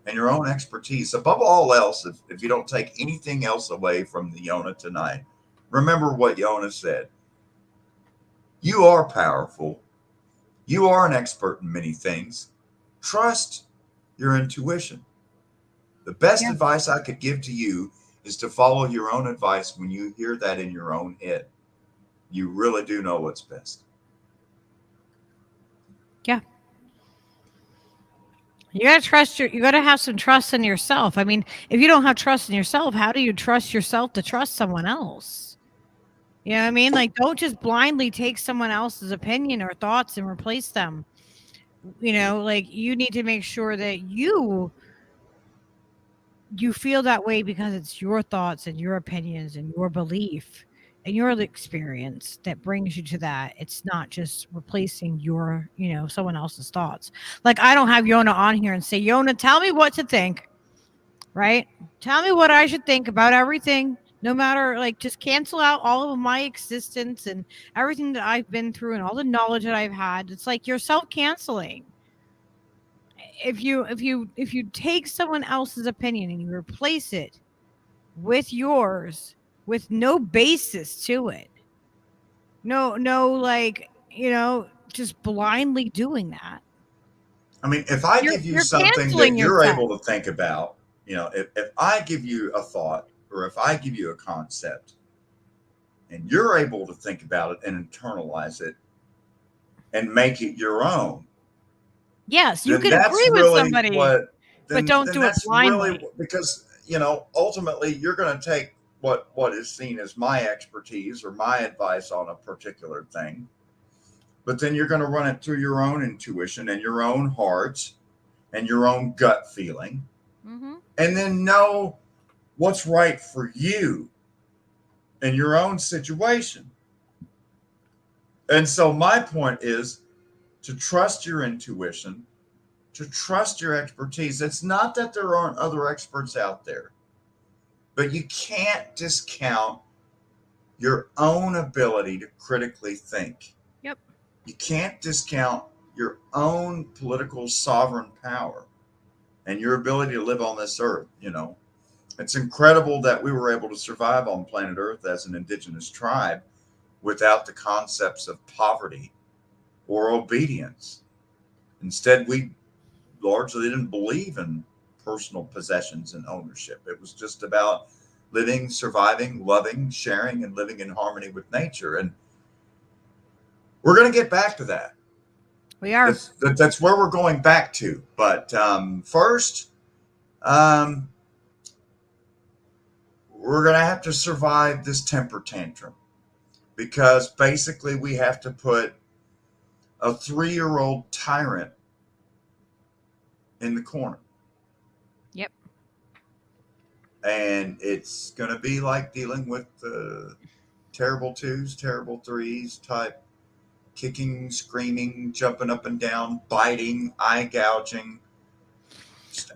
and your own expertise. Above all else, if you don't take anything else away from the Yona tonight, remember what Yona said. You are powerful. You are an expert in many things. Trust your intuition. The best advice I could give to you is to follow your own advice when you hear that in your own head. You really do know what's best. Yeah. You gotta have some trust in yourself. I mean, if you don't have trust in yourself, how do you trust yourself to trust someone else? You know what I mean? Like, don't just blindly take someone else's opinion or thoughts and replace them. You know, like, you need to make sure that you feel that way because it's your thoughts and your opinions and your belief and your experience that brings you to that. It's not just replacing your, someone else's thoughts. Like, I don't have Yona on here and say, Yona, tell me what to think, right? Tell me what I should think about everything, no matter, like, just cancel out all of my existence and everything that I've been through and all the knowledge that I've had. It's like you're self-canceling. If you take someone else's opinion and you replace it with yours with no basis to it, like, just blindly doing that. I mean, if I give you something that you're able to think about, if I give you a thought or if I give you a concept and you're able to think about it and internalize it and make it your own. Yes, you then can that's agree with really somebody, what, but don't then do it that's blindly. really, because, you know, ultimately you're going to take what is seen as my expertise or my advice on a particular thing, but then you're going to run it through your own intuition and your own heart and your own gut feeling, and then know what's right for you in your own situation. And so my point is to trust your intuition, to trust your expertise. It's not that there aren't other experts out there, but you can't discount your own ability to critically think. Yep. You can't discount your own political sovereign power and your ability to live on this earth. You know, it's incredible that we were able to survive on planet Earth as an indigenous tribe without the concepts of poverty or obedience. Instead, we largely didn't believe in personal possessions and ownership. It was just about living, surviving, loving, sharing, and living in harmony with nature. And we're going to get back to that. We are. That's where we're going back to. But first, we're going to have to survive this temper tantrum, because basically we have to put a 3-year-old tyrant in the corner. Yep. And it's going to be like dealing with terrible twos, terrible threes type, kicking, screaming, jumping up and down, biting, eye gouging.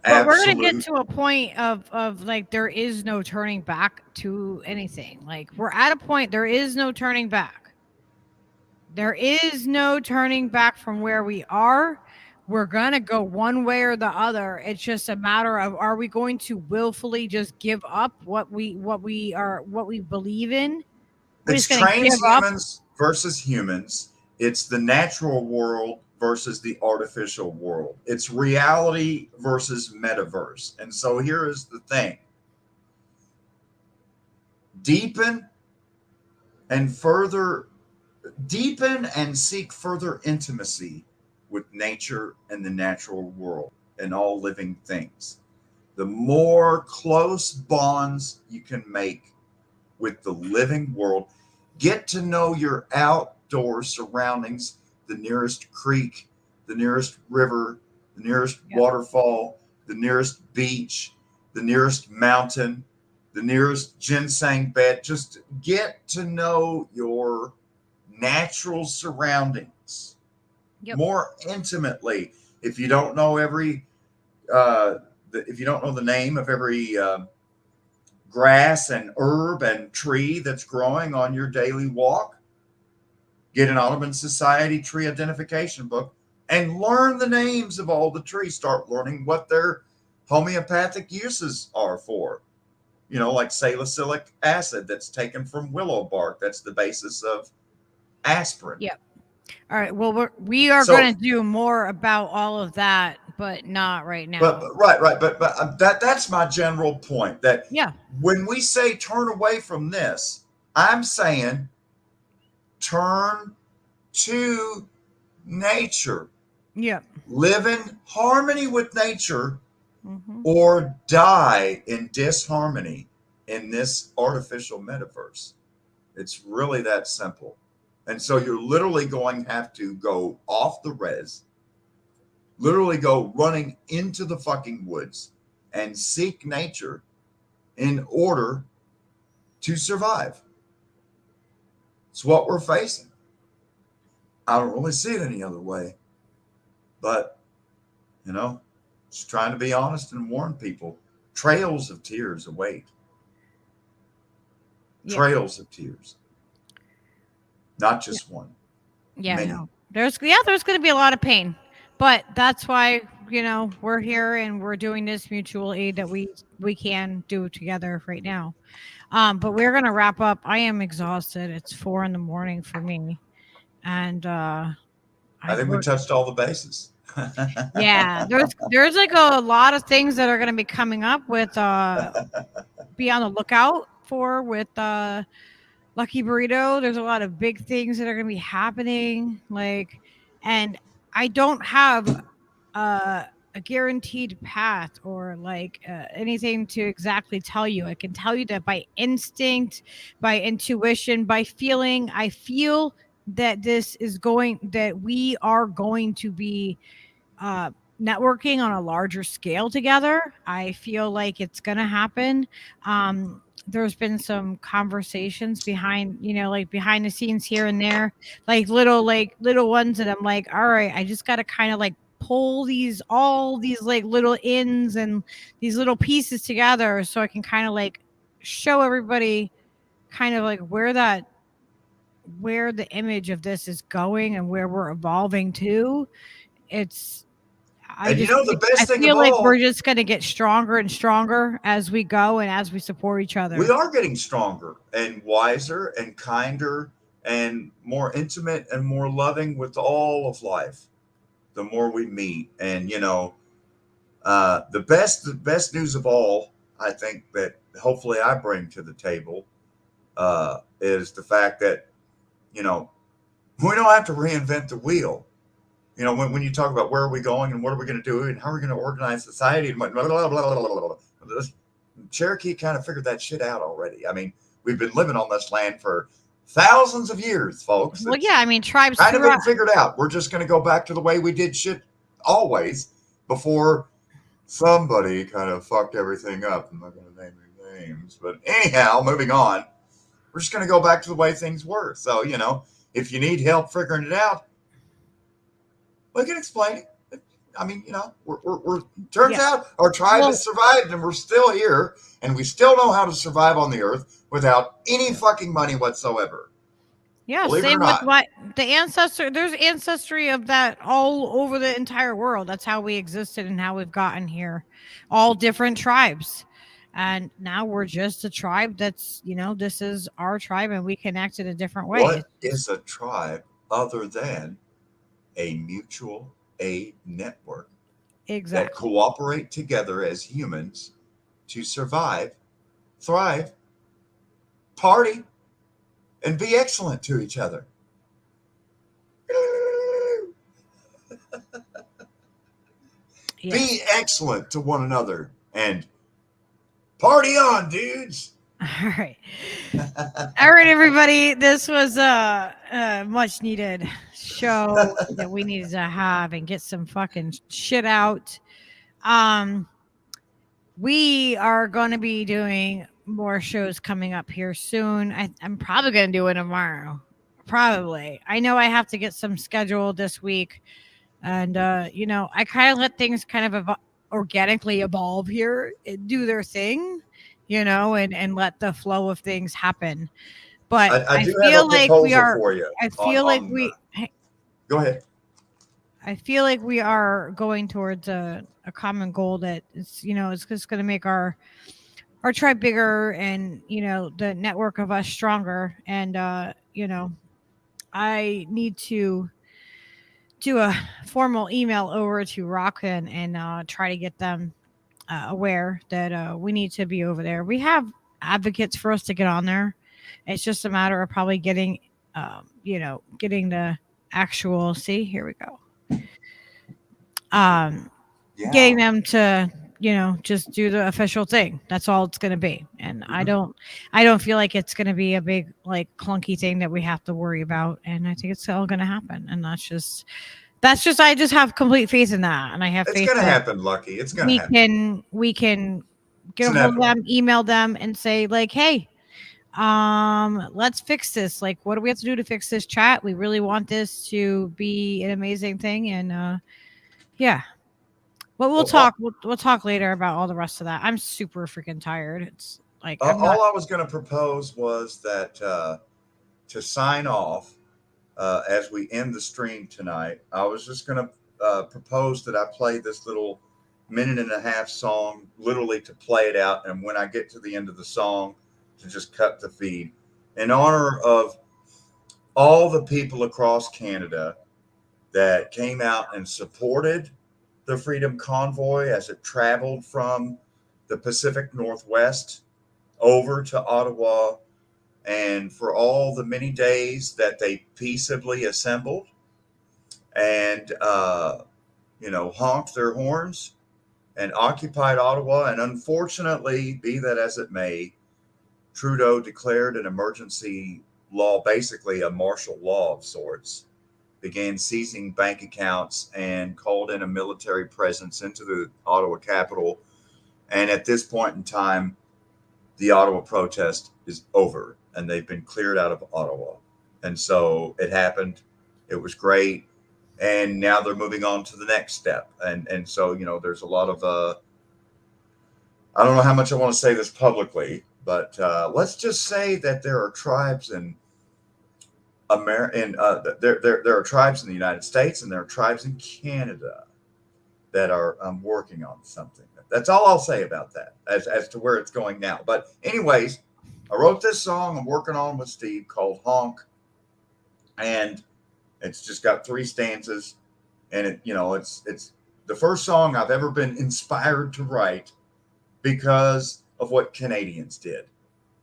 But we're going to get to a point of like, there is no turning back to anything. Like, we're at a point, there is no turning back. There is no turning back from where we are. We're going to go one way or the other. It's just a matter of, are we going to willfully just give up what we believe in? It's transhumans versus humans. It's the natural world versus the artificial world. It's reality versus metaverse. And so here is the thing. Deepen and seek further intimacy with nature and the natural world and all living things. The more close bonds you can make with the living world, get to know your outdoor surroundings, the nearest creek, the nearest river, the nearest waterfall, the nearest beach, the nearest mountain, the nearest ginseng bed. Just get to know your natural surroundings more intimately. If you don't know if you don't know the name of every grass and herb and tree that's growing on your daily walk, get an Audubon Society tree identification book and learn the names of all the trees. Start learning what their homeopathic uses are for. You know, like salicylic acid that's taken from willow bark. That's the basis of aspirin. Yep. All right. Well, we are going to do more about all of that, but not right now. But right. But that's my general point. That when we say turn away from this, I'm saying turn to nature. Yeah. Live in harmony with nature, or die in disharmony in this artificial metaverse. It's really that simple. And so you're literally going to have to go off the res, literally go running into the fucking woods and seek nature in order to survive. It's what we're facing. I don't really see it any other way. But, you know, just trying to be honest and warn people. Trails of tears await. Trails of tears. Not just one. Yeah, Many. no. There's going to be a lot of pain. But that's why, you know, we're here and we're doing this mutual aid that we can do together right now. But we're going to wrap up. I am exhausted. It's 4 a.m. for me. And I think we touched all the bases. Yeah, there's like a lot of things that are going to be coming up with be on the lookout for with Lucky Burrito. There's a lot of big things that are going to be happening. And I don't have a guaranteed path or anything to exactly tell you. I can tell you that by instinct, by intuition, by feeling, I feel that we are going to be networking on a larger scale together. I feel like it's going to happen. There's been some conversations behind the scenes here and there, little ones that I'm like, all right, I just got to kind of pull all these little ends and these little pieces together so I can kind of show everybody kind of where the image of this is going and where we're evolving to. I feel like we're just going to get stronger and stronger as we go and as we support each other. We are getting stronger and wiser and kinder and more intimate and more loving with all of life. The more we meet, and the best news of all, I think that hopefully I bring to the table is the fact that we don't have to reinvent the wheel. When you talk about where are we going and what are we going to do and how are we going to organize society and blah, blah, blah, blah, blah, blah. Cherokee kind of figured that shit out already. I mean, we've been living on this land for thousands of years, folks. Well, yeah, I mean, tribes kind of been figured out. We're just going to go back to the way we did shit always before somebody kind of fucked everything up. I'm not going to name any names, but anyhow, moving on. We're just going to go back to the way things were. So, if you need help figuring it out, we can explain it. I mean, turns out our tribe has survived and we're still here and we still know how to survive on the earth without any fucking money whatsoever. Yeah, same with what there's ancestry of that all over the entire world. That's how we existed and how we've gotten here. All different tribes. And now we're just a tribe that's, this is our tribe and we connect in a different way. What is a tribe other than a mutual aid network that cooperate together as humans to survive, thrive, party, and be excellent to each other? Yes. Be excellent to one another and party on, dudes. All right. All right, everybody. This was a much needed show that we needed to have and get some fucking shit out. We are going to be doing more shows coming up here soon. I'm probably going to do it tomorrow. Probably. I know I have to get some scheduled this week. And, I kind of let things kind of organically evolve here and do their thing. And let the flow of things happen. But I feel like we are. Go ahead. I feel like we are going towards a common goal that is, it's just going to make our tribe bigger and the network of us stronger. And I need to do a formal email over to Rockin and try to get them aware that we need to be over there. We have advocates for us to get on there. It's just a matter of probably getting the actual. See, here we go. Getting them to just do the official thing. That's all it's going to be. And I don't feel like it's going to be a big clunky thing that we have to worry about. And I think it's all going to happen. And that's just I just have complete faith in that. And I have faith. It's going to happen, Lucky. It's going to happen. We can get a hold of them, email them and say hey, let's fix this. What do we have to do to fix this chat? We really want this to be an amazing thing. And yeah. But we'll talk later about all the rest of that. I'm super freaking tired. It's all I was going to propose was that to sign off as we end the stream tonight, I was just going to propose that I play this little 1.5-minute song, literally to play it out. And when I get to the end of the song, to just cut the feed in honor of all the people across Canada that came out and supported the Freedom Convoy as it traveled from the Pacific Northwest over to Ottawa, and for all the many days that they peaceably assembled and, honked their horns and occupied Ottawa. And unfortunately, be that as it may, Trudeau declared an emergency law, basically a martial law of sorts, began seizing bank accounts and called in a military presence into the Ottawa capital. And at this point in time, the Ottawa protest is over and they've been cleared out of Ottawa. And so it happened. It was great. And now they're moving on to the next step. And so, there's a lot of, I don't know how much I want to say this publicly, but let's just say that there are tribes in there are tribes in the United States and there are tribes in Canada that are working on something. That's all I'll say about that as to where it's going now. But anyways, I wrote this song I'm working on with Steve called Honk, and it's just got 3 stanzas, and it's the first song I've ever been inspired to write because of what Canadians did.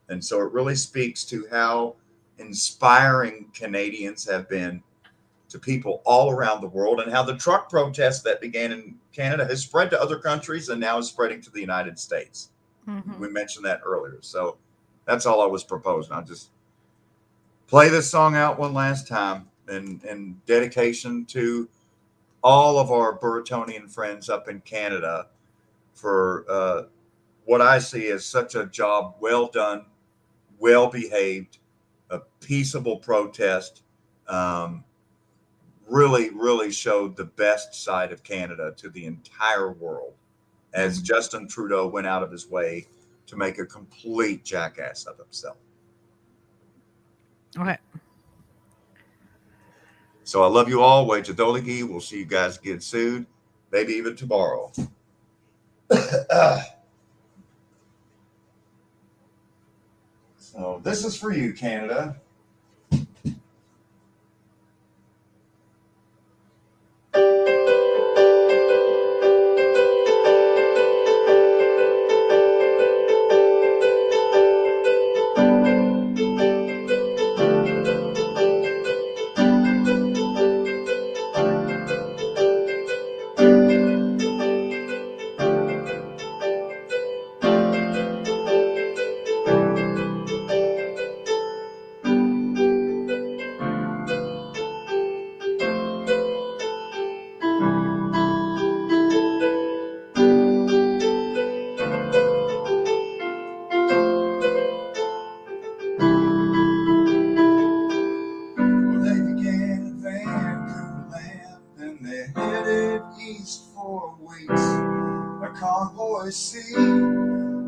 And so it really speaks to how inspiring Canadians have been to people all around the world, and how the truck protest that began in Canada has spread to other countries and now is spreading to the United States. Mm-hmm. We mentioned that earlier. So that's all I was proposing. I'll just play this song out one last time in dedication to all of our Burritonian friends up in Canada for what I see as such a job well done, well behaved, a peaceable protest. Really, really showed the best side of Canada to the entire world, as Justin Trudeau went out of his way to make a complete jackass of himself. Okay. So I love you all. Wajadoligi. We'll see you guys get sued, maybe even tomorrow. So this is for you, Canada.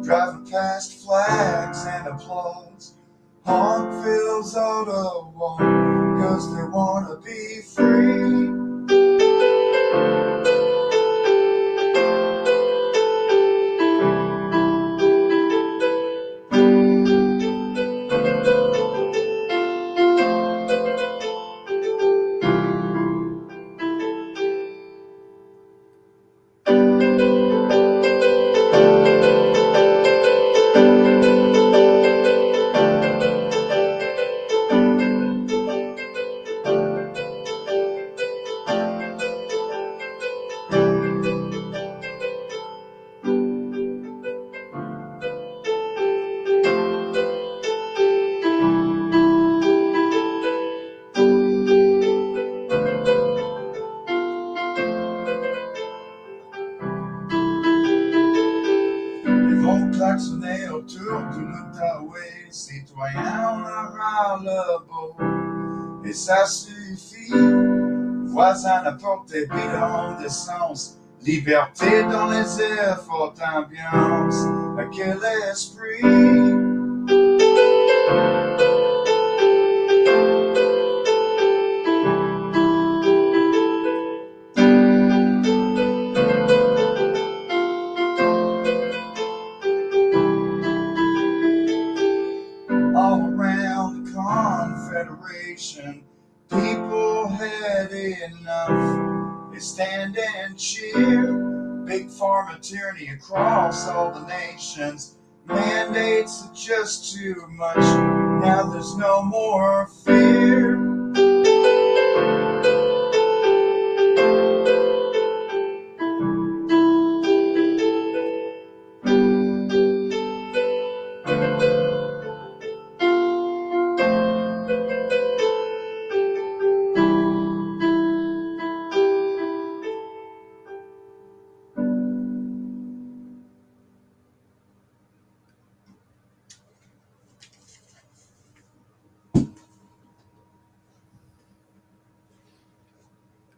Driving past flags and applause. Honk fills Ottawa, 'cause they wanna be free. Citoyen, on aura le beau, et ça suffit. Voisin à portée bidon d'essence, liberté dans les airs, forte ambiance, à quel esprit. People had enough. They stand and cheer. Big pharma tyranny across all the nations. Mandates are just too much. Now there's no more fear.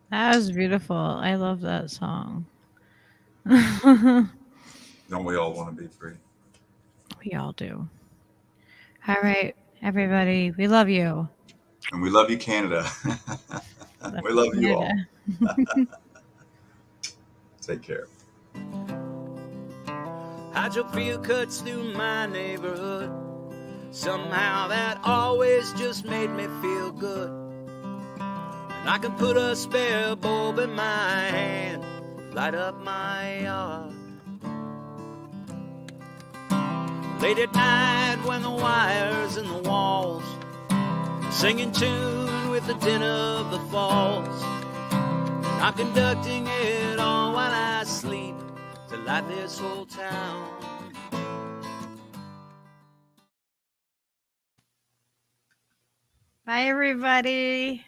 That was beautiful. I love that song. Don't we all want to be free? We all do. All right, everybody. We love you. And we love you, Canada. We love you all. Take care. Hydro field cuts through my neighborhood. Somehow that always just made me feel good. And I can put a spare bulb in my hand, light up my yard. Late at night when the wires in the walls sing in tune with the din of the falls. I'm conducting it all while I sleep to light this whole town. Bye, everybody.